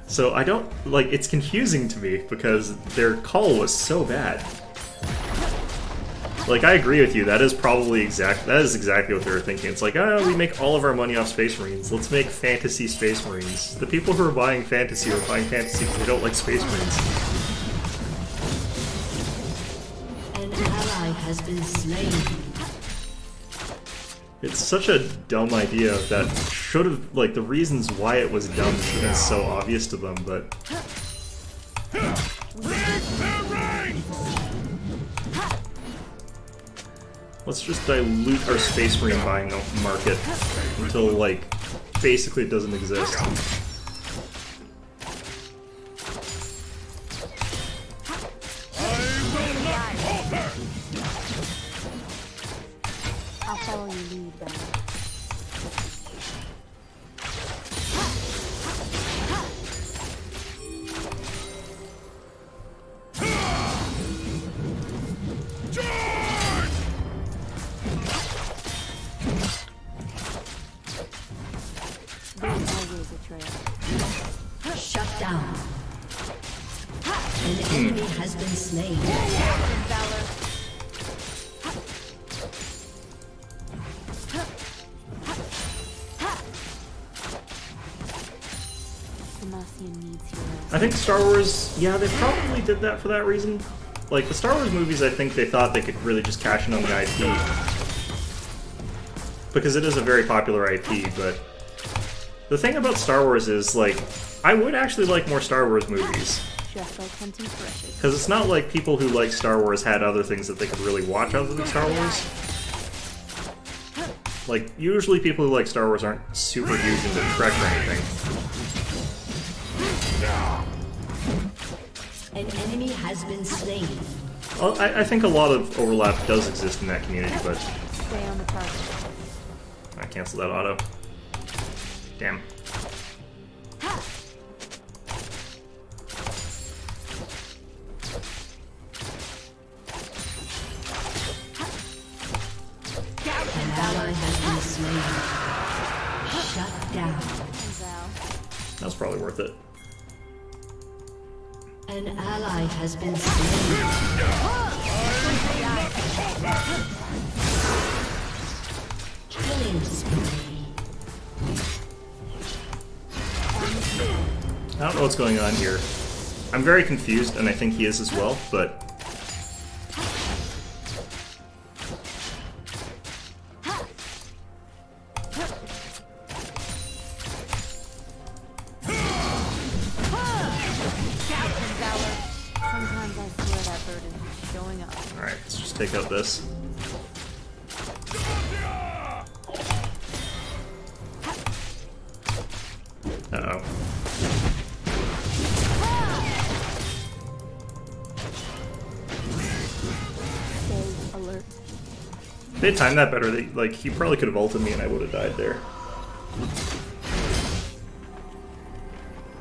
Speaker 1: So I don't like, it's confusing to me because their call was so bad. Like, I agree with you. That is exactly what they were thinking. It's like, oh, we make all of our money off Space Marines. Let's make fantasy Space Marines. The people who are buying fantasy are buying fantasy because they don't like Space Marines.
Speaker 2: An ally has been slain.
Speaker 1: It's such a dumb idea that should have, like, the reasons why it was dumb should have been so obvious to them, but let's just dilute our Space Marine buying market until, like, basically it doesn't exist.
Speaker 6: I'll follow your lead, Val. There's always a trail.
Speaker 2: Shut down. An enemy has been slain.
Speaker 4: Valor.
Speaker 6: Demacian needs heroes.
Speaker 1: I think Star Wars, yeah, they probably did that for that reason. Like, the Star Wars movies, I think they thought they could really just cash in on the IP. Because it is a very popular IP, but the thing about Star Wars is, like, I would actually like more Star Wars movies.
Speaker 6: Just like hunting pressure.
Speaker 1: Because it's not like people who like Star Wars had other things that they could really watch other than Star Wars. Like, usually people who like Star Wars aren't super huge into Trek or anything.
Speaker 2: An enemy has been slain.
Speaker 1: Well, I think a lot of overlap does exist in that community, but
Speaker 6: Stay on the target.
Speaker 1: I canceled that auto. Damn.
Speaker 2: An ally has been slain. Shut down.
Speaker 6: Val.
Speaker 1: That was probably worth it.
Speaker 2: An ally has been slain. Killing spree.
Speaker 1: I don't know what's going on here. I'm very confused, and I think he is as well, but...
Speaker 6: Sometimes I swear that bird is showing up.
Speaker 1: Alright, let's just take out this. Uh-oh.
Speaker 6: Stay alert.
Speaker 1: If they timed that better, like, he probably could have ulted me and I would have died there.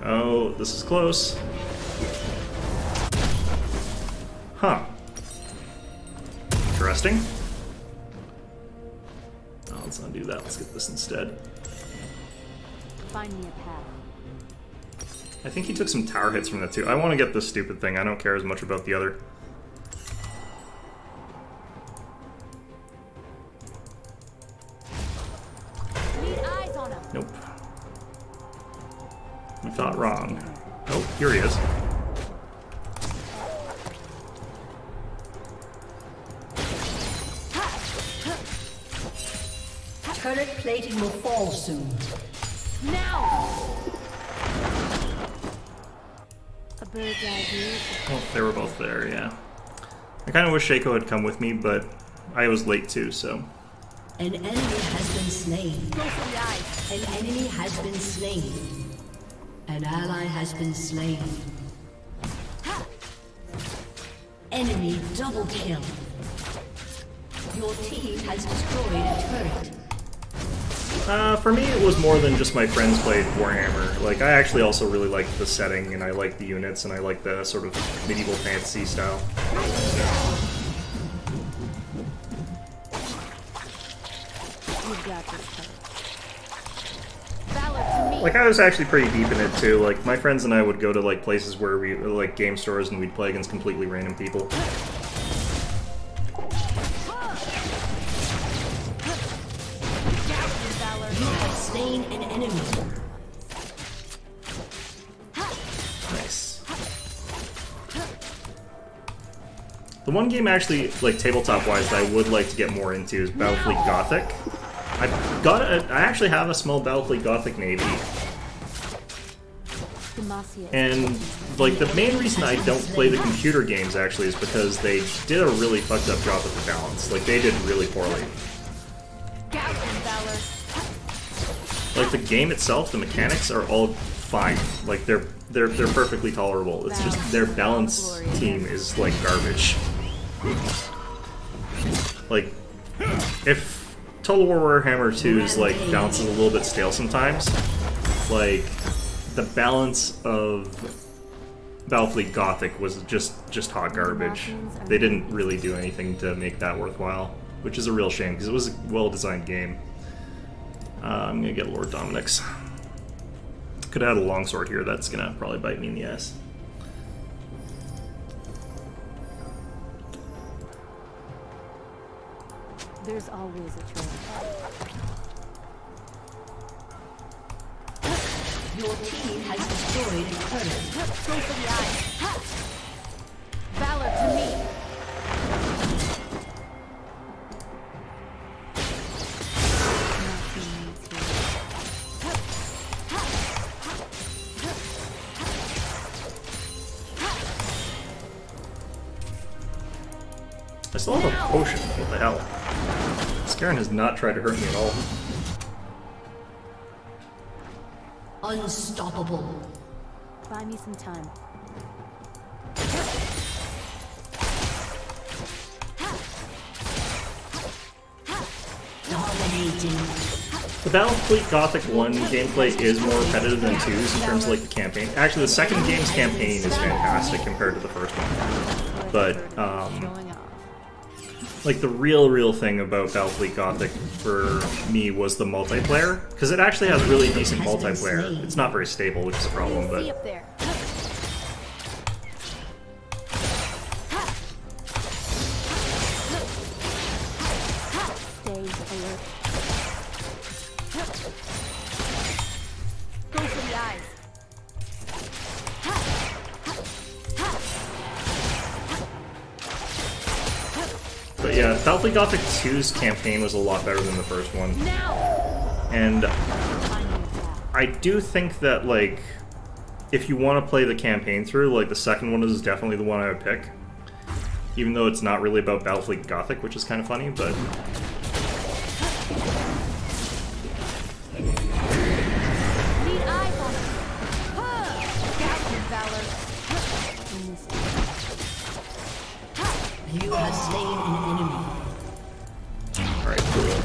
Speaker 1: Oh, this is close. Huh. Interesting. Oh, let's not do that. Let's get this instead.
Speaker 6: Find me a path.
Speaker 1: I think he took some tower hits from that too. I want to get this stupid thing. I don't care as much about the other.
Speaker 6: Need eyes on him.
Speaker 1: Nope. We thought wrong. Oh, here he is.
Speaker 2: Turret plating will fall soon.
Speaker 6: Now! A bird's eye view.
Speaker 1: Oh, they were both there, yeah. I kind of wish Shaco had come with me, but I was late too, so...
Speaker 2: An enemy has been slain.
Speaker 4: Go for the eyes.
Speaker 2: An enemy has been slain. An ally has been slain. Enemy double kill. Your team has destroyed a turret.
Speaker 1: For me, it was more than just my friends played Warhammer. Like, I actually also really liked the setting, and I liked the units, and I liked the sort of medieval fantasy style.
Speaker 6: You've got this covered.
Speaker 4: Valor to me.
Speaker 1: Like, I was actually pretty deep in it, too. Like, my friends and I would go to, like, places where we, like, game stores, and we'd play against completely random people.
Speaker 2: You have slain an enemy.
Speaker 1: Nice. The one game actually, like, tabletop-wise, that I would like to get more into is Battlefleet Gothic. I actually have a small Battlefleet Gothic navy,
Speaker 6: Demacia.
Speaker 1: and, like, the main reason I don't play the computer games, actually, is because they did a really fucked up job with the balance. Like, they did really poorly.
Speaker 4: Gouge and Valor.
Speaker 1: Like, the game itself, the mechanics are all fine. Like, they're perfectly tolerable. It's just their balance team is, like, garbage. Like, if Total War Warhammer 2's, like, balance is a little bit stale sometimes, like, the balance of Battlefleet Gothic was just hot garbage. They didn't really do anything to make that worthwhile, which is a real shame, because it was a well-designed game. I'm gonna get Lord Dominic's. Could have had a longsword here, that's gonna probably bite me in the ass.
Speaker 6: There's always a trail.
Speaker 2: Your team has destroyed a turret.
Speaker 4: Go for the eyes. Valor to me.
Speaker 6: Nothing needs here.
Speaker 1: I still have a potion, what the hell? Scarin has not tried to hurt me at all.
Speaker 2: Unstoppable.
Speaker 6: Buy me some time.
Speaker 2: Dominating.
Speaker 1: The Battlefleet Gothic 1 gameplay is more repetitive than 2's in terms of, like, the campaign. Actually, the second game's campaign is fantastic compared to the first one. But,
Speaker 6: Showing off.
Speaker 1: like, the real thing about Battlefleet Gothic for me was the multiplayer, because it actually has really decent multiplayer. It's not very stable, which is a problem,
Speaker 4: See
Speaker 1: but
Speaker 4: up there.
Speaker 6: Stay alert.
Speaker 1: But yeah, Battlefield Gothic 2's campaign was a lot better than the first one. And I do think that, like, if you want to play the campaign through, like, the second one is definitely the one I would pick. Even though it's not really about Battlefield Gothic, which is kind of funny, but...
Speaker 4: Need eyes on it. Gotcha, Valor.
Speaker 2: You have slain an enemy.
Speaker 1: Alright, cool.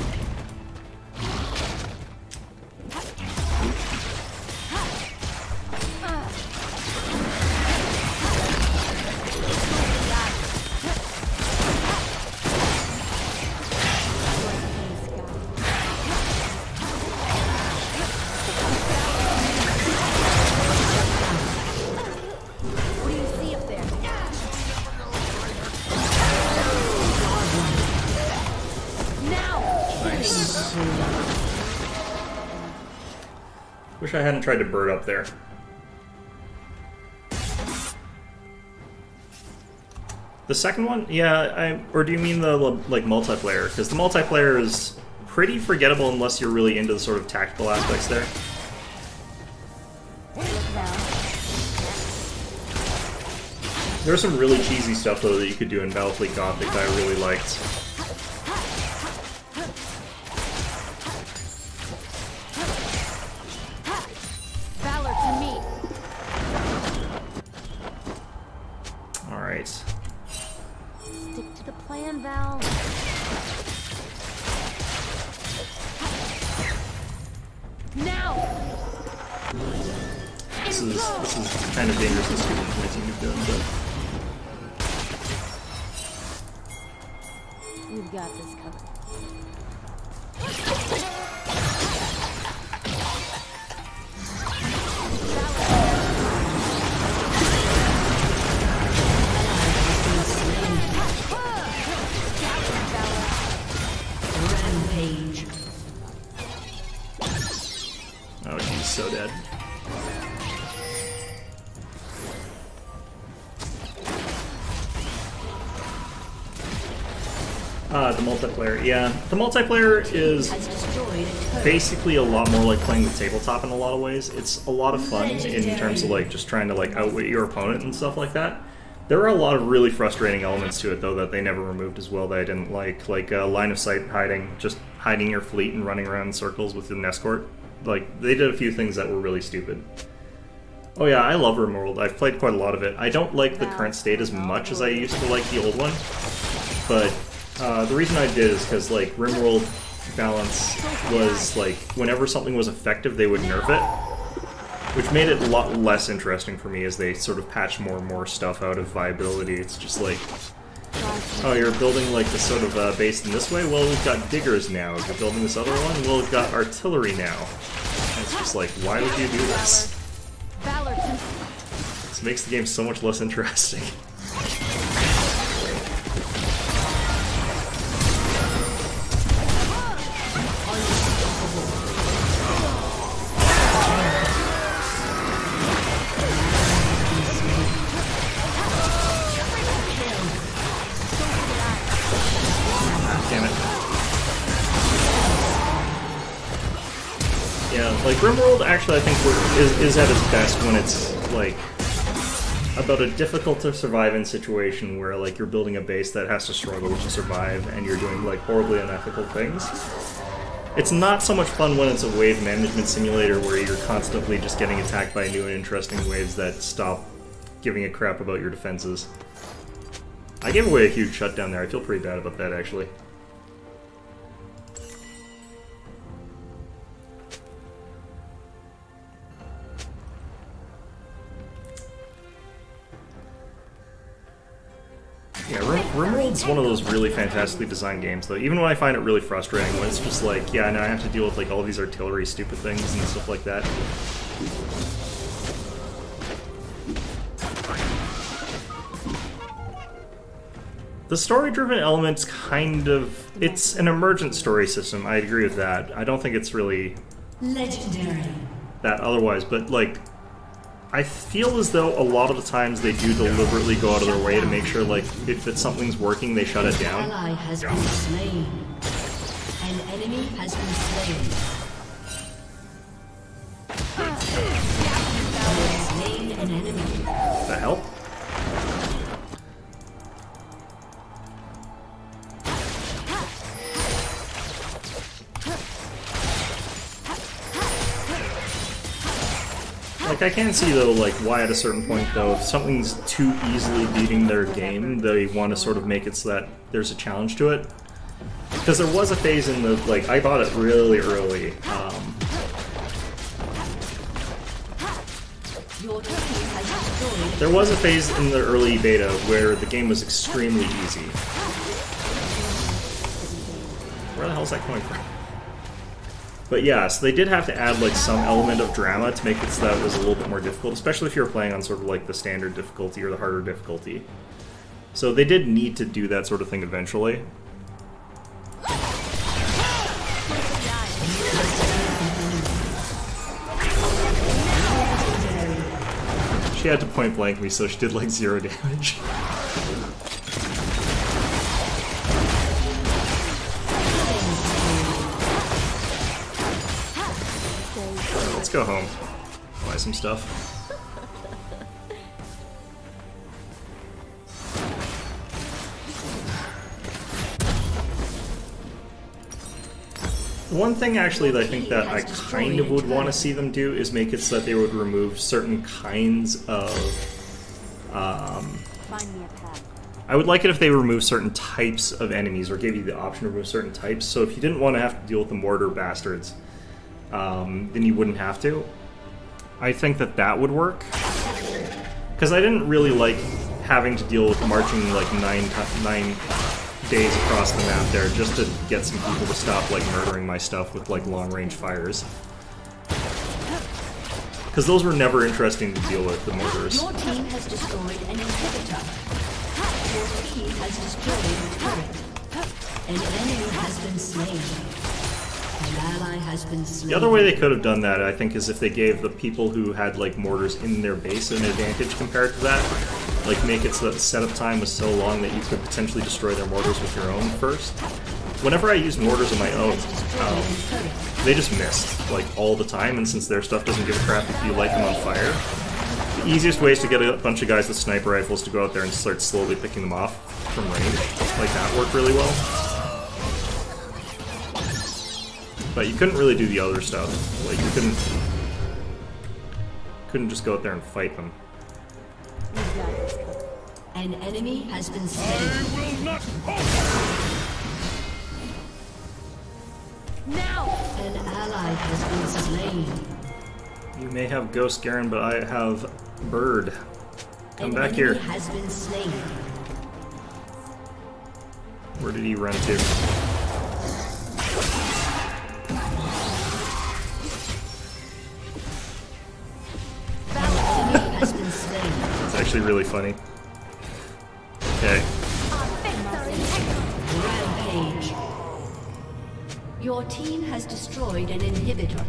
Speaker 4: What do you see up there? Now!
Speaker 1: Nice. Wish I hadn't tried to bird up there. The second one? Yeah, or do you mean the, like, multiplayer? Because the multiplayer is pretty forgettable unless you're really into the sort of tactical aspects there. There's some really cheesy stuff, though, that you could do in Battlefield Gothic that I really liked.
Speaker 4: Valor to me.
Speaker 1: Alright.
Speaker 6: Stick to the plan, Val.
Speaker 4: Now!
Speaker 1: This is kind of dangerous to see what my team have done, but...
Speaker 6: We've got this covered.
Speaker 2: Rampage.
Speaker 1: Oh, she's so dead. The multiplayer. Yeah, the multiplayer is
Speaker 2: Has destroyed a turret.
Speaker 1: basically a lot more like playing the tabletop in a lot of ways. It's a lot of fun in terms of like just trying to like outwit your opponent and stuff like that. There are a lot of really frustrating elements to it though that they never removed as well that I didn't like line of sight hiding, just hiding your fleet and running around in circles with an escort. Like they did a few things that were really stupid. Oh yeah, I love RimWorld. I've played quite a lot of it. I don't like the current state as much as I used to like the old one, but the reason I did is because like RimWorld balance was like whenever something was effective they would nerf it, which made it a lot less interesting for me as they sort of patched more and more stuff out of viability. It's just like, oh, you're building like this sort of base in this way? Well, we've got diggers now. If you're building this other one, well, we've got artillery now. And it's just like, why would you do this?
Speaker 4: Valor to me.
Speaker 1: This makes the game so much less interesting. Damn it. Yeah, like RimWorld actually I think is at its best when it's like about a difficult to survive in situation where like you're building a base that has to struggle to survive and you're doing like horribly unethical things. It's not so much fun when it's a wave management simulator where you're constantly just getting attacked by new and interesting waves that stop giving a crap about your defenses. I gave away a huge shutdown there. I feel pretty bad about that actually. Yeah, RimWorld's one of those really fantastically designed games, though. Even when I find it really frustrating, when it's just like, yeah, now I have to deal with like all these artillery stupid things and stuff like that. The story-driven elements kind of... It's an emergent story system, I agree with that. I don't think it's really
Speaker 2: Legendary.
Speaker 1: that otherwise, but like... I feel as though a lot of the times they do deliberately go out of their way to make sure, like, if something's working, they shut it
Speaker 2: An
Speaker 1: down.
Speaker 2: ally has been slain. An enemy has been slain. Slain an enemy.
Speaker 1: That help? Like, I can see, though, like, why at a certain point, though, if something's too easily beating their game, they want to sort of make it so that there's a challenge to it. Because there was a phase in the, like, I bought it really early.
Speaker 2: Your team has destroyed.
Speaker 1: There was a phase in the early beta where the game was extremely easy. Where the hell is that coming from? But yeah, so they did have to add like some element of drama to make it so that it was a little bit more difficult, especially if you were playing on sort of like the standard difficulty or the harder difficulty. So they did need to do that sort of thing eventually. She had to point blank me, so she did like 0 damage. Let's go home. Buy some stuff. One thing actually that I think that I kind of would want to see them do is make it so that they would remove certain kinds of
Speaker 6: Find me a path.
Speaker 1: I would like it if they removed certain types of enemies or gave you the option to remove certain types. So if you didn't want to have to deal with the mortar bastards, then you wouldn't have to. I think that that would work. Because I didn't really like having to deal with marching like nine days across the map there just to get some people to stop like murdering my stuff with like long-range fires. Because those were never interesting to deal with, the mortars.
Speaker 2: Your team has destroyed an inhibitor. Your team has destroyed a turret. An enemy has been slain. An ally has been slain.
Speaker 1: The other way they could have done that, I think, is if they gave the people who had like mortars in their base an advantage compared to that. Like make it so that the setup time was so long that you could potentially destroy their mortars with your own first. Whenever I used mortars on my own, they just missed like all the time, and since their stuff doesn't give a crap if you light them on fire, the easiest way is to get a bunch of guys with sniper rifles to go out there and start slowly picking them off from range. Like that worked really well. But you couldn't really do the other stuff. Like you couldn't just go out there and fight them.
Speaker 2: An enemy has been slain.
Speaker 3: I will not halt!
Speaker 4: Now!
Speaker 2: An ally has been slain.
Speaker 1: You may have Ghost Garen, but I have Bird. Come
Speaker 2: An
Speaker 1: back
Speaker 2: enemy
Speaker 1: here.
Speaker 2: has been slain.
Speaker 1: Where did he run to?
Speaker 2: An enemy has been slain.
Speaker 1: It's actually really funny. Okay.
Speaker 2: Rampage. Your team has destroyed an inhibitor.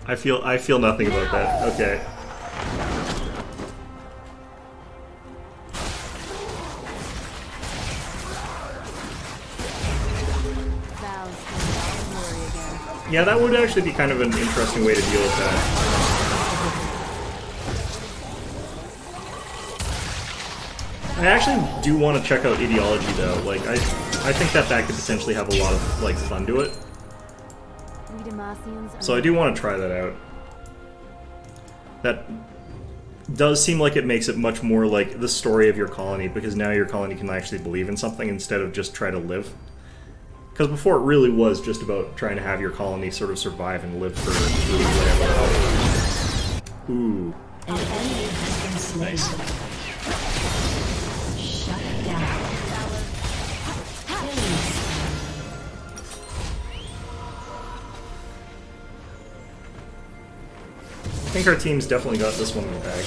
Speaker 1: I feel nothing about that. Okay.
Speaker 6: Val's gonna worry again.
Speaker 1: Yeah, that would actually be kind of an interesting way to deal with that. I actually do want to check out Ideology though. Like I think that could potentially have a lot of like fun to it.
Speaker 6: We Demacians are
Speaker 1: So I do want to try that out. That does seem like it makes it much more like the story of your colony, because now your colony can actually believe in something instead of just try to live. Because before it really was just about trying to have your colony sort of survive and live for whatever. Ooh.
Speaker 2: An enemy has been slain.
Speaker 1: Nice.
Speaker 2: Shut down. Killing.
Speaker 1: I think our team's definitely got this one in the bag.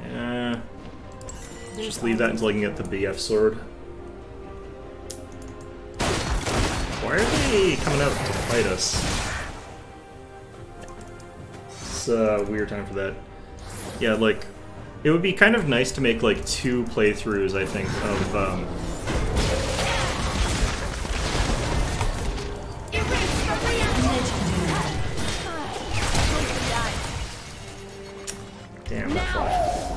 Speaker 1: Yeah. Just leave that until I can get the BF sword. Why are they Hey, coming out to fight us. It's a weird time for that. Yeah, like, it would be kind of nice to make like 2 playthroughs, I think, of damn, that flash.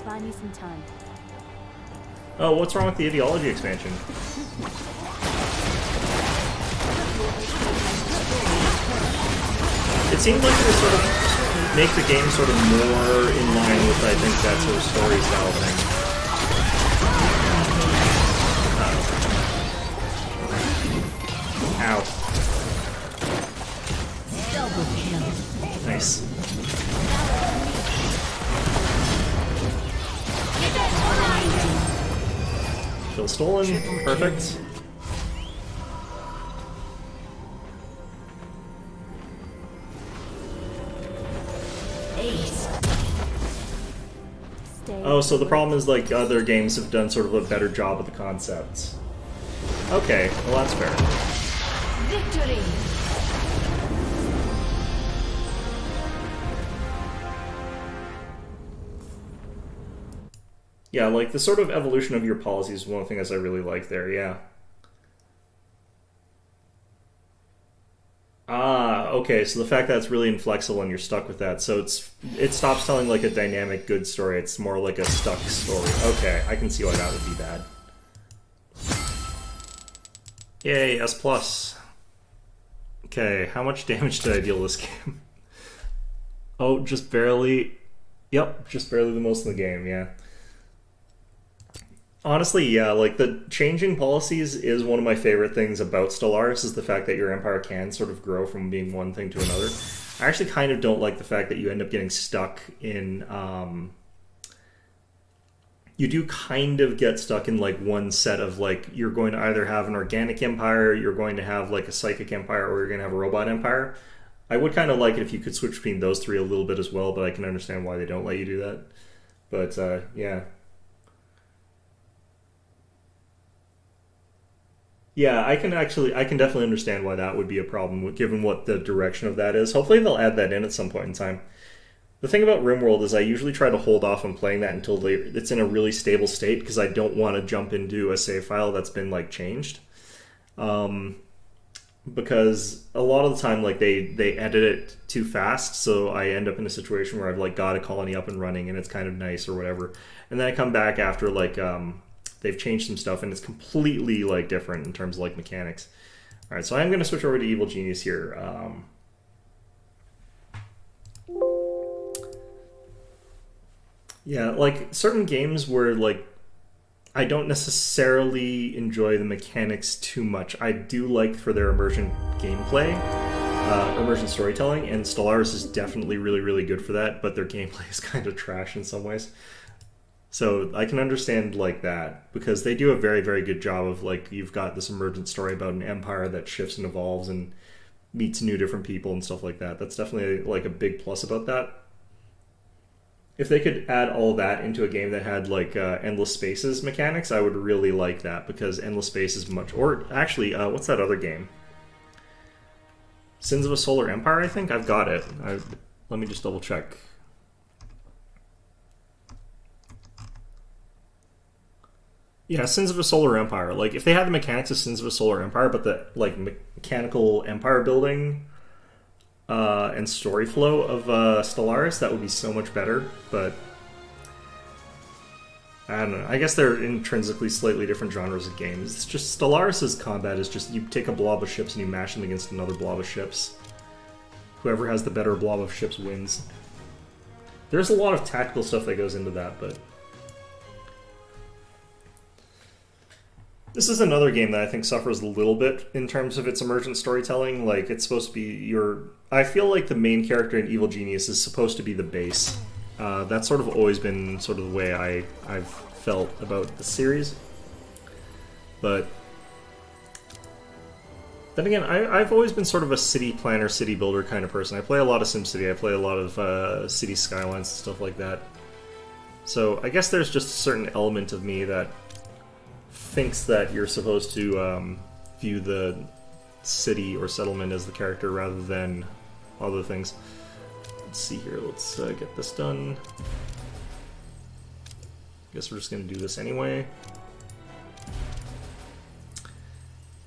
Speaker 6: Find you some time.
Speaker 1: Oh, what's wrong with the ideology expansion? It seemed like it would sort of make the game sort of more in line with, I think, that sort of story style thing. Ow.
Speaker 2: Double kill.
Speaker 1: Nice. Kill stolen. Perfect.
Speaker 2: Ace.
Speaker 6: Stay.
Speaker 1: Oh, so the problem is, like, other games have done sort of a better job with the concepts. Okay, well that's fair.
Speaker 2: Victory.
Speaker 1: Yeah, like, the sort of evolution of your policies is one of the things I really like there, yeah. Ah, okay, so the fact that it's really inflexible and you're stuck with that, so it stops telling, like, a dynamic good story, it's more like a stuck story. Okay, I can see why that would be bad. Yay, S+. Okay, how much damage did I deal this game? Oh, just barely... Yep, just barely the most in the game, yeah. Honestly, yeah, like, the changing policies is one of my favorite things about Stellaris, is the fact that your empire can sort of grow from being one thing to another. I actually kind of don't like the fact that you end up getting stuck in, you do kind of get stuck in, like, one set of, like, you're going to either have an organic empire, you're going to have, like, a psychic empire, or you're going to have a robot empire. I would kind of like it if you could switch between those 3 a little bit as well, but I can understand why they don't let you do that. But, yeah. Yeah, I can definitely understand why that would be a problem, given what the direction of that is. Hopefully they'll add that in at some point in time. The thing about RimWorld is I usually try to hold off on playing that until it's in a really stable state, because I don't want to jump into a save file that's been, like, changed. Because a lot of the time, like, they edit it too fast, so I end up in a situation where I've, like, got a colony up and running and it's kind of nice or whatever. And then I come back after, like, they've changed some stuff, and it's completely, like, different in terms of, like, mechanics. All right, so I'm going to switch over to Evil Genius here. Yeah, like, certain games where, like, I don't necessarily enjoy the mechanics too much. I do like for their immersion gameplay, immersion storytelling, and Stellaris is definitely really, really good for that, but their gameplay is kind of trash in some ways. So I can understand, like, that, because they do a very, very good job of, like, you've got this emergent story about an empire that shifts and evolves and meets new different people and stuff like that. That's definitely, like, a big plus about that. If they could add all that into a game that had, like, Endless Spaces mechanics, I would really like that, because Endless Space is much... Or, actually, what's that other game? Sins of a Solar Empire, I think? I've got it. Let me just double check. Yeah, Sins of a Solar Empire. Like, if they had the mechanics of Sins of a Solar Empire, but the, like, mechanical empire building and story flow of Stellaris, that would be so much better. But I don't know. I guess they're intrinsically slightly different genres of games. It's just Stellaris' combat is just, you take a blob of ships and you mash them against another blob of ships. Whoever has the better blob of ships wins. There's a lot of tactical stuff that goes into that, but... This is another game that I think suffers a little bit in terms of its emergent storytelling. Like, it's supposed to be your... I feel like the main character in Evil Genius is supposed to be the base. That's sort of always been sort of the way I've felt about the series. But then again, I've always been sort of a city planner, city builder kind of person. I play a lot of SimCity, I play a lot of City Skylines and stuff like that. So I guess there's just a certain element of me that thinks that you're supposed to view the city or settlement as the character rather than other things. Let's see here. Let's get this done. Guess we're just going to do this anyway.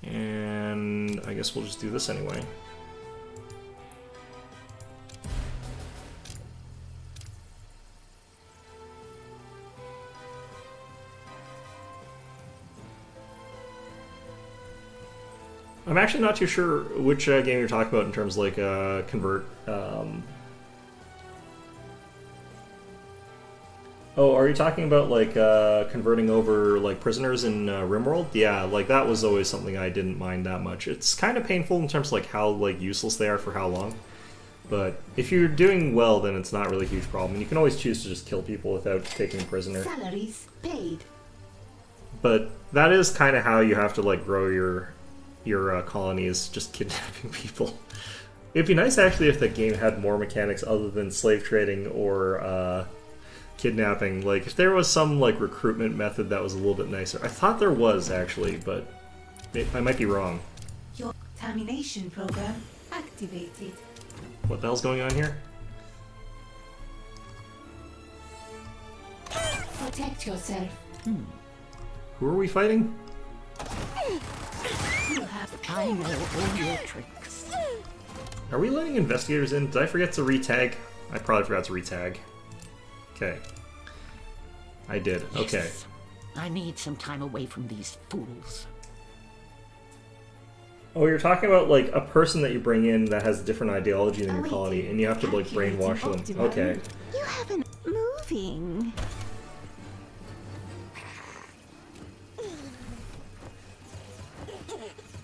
Speaker 1: And I guess we'll just do this anyway. I'm actually not too sure which game you're talking about in terms of like convert. Oh, are you talking about like converting over like prisoners in RimWorld? Yeah, like that was always something I didn't mind that much. It's kind of painful in terms of like how like useless they are for how long. But if you're doing well, then it's not really a huge problem. And you can always choose to just kill people without taking a prisoner.
Speaker 2: Salaries paid.
Speaker 1: But that is kind of how you have to like grow your colonies, just kidnapping people. It'd be nice actually if the game had more mechanics other than slave trading or kidnapping. Like if there was some like recruitment method that was a little bit nicer. I thought there was actually, but I might be wrong.
Speaker 8: Your termination program activated.
Speaker 1: What the hell's going on here?
Speaker 8: Protect yourself.
Speaker 1: Who are we fighting?
Speaker 7: I know all your tricks.
Speaker 1: Are we letting investigators in? Did I forget to retag? I probably forgot to retag. Okay. I did. Okay.
Speaker 7: Yes. I need some time away from these fools.
Speaker 1: Oh, you're talking about like a person that you bring in that has a different ideology than your colony, and you have to like brainwash them. Okay.
Speaker 8: You haven't moving.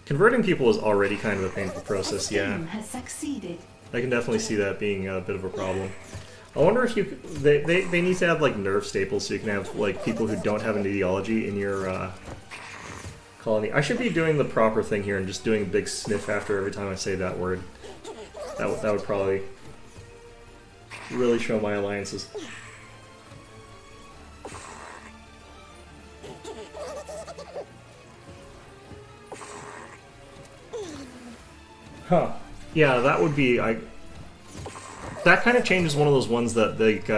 Speaker 1: Converting people is already kind of a painful process, yeah.
Speaker 8: Has succeeded.
Speaker 1: I can definitely see that being a bit of a problem. I wonder if you... They need to have, like, nerve staples so you can have, like, people who don't have an ideology in your colony. I should be doing the proper thing here and just doing a big sniff after every time I say that word. That would probably really show my alliances. Huh. Yeah, that would be... That kind of change is one of those ones that like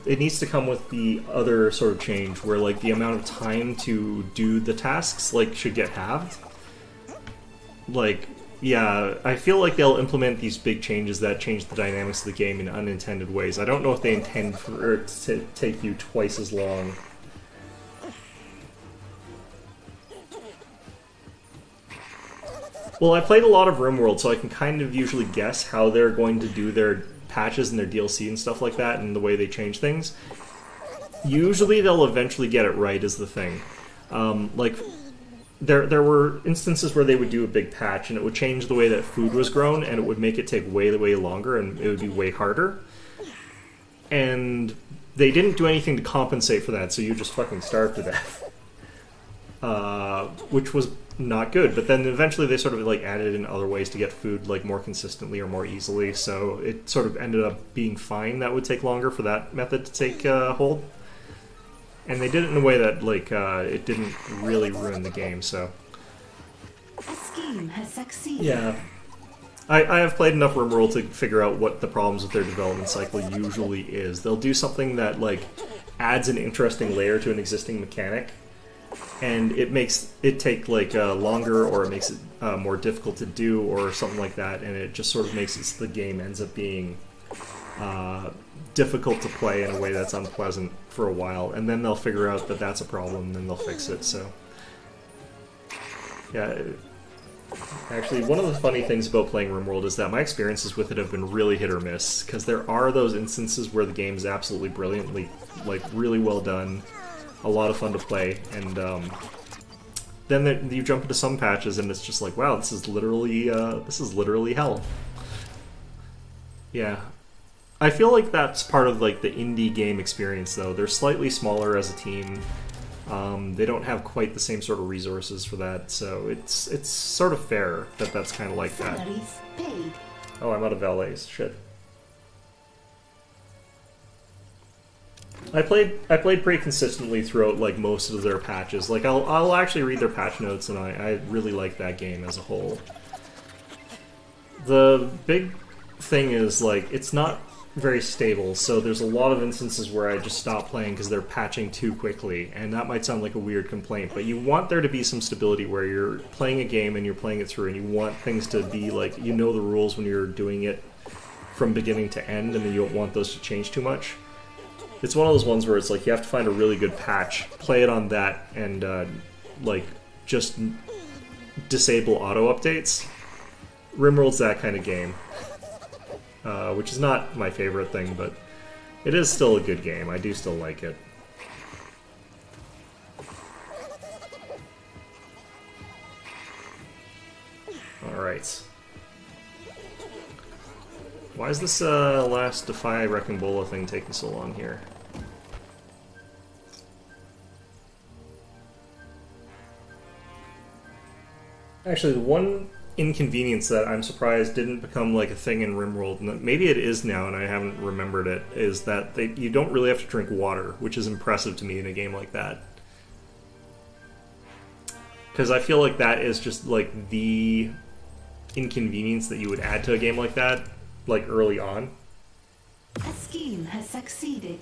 Speaker 1: it needs to come with the other sort of change where like the amount of time to do the tasks like should get halved. Like, yeah, I feel like they'll implement these big changes that change the dynamics of the game in unintended ways. I don't know if they intend for it to take you twice as long. Well, I played a lot of RimWorld, so I can kind of usually guess how they're going to do their patches and their DLC and stuff like that, and the way they change things. Usually they'll eventually get it right, is the thing. Like, there were instances where they would do a big patch, and it would change the way that food was grown, and it would make it take way, way longer, and it would be way harder. And they didn't do anything to compensate for that, so you just fucking starved to death. Which was not good, but then eventually they sort of like added in other ways to get food like more consistently or more easily, so it sort of ended up being fine. That would take longer for that method to take hold, and they did it in a way that like it didn't really ruin the game. So
Speaker 8: A scheme has succeeded.
Speaker 1: yeah, I have played enough RimWorld to figure out what the problems with their development cycle usually is. They'll do something that like adds an interesting layer to an existing mechanic, and it makes it take like longer, or it makes it more difficult to do, or something like that, and it just sort of makes it so the game ends up being difficult to play in a way that's unpleasant for a while, and then they'll figure out that that's a problem, and then they'll fix it. So yeah, actually one of the funny things about playing RimWorld is that my experiences with it have been really hit or miss, because there are those instances where the game is absolutely brilliantly, like really well done, a lot of fun to play, and then you jump into some patches and it's just like, wow, this is literally hell. Yeah, I feel like that's part of like the indie game experience, though. They're slightly smaller as a team. They don't have quite the same sort of resources for that, so it's sort of fair that that's kind of like that.
Speaker 8: Salaries paid.
Speaker 1: Oh, I'm out of valets. Shit. I played pretty consistently throughout like most of their patches. Like I'll actually read their patch notes, and I really like that game as a whole. The big thing is like it's not very stable, so there's a lot of instances where I just stop playing because they're patching too quickly, and that might sound like a weird complaint, but you want there to be some stability where you're playing a game and you're playing it through, and you want things to be like, you know, the rules when you're doing it from beginning to end, and you don't want those to change too much. It's one of those ones where it's like you have to find a really good patch, play it on that, and like just disable auto updates. RimWorld's that kind of game. Which is not my favorite thing, but it is still a good game. I do still like it. Alright. Why is this last Defy Wrecking Bola thing taking so long here? Actually, the one inconvenience that I'm surprised didn't become like a thing in RimWorld, and maybe it is now and I haven't remembered it, is that you don't really have to drink water, which is impressive to me in a game like that. Because I feel like that is just like the inconvenience that you would add to a game like that, like early on.
Speaker 8: A scheme has succeeded.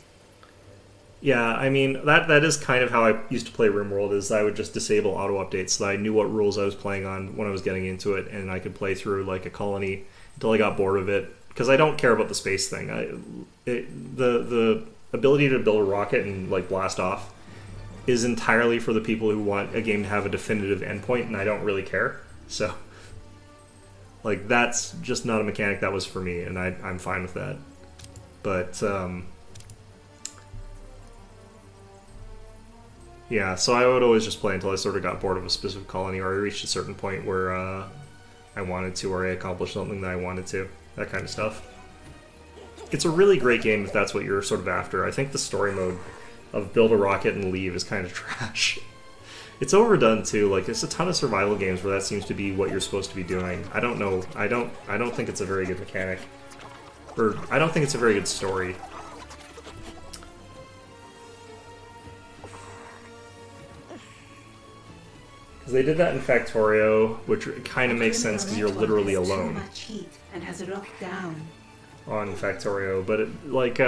Speaker 1: Yeah, I mean, that is kind of how I used to play RimWorld, is I would just disable auto updates so that I knew what rules I was playing on when I was getting into it, and I could play through like a colony until I got bored of it, because I don't care about the space thing. The ability to build a rocket and like blast off is entirely for the people who want a game to have a definitive endpoint, and I don't really care. So, like, that's just not a mechanic that was for me, and I'm fine with that. But, yeah, so I would always just play until I sort of got bored of a specific colony, or I reached a certain point where I wanted to, or I accomplished something that I wanted to. That kind of stuff. It's a really great game if that's what you're sort of after. I think the story mode of build a rocket and leave is kind of trash. It's overdone too. Like, there's a ton of survival games where that seems to be what you're supposed to be doing. I don't know. I don't think it's a very good mechanic. Or I don't think it's a very good story. Because they did that in Factorio, which kind of makes sense because you're literally alone
Speaker 8: Too much heat and has rocked down.
Speaker 1: on Factorio. But it, like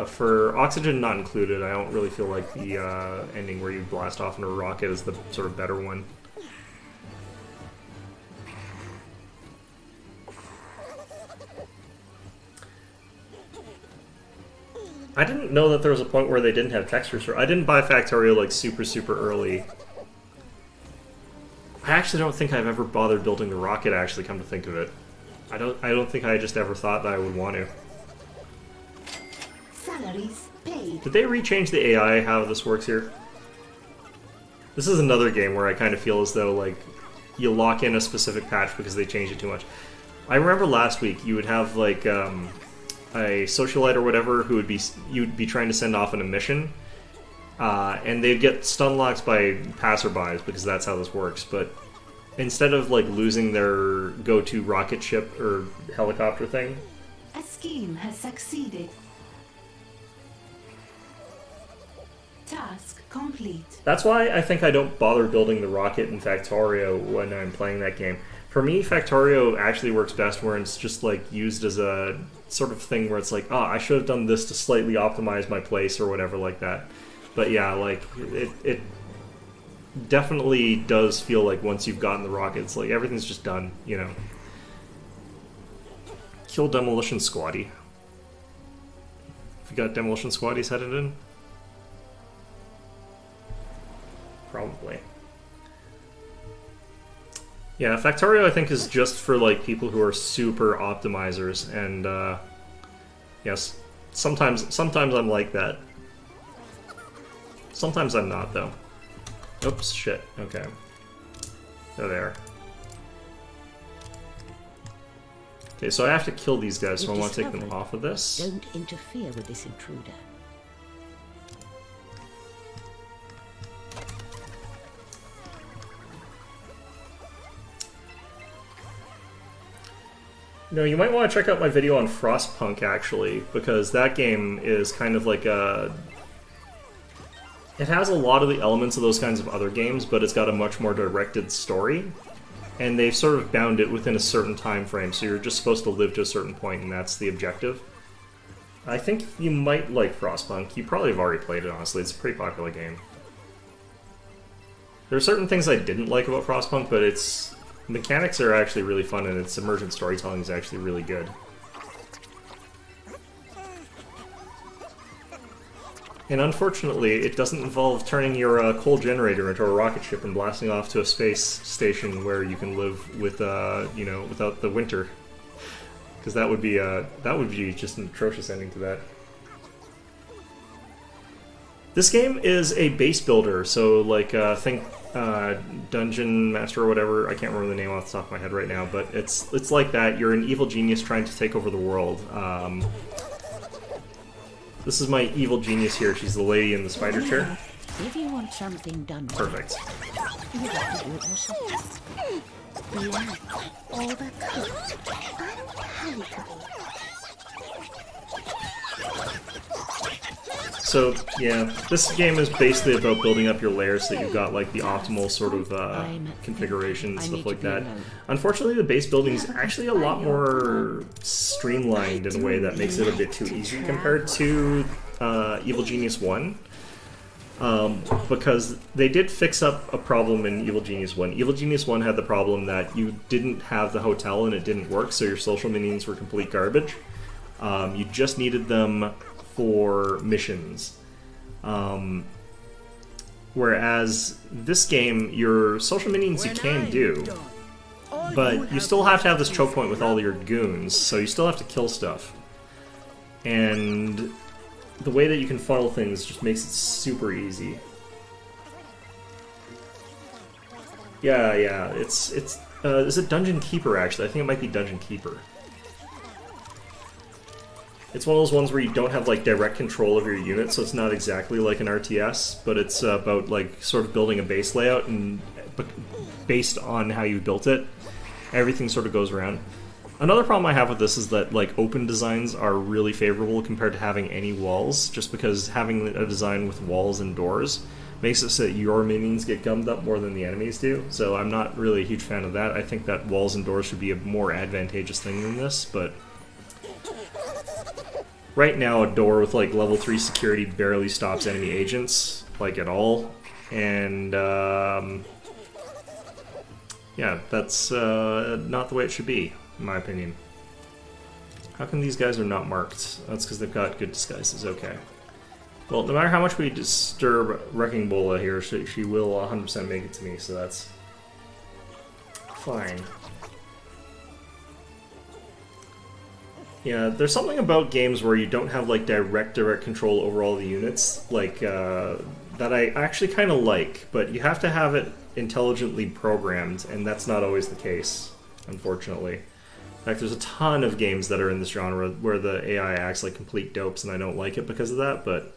Speaker 1: for Oxygen Not Included, I don't really feel like the ending where you blast off into a rocket is the sort of better one. I didn't know that there was a point where they didn't have textures. I didn't buy Factorio like super early. I actually don't think I've ever bothered building the rocket, actually, come to think of it. I don't think I just ever thought that I would want to.
Speaker 8: Salaries paid.
Speaker 1: Did they rechange the AI, how this works here? This is another game where I kind of feel as though, like, you lock in a specific patch because they changed it too much. I remember last week you would have, like, a socialite or whatever who would be, you'd be trying to send off on a mission, and they'd get stun locks by passerbys because that's how this works. But instead of like losing their go-to rocket ship or helicopter thing,
Speaker 8: A scheme has succeeded. Task complete.
Speaker 1: that's why I think I don't bother building the rocket in Factorio when I'm playing that game. For me, Factorio actually works best where it's just like used as a sort of thing where it's like, oh, I should have done this to slightly optimize my place or whatever like that. But yeah, like, it definitely does feel like once you've gotten the rockets, like, everything's just done, you know. Kill Demolition Squaddy. Have you got Demolition Squaddies headed in? Probably. Yeah, Factorio I think is just for like people who are super optimizers, and yes, sometimes I'm like that. Sometimes I'm not, though. Oops, shit. Okay. There they are. Okay, so I have to kill these guys, so I want to take them off of this.
Speaker 7: Don't interfere with this intruder.
Speaker 1: No, you might want to check out my video on Frostpunk, actually, because that game is kind of like a it has a lot of the elements of those kinds of other games, but it's got a much more directed story. And they've sort of bound it within a certain time frame, so you're just supposed to live to a certain point, and that's the objective. I think you might like Frostpunk. You probably have already played it, honestly. It's a pretty popular game. There are certain things I didn't like about Frostpunk, but its mechanics are actually really fun, and its emergent storytelling is actually really good. And unfortunately, it doesn't involve turning your coal generator into a rocket ship and blasting off to a space station where you can live with, you know, without the winter. Because that would be just an atrocious ending to that. This game is a base builder, so like think Dungeon Master or whatever. I can't remember the name off the top of my head right now, but it's like that. You're an evil genius trying to take over the world. This is my evil genius here. She's the lady in the spider chair.
Speaker 7: If you want something done well,
Speaker 1: Perfect.
Speaker 7: you have to do it yourself.
Speaker 6: All the coat. I'm happy.
Speaker 1: So, yeah, this game is basically about building up your layers so that you've got, like, the optimal sort of configuration and stuff like that. Unfortunately, the base building is actually a lot more streamlined in a way that makes it a bit too easy compared to Evil Genius 1. Because they did fix up a problem in Evil Genius 1. Evil Genius 1 had the problem that you didn't have the hotel and it didn't work, so your social minions were complete garbage. You just needed them for missions. Whereas this game, your social minions you can do, but you still have to have this choke point with all your goons, so you still have to kill stuff. And the way that you can funnel things just makes it super easy. Yeah, it's is it Dungeon Keeper actually? I think it might be Dungeon Keeper. It's one of those ones where you don't have like direct control of your unit, so it's not exactly like an RTS, but it's about like sort of building a base layout, and based on how you built it, everything sort of goes around. Another problem I have with this is that like open designs are really favorable compared to having any walls, just because having a design with walls and doors makes it so that your minions get gummed up more than the enemies do, so I'm not really a huge fan of that. I think that walls and doors should be a more advantageous thing than this, but right now a door with like level 3 security barely stops enemy agents, like at all, and yeah, that's not the way it should be, in my opinion. How come these guys are not marked? That's because they've got good disguises, okay. Well, no matter how much we disturb Wrecking Bola here, she will 100% make it to me, so that's fine. Yeah, there's something about games where you don't have like direct control over all the units, like that I actually kind of like, but you have to have it intelligently programmed, and that's not always the case, unfortunately. In fact, there's a ton of games that are in this genre where the AI acts like complete dopes, and I don't like it because of that, but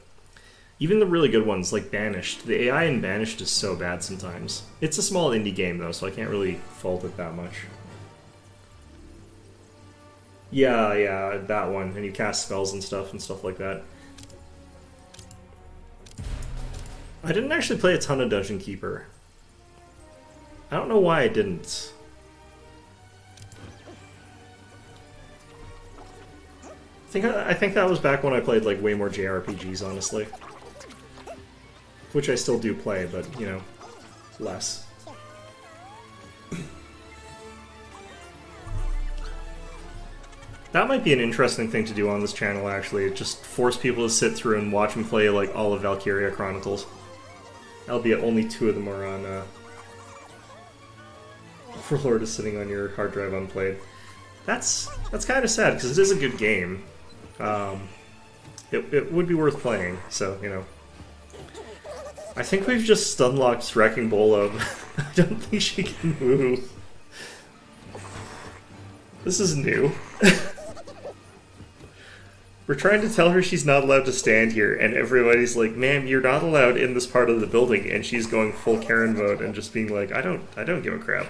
Speaker 1: even the really good ones, like Banished, the AI in Banished is so bad sometimes. It's a small indie game, though, so I can't really fault it that much. Yeah, that one, and you cast spells and stuff like that. I didn't actually play a ton of Dungeon Keeper. I don't know why I didn't. I think that was back when I played like way more JRPGs, honestly. Which I still do play, but, you know, less. That might be an interesting thing to do on this channel, actually. Just force people to sit through and watch me play, like, all of Valkyria Chronicles. Albeit only 2 of them are on, Overlord is sitting on your hard drive unplayed. That's kind of sad, because it is a good game. It would be worth playing, so, you know. I think we've just stunlocked Wrecking Bola. I don't think she can move. This is new. We're trying to tell her she's not allowed to stand here, and everybody's like, "Ma'am, you're not allowed in this part of the building," and she's going full Karen mode and just being like, I don't give a crap.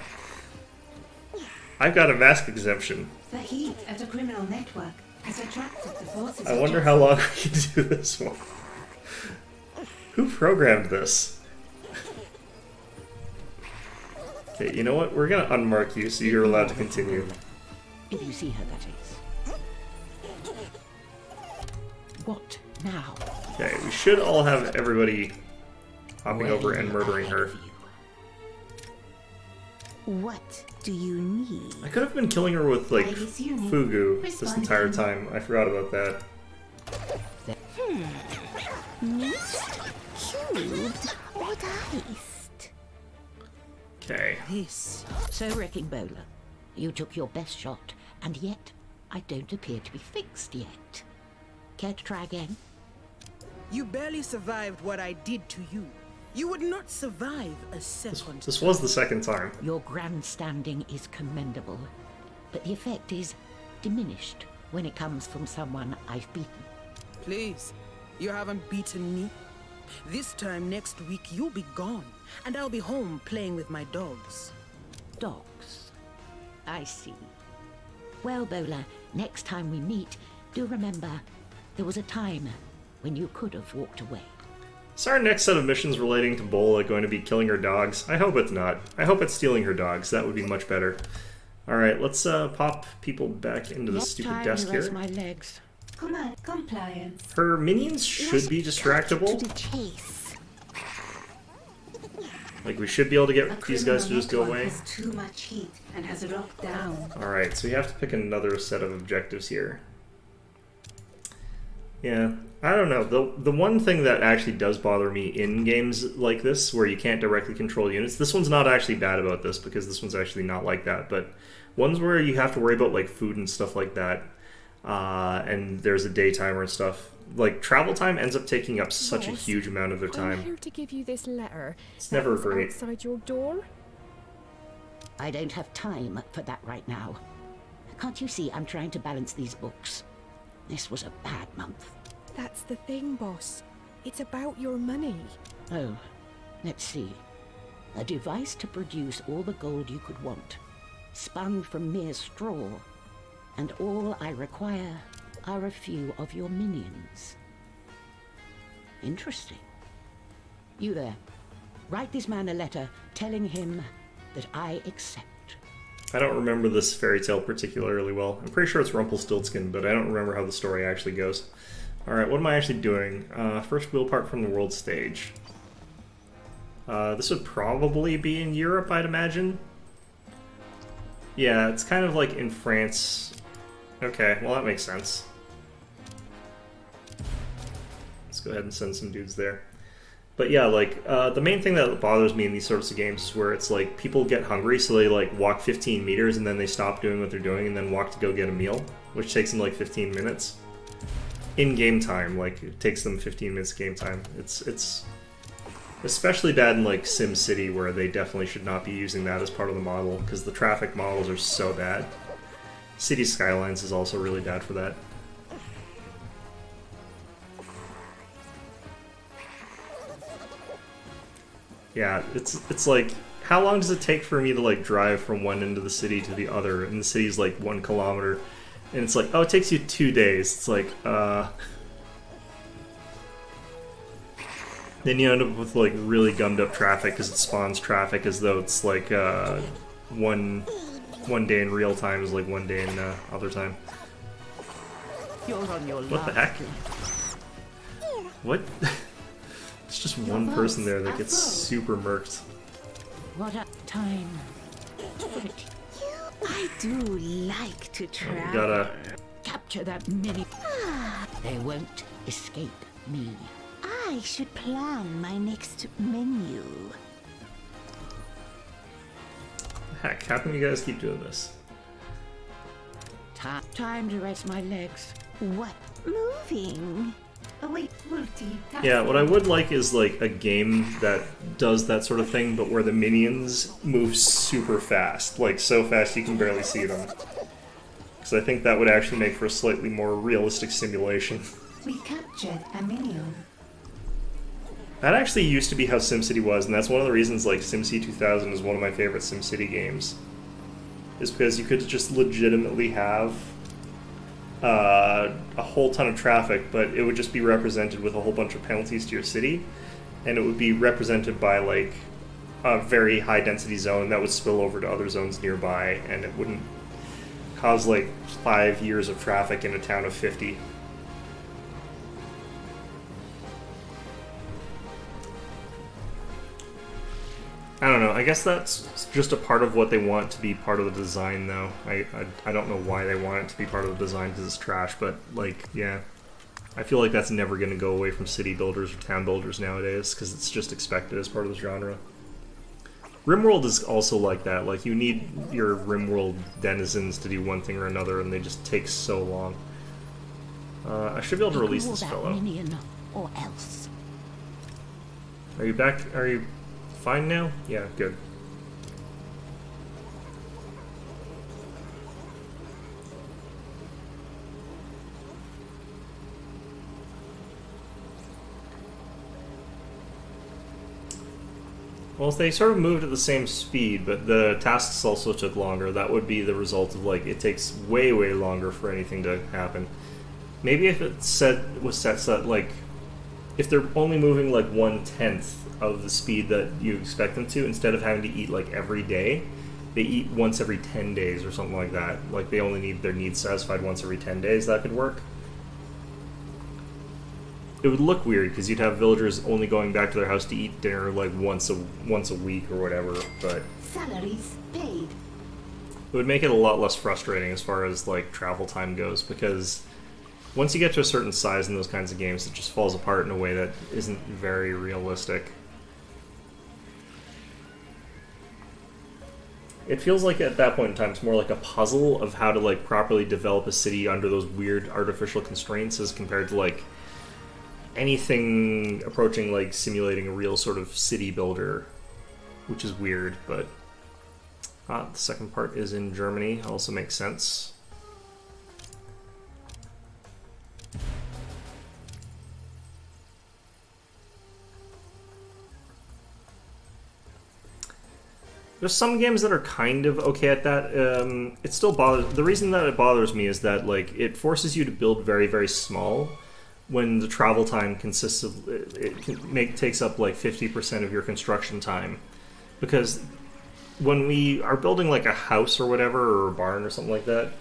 Speaker 1: I've got a mask exemption.
Speaker 8: The heat at a criminal network has attracted the forces.
Speaker 1: I wonder how long we can do this one. Who programmed this? Okay, you know what? We're gonna unmark you so you're allowed to continue.
Speaker 7: If you see her, that is. What now?
Speaker 1: Okay, we should all have everybody hopping over and murdering her.
Speaker 8: What do you need?
Speaker 1: I could have been killing her with, like,
Speaker 8: Ladies unit,
Speaker 1: Fugu this
Speaker 8: respond
Speaker 1: entire
Speaker 8: to-
Speaker 1: time. I forgot about that.
Speaker 8: Mixed, cubed, or diced?
Speaker 1: Okay.
Speaker 7: This. So, Wrecking Bowler, you took your best shot, and yet I don't appear to be fixed yet. Care to try again?
Speaker 9: You barely survived what I did to you. You would not survive a second.
Speaker 1: This was the second time.
Speaker 7: Your grandstanding is commendable, but the effect is diminished when it comes from someone I've beaten.
Speaker 9: Please, you haven't beaten me. This time next week you'll be gone, and I'll be home playing with my dogs.
Speaker 7: Dogs. I see. Well, Bowler, next time we meet, do remember there was a time when you could have walked away.
Speaker 1: Is our next set of missions relating to Bola going to be killing her dogs? I hope it's not. I hope it's stealing her dogs. That would be much better. Alright, let's pop people back into the
Speaker 7: Next
Speaker 1: stupid
Speaker 7: time
Speaker 1: desk
Speaker 7: you rest
Speaker 1: here.
Speaker 7: my legs.
Speaker 8: Compliance.
Speaker 1: Her minions should be distractible.
Speaker 8: To the chase.
Speaker 1: Like, we should be able to
Speaker 8: A
Speaker 1: get these guys to just go
Speaker 8: criminal
Speaker 1: away.
Speaker 8: network has too much heat and has locked down.
Speaker 1: Alright, so we have to pick another set of objectives here. Yeah, I don't know. The one thing that actually does bother me in games like this, where you can't directly control units, this one's not actually bad about this, because this one's actually not like that, but ones where you have to worry about, like, food and stuff like that, and there's a day timer and stuff, like, travel time ends up taking up such a
Speaker 10: Boss,
Speaker 1: huge amount of their
Speaker 10: I'm
Speaker 1: time.
Speaker 10: here to give you this letter.
Speaker 1: It's never
Speaker 10: that was
Speaker 1: great.
Speaker 10: outside your door.
Speaker 7: I don't have time for that right now. Can't you see I'm trying to balance these books? This was a bad month.
Speaker 10: That's the thing, boss. It's about your money.
Speaker 7: Oh, let's see. A device to produce all the gold you could want, spun from mere straw, and all I require are a few of your minions. Interesting. You there. Write this man a letter telling him that I accept.
Speaker 1: I don't remember this fairy tale particularly well. I'm pretty sure it's Rumpelstiltskin, but I don't remember how the story actually goes. Alright, what am I actually doing? First wheel part from the world stage. This would probably be in Europe, I'd imagine. Yeah, it's kind of like in France. Okay, well that makes sense. Let's go ahead and send some dudes there. But yeah, like, the main thing that bothers me in these sorts of games is where it's like, people get hungry, so they like walk 15 meters and then they stop doing what they're doing and then walk to go get a meal, which takes them like 15 minutes. In game time, like, it takes them 15 minutes game time. It's especially bad in like SimCity, where they definitely should not be using that as part of the model, because the traffic models are so bad. City Skylines is also really bad for that. Yeah, it's like, how long does it take for me to like drive from one end of the city to the other? And the city's like 1 kilometer. And it's like, oh, it takes you 2 days. It's like, Then you end up with like really gummed up traffic because it spawns traffic as though it's like one day in real time is like 1 day in other time.
Speaker 7: You're on your
Speaker 1: What the heck? What? It's just one person there that gets super murked.
Speaker 7: What a time.
Speaker 8: I do like to
Speaker 1: We
Speaker 8: travel.
Speaker 1: gotta...
Speaker 7: Capture that mini. They won't escape me.
Speaker 8: I should plan my next menu.
Speaker 1: Heck, how come you guys keep doing this?
Speaker 7: Time to rest my legs.
Speaker 8: What? Moving? Oh wait,
Speaker 1: Yeah, what I would like is like a game that does that sort of thing, but where the minions move super fast. Like, so fast you can barely see them. Because I think that would actually make for a slightly more realistic simulation.
Speaker 8: We captured a minion.
Speaker 1: That actually used to be how SimCity was, and that's one of the reasons like SimCity 2000 is one of my favorite SimCity games. Is because you could just legitimately have a whole ton of traffic, but it would just be represented with a whole bunch of penalties to your city. and it would be represented by like a very high density zone that would spill over to other zones nearby, and it wouldn't cause like 5 years of traffic in a town of 50. I don't know. I guess that's just a part of what they want to be part of the design, though. I don't know why they want it to be part of the design because it's trash, but like, yeah. I feel like that's never going to go away from city builders or town builders nowadays because it's just expected as part of the genre. RimWorld is also like that. Like, you need your RimWorld denizens to do one thing or another, and they just take so long. I should be able to release this fellow.
Speaker 7: Minion or else.
Speaker 1: Are you back? Are you fine now? Yeah, good. Well, if they sort of moved at the same speed, but the tasks also took longer, that would be the result of, like, it takes way, way longer for anything to happen. Maybe if it was set so that, like, if they're only moving, like, 1/10 of the speed that you expect them to, instead of having to eat, like, every day, they eat once every 10 days or something like that. Like, they only need their needs satisfied once every 10 days, that could work. It would look weird because you'd have villagers only going back to their house to eat dinner like once a week or whatever, but
Speaker 8: Salaries paid.
Speaker 1: it would make it a lot less frustrating as far as like travel time goes, because once you get to a certain size in those kinds of games, it just falls apart in a way that isn't very realistic. It feels like at that point in time it's more like a puzzle of how to like properly develop a city under those weird artificial constraints as compared to like anything approaching like simulating a real sort of city builder, which is weird, but the second part is in Germany, also makes sense. There's some games that are kind of okay at that. It still bothers. The reason that it bothers me is that like it forces you to build very, very small when the travel time consists of takes up like 50% of your construction time, because when we are building like a house or whatever, or a barn or something like that,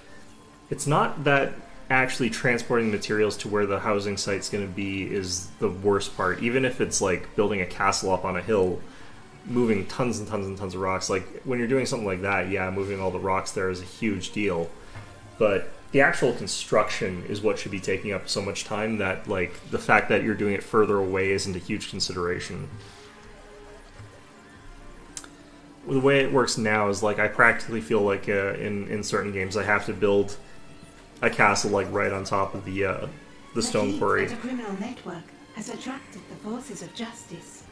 Speaker 1: it's not that actually transporting materials to where the housing site's going to be is the worst part. Even if it's like building a castle up on a hill, moving tons and tons and tons of rocks, like when you're doing something like that, yeah, moving all the rocks there is a huge deal, but the actual construction is what should be taking up so much time that, like, the fact that you're doing it further away isn't a huge consideration. The way it works now is, like, I practically feel like in certain games I have to build a castle, like, right on top of the stone quarry.
Speaker 8: The criminal network has attracted the forces of justice.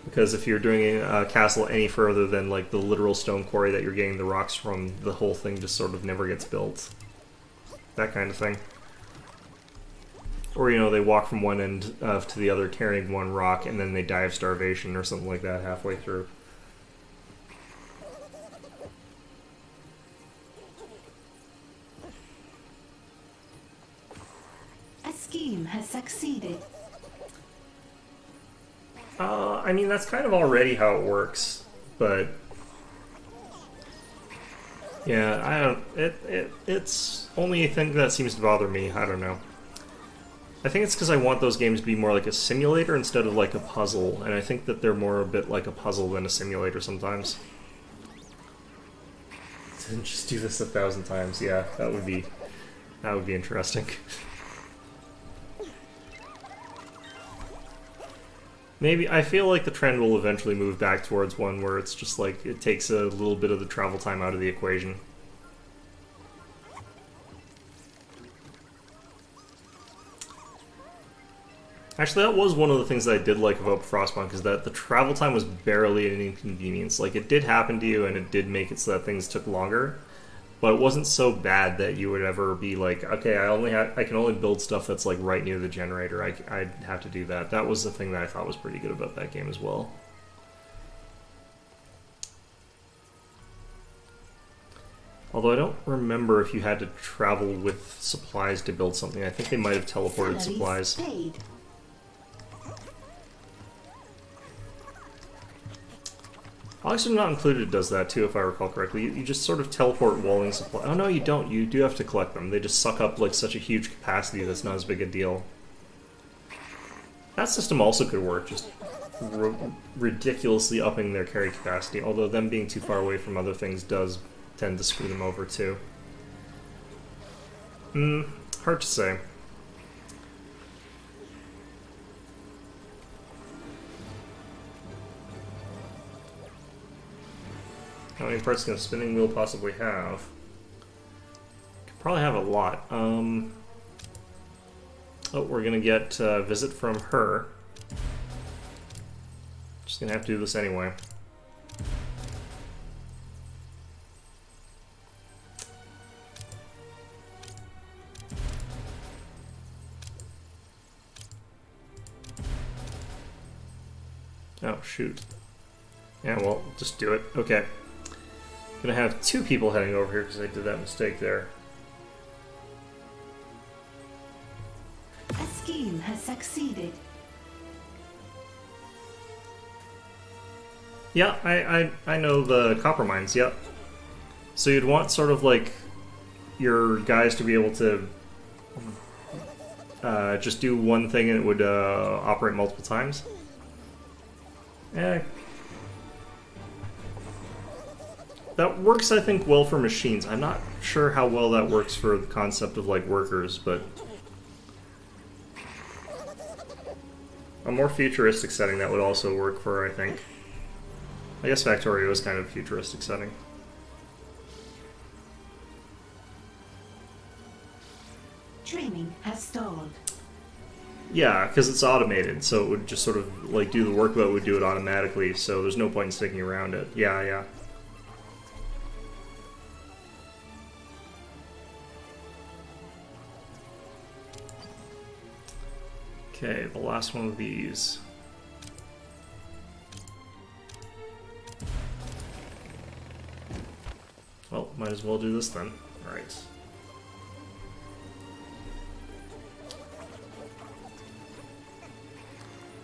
Speaker 1: Because if you're doing a castle any further than like the literal stone quarry that you're getting the rocks from, the whole thing just sort of never gets built. That kind of thing. Or, you know, they walk from one end to the other carrying one rock and then they die of starvation or something like that halfway through.
Speaker 8: A scheme has succeeded.
Speaker 1: I mean, that's kind of already how it works, but yeah, I don't. It's only a thing that seems to bother me. I don't know. I think it's because I want those games to be more like a simulator instead of like a puzzle, and I think that they're more a bit like a puzzle than a simulator sometimes. Didn't just do this 1,000 times. Yeah, that would be interesting. Maybe, I feel like the trend will eventually move back towards one where it's just like, it takes a little bit of the travel time out of the equation. Actually, that was one of the things that I did like about Frostpunk, is that the travel time was barely an inconvenience. Like, it did happen to you, and it did make it so that things took longer, but it wasn't so bad that you would ever be like, okay, I can only build stuff that's like right near the generator. I'd have to do that. That was the thing that I thought was pretty good about that game as well. Although I don't remember if you had to travel with supplies to build something. I think they might have teleported supplies.
Speaker 8: Paid.
Speaker 1: Oxygen Not Included does that too, if I recall correctly. You just sort of teleport walling supply. Oh no, you don't. You do have to collect them. They just suck up like such a huge capacity that's not as big a deal. That system also could work, just ridiculously upping their carry capacity, although them being too far away from other things does tend to screw them over too. Hard to say. How many parts can a spinning wheel possibly have? Could probably have a lot. Oh, we're gonna get a visit from her. Just gonna have to do this anyway. Oh, shoot. Yeah, well, just do it. Okay. Gonna have 2 people heading over here because I did that mistake there.
Speaker 2: A scheme has succeeded.
Speaker 1: Yeah, I know the copper mines, yep. So you'd want sort of like your guys to be able to just do one thing and it would operate multiple times. That works, I think, well for machines. I'm not sure how well that works for the concept of, like, workers, but a more futuristic setting that would also work for, I think. I guess Factorio is kind of a futuristic setting.
Speaker 2: Training has stalled.
Speaker 1: Yeah, because it's automated, so it would just sort of, like, do the work, but it would do it automatically, so there's no point in sticking around it. Yeah. Okay, the last one of these. Well, might as well do this then. Alright.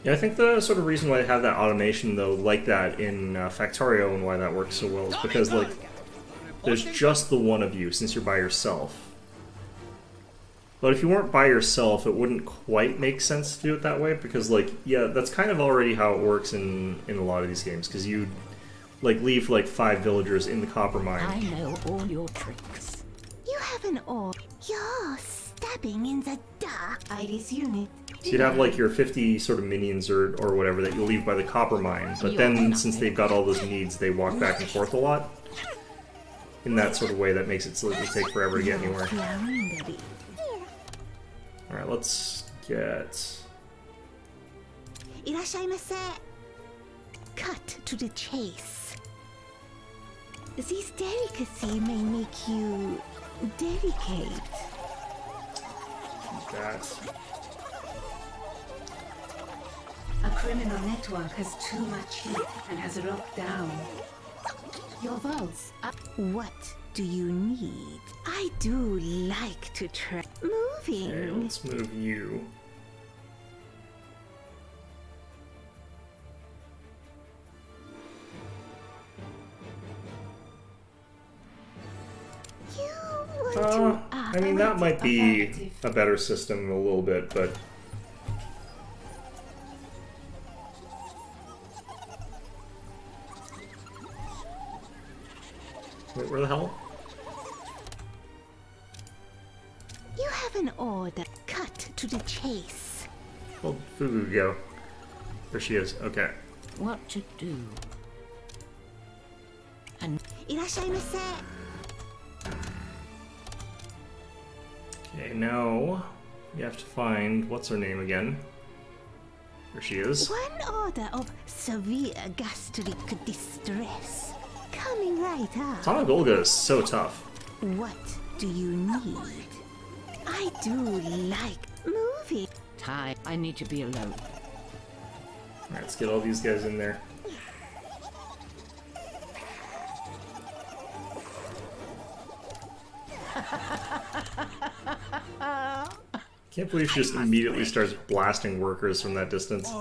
Speaker 1: Yeah, I think the sort of reason why they have that automation, though, like that in Factorio and why that works so well is because, like, there's just the one of you since you're by yourself. But if you weren't by yourself, it wouldn't quite make sense to do it that way, because, like, yeah, that's kind of already how it works in a lot of these games, because you'd, like, leave, like, 5 villagers in the copper mine.
Speaker 7: I know all your tricks.
Speaker 8: You have an orb. You're stabbing in the dark.
Speaker 2: Iris unit.
Speaker 1: So you'd have, like, your 50 sort of minions or whatever that you leave by the copper mine, but then, since they've got all those needs, they walk back and forth a lot. In that sort of way that makes it so that it take forever to get anywhere. Alright, let's get...
Speaker 8: Irashaimase. Cut to the chase. This delicacy may make you delicate.
Speaker 1: That.
Speaker 2: A criminal network has too much heat and has locked down. Your vaults are...
Speaker 8: What do you need? I do like to try moving.
Speaker 1: Okay, let's move you. I mean, that might be a better system a little bit, but... Wait, where the hell?
Speaker 8: You have an order. Cut to the chase.
Speaker 1: Where'd Fugu go? There she is. Okay.
Speaker 7: What to do? And
Speaker 8: Irashaimase.
Speaker 1: Okay, now you have to find what's her name again. There she is.
Speaker 8: One order of severe gastric distress. Coming right up.
Speaker 1: Tana Golga is so tough.
Speaker 8: What do you need? I do like moving.
Speaker 7: Ty, I need to be alone.
Speaker 1: Alright, let's get all these guys in there. Can't believe she just immediately starts blasting workers from that distance.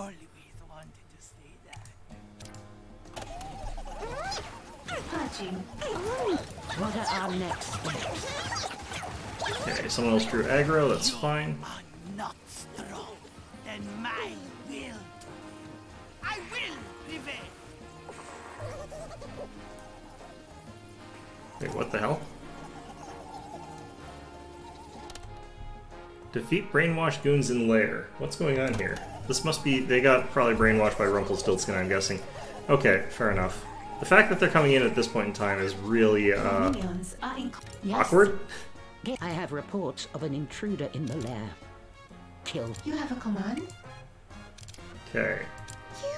Speaker 1: Okay, someone else drew aggro, that's fine.
Speaker 11: Not strong, then my will. I will prevail.
Speaker 1: Wait, what the hell? Defeat brainwashed goons in lair. What's going on here? This must be... They got probably brainwashed by Rumpelstiltskin, I'm guessing. Okay, fair enough. The fact that they're coming in at this point in time is really, awkward.
Speaker 7: I have reports of an intruder in the lair. Kill.
Speaker 8: You have a command?
Speaker 1: Okay.
Speaker 8: You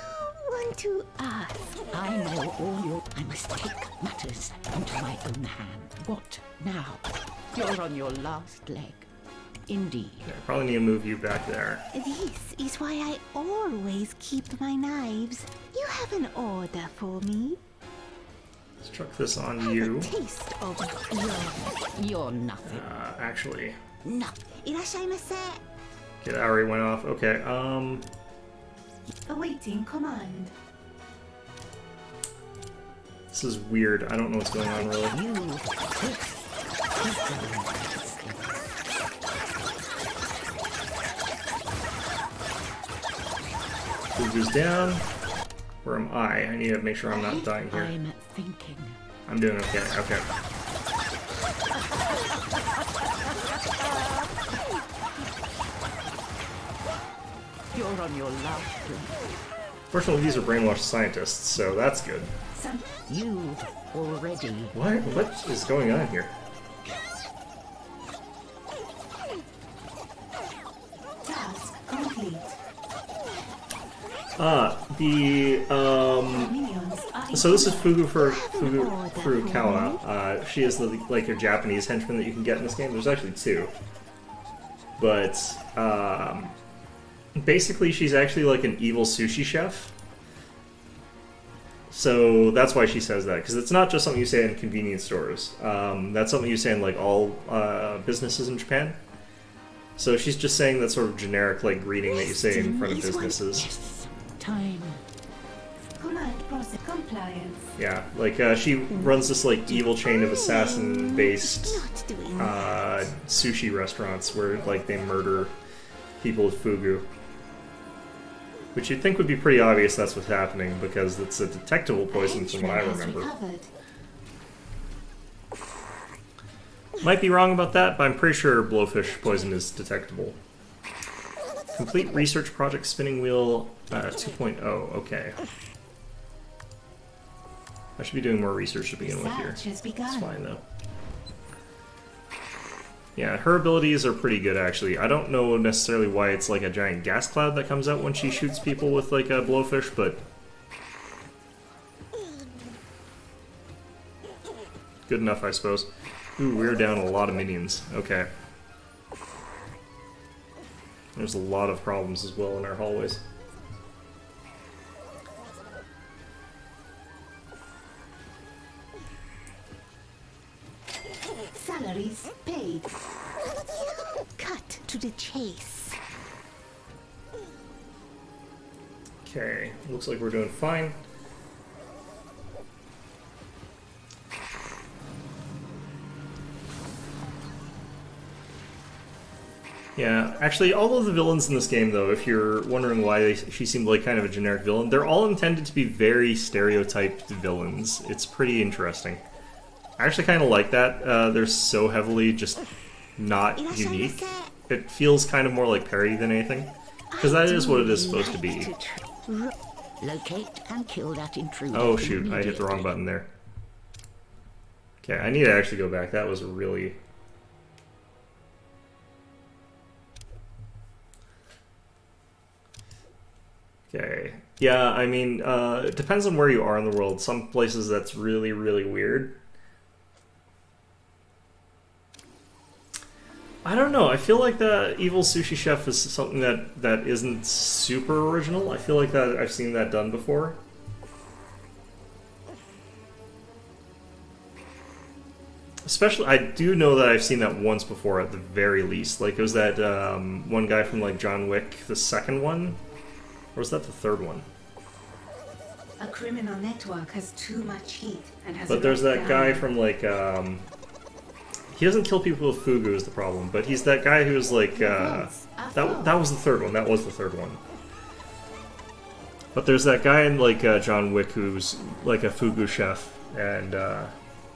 Speaker 8: want to ask?
Speaker 7: I know all your... I must take matters into my own hand. What now? You're on your last leg. Indeed.
Speaker 1: Okay, probably need to move you back there.
Speaker 8: This is why I always keep my knives. You have an order for me?
Speaker 1: Let's chuck this on
Speaker 8: Have
Speaker 1: you.
Speaker 8: a taste of
Speaker 7: You're nothing.
Speaker 1: Actually.
Speaker 8: No. Irashaimase.
Speaker 1: Okay, that already went off. Okay,
Speaker 8: Awaiting command.
Speaker 1: this is weird. I don't know what's going on, really. Fugu's down. Where am I? I need to make sure I'm not dying here.
Speaker 7: I'm thinking.
Speaker 1: I'm doing okay. Okay.
Speaker 7: You're on your last leg.
Speaker 1: Fortunately, these are brainwashed scientists, so that's good.
Speaker 7: You've already...
Speaker 1: What is going on here?
Speaker 8: Task complete.
Speaker 1: So this is Fugu Furukawa. She is like your Japanese henchman that you can get in this game. There's actually two. But, basically she's actually like an evil sushi chef. So that's why she says that, because it's not just something you say in convenience stores. That's something you say in like all businesses in Japan. So she's just saying that sort of generic like greeting that you say in front of businesses.
Speaker 7: Time.
Speaker 8: Command process compliance.
Speaker 1: Yeah, like she runs this like evil chain of assassin-based sushi restaurants where like they murder people with fugu. Which you'd think would be pretty obvious that's what's happening, because it's a detectable poison from what I remember. Might be wrong about that, but I'm pretty sure blowfish poison is detectable. Complete research project spinning wheel 2.0, okay. I should be doing more research to begin with here. It's fine though. Yeah, her abilities are pretty good actually. I don't know necessarily why it's like a giant gas cloud that comes out when she shoots people with like a blowfish, but good enough I suppose. Ooh, we're down a lot of minions. Okay. There's a lot of problems as well in our hallways.
Speaker 8: Salaries paid. Cut to the chase.
Speaker 1: Okay, looks like we're doing fine. Yeah, actually, all of the villains in this game, though, if you're wondering why she seemed like kind of a generic villain, they're all intended to be very stereotyped villains. It's pretty interesting. I actually kind of like that. They're so heavily just not unique. It feels kind of more like parody than anything. Because that is what it is supposed to be.
Speaker 7: Locate and kill that intruder.
Speaker 1: Oh shoot, I hit the wrong button there. Okay, I need to actually go back. That was a really... Okay. Yeah, I mean, it depends on where you are in the world. Some places that's really, really weird. I don't know. I feel like the evil sushi chef is something that isn't super original. I feel like that I've seen that done before. Especially, I do know that I've seen that once before at the very least. Like, it was that one guy from like John Wick, the second one? Or was that the third one?
Speaker 8: A criminal network has too much heat and has.
Speaker 1: But there's that guy from like He doesn't kill people with Fugu is the problem, but he's that guy who's like, that was the third one, that was the third one. But there's that guy in like John Wick who's like a Fugu chef, and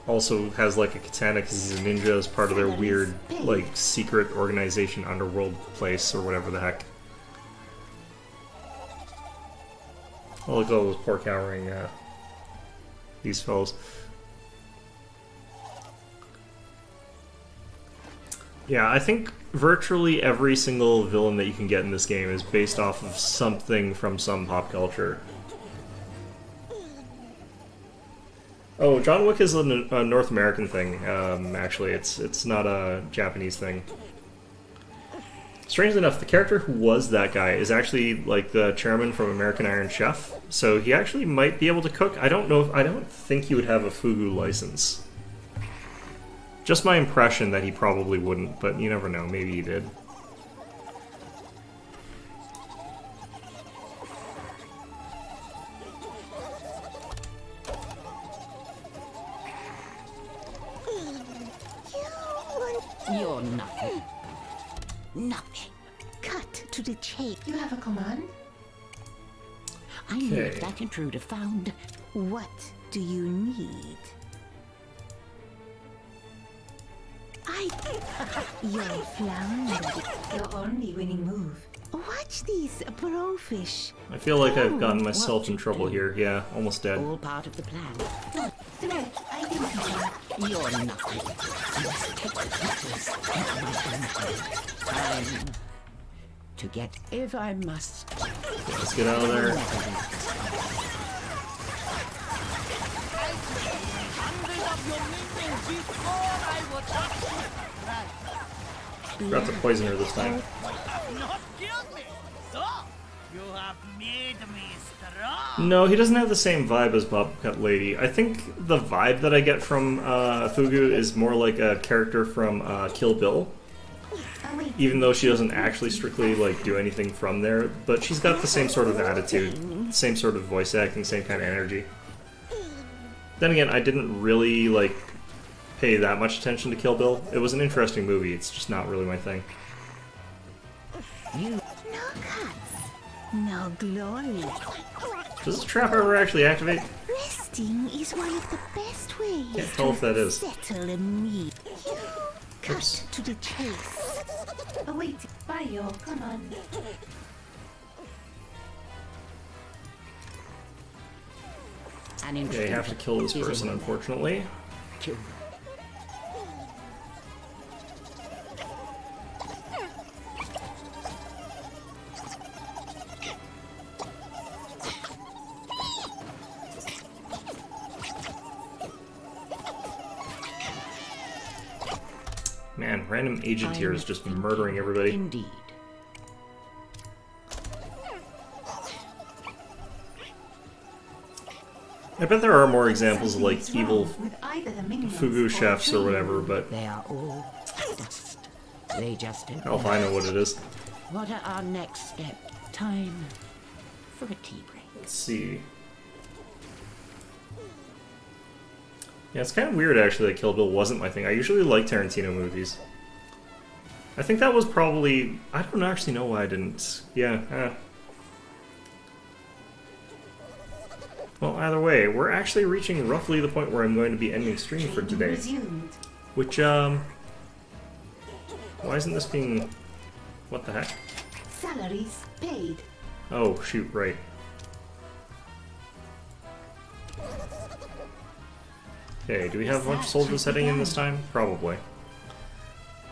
Speaker 1: also has like a katana because he's a ninja as part of their weird like secret organization underworld place or whatever the heck. Oh, look at all those poor cowering these fellows. Yeah, I think virtually every single villain that you can get in this game is based off of something from some pop culture. Oh, John Wick is a North American thing, actually. It's not a Japanese thing. Strangely enough, the character who was that guy is actually like the chairman from American Iron Chef, so he actually might be able to cook. I don't think he would have a Fugu license. Just my impression that he probably wouldn't, but you never know, maybe he did.
Speaker 7: You're nothing.
Speaker 8: Nothing. Cut to the chase.
Speaker 2: You have a command?
Speaker 7: I need that intruder found.
Speaker 8: What do you need? You're floundering.
Speaker 2: Your only winning move.
Speaker 8: Watch these blowfish.
Speaker 1: I feel like I've gotten myself in trouble here. Yeah, almost dead.
Speaker 7: All part of the plan.
Speaker 2: Threat identified.
Speaker 7: You're nothing. I must take the pieces into my own hands. Time to get if I must.
Speaker 1: Let's get out of there. Forgot to poison her this time.
Speaker 11: Not killed me. So, you have made me strong.
Speaker 1: No, he doesn't have the same vibe as Bobcat Lady. I think the vibe that I get from Fugu is more like a character from Kill Bill. Even though she doesn't actually strictly like do anything from there, but she's got the same sort of attitude, same sort of voice acting, same kind of energy. Then again, I didn't really like pay that much attention to Kill Bill. It was an interesting movie, it's just not really my thing.
Speaker 8: No cuts. No glory.
Speaker 1: Does this trap ever actually activate?
Speaker 8: Resting is one of the best ways
Speaker 1: Can't tell if that is.
Speaker 8: settle a need. Cut to the chase.
Speaker 2: Await by your command.
Speaker 1: Okay, I have to kill this person, unfortunately.
Speaker 7: Kill.
Speaker 1: Man, random agent here is just murdering everybody.
Speaker 7: Indeed.
Speaker 1: I bet there are more examples of like evil Fugu chefs or whatever, but
Speaker 7: they are all dust. They just don't
Speaker 1: hell if I know what it is.
Speaker 7: What are our next step? Time for a tea break.
Speaker 1: Let's see. Yeah, it's kind of weird actually that Kill Bill wasn't my thing. I usually like Tarantino movies. I think that was probably... I don't actually know why I didn't. Yeah, Well, either way, we're actually reaching roughly the point where I'm going to be ending stream for today. Which, why isn't this being... What the heck?
Speaker 2: Salaries paid.
Speaker 1: Oh, shoot, right. Okay, do we have a bunch of soldiers heading in this time? Probably.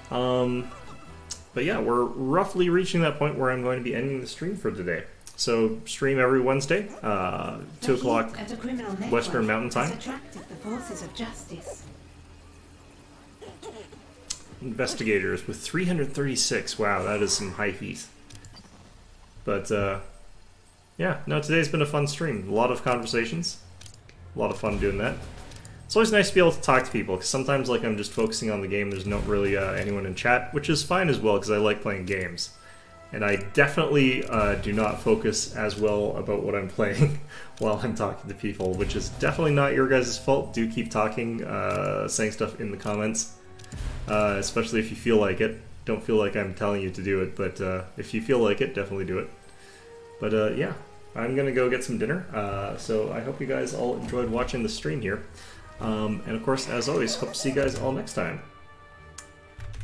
Speaker 1: But yeah, we're roughly reaching that point where I'm going to be ending the stream for today. So, stream every Wednesday, 2 o'clock Western Mountain Time. Investigators with 336. Wow, that is some high feet. But, yeah, no, today's been a fun stream. A lot of conversations. A lot of fun doing that. It's always nice to be able to talk to people, because sometimes like I'm just focusing on the game, there's not really anyone in chat, which is fine as well, because I like playing games. And I definitely do not focus as well about what I'm playing while I'm talking to people, which is definitely not your guys' fault. Do keep talking, saying stuff in the comments. especially if you feel like it. Don't feel like I'm telling you to do it, but if you feel like it, definitely do it. But yeah, I'm gonna go get some dinner, so I hope you guys all enjoyed watching the stream here. And of course, as always, hope to see you guys all next time.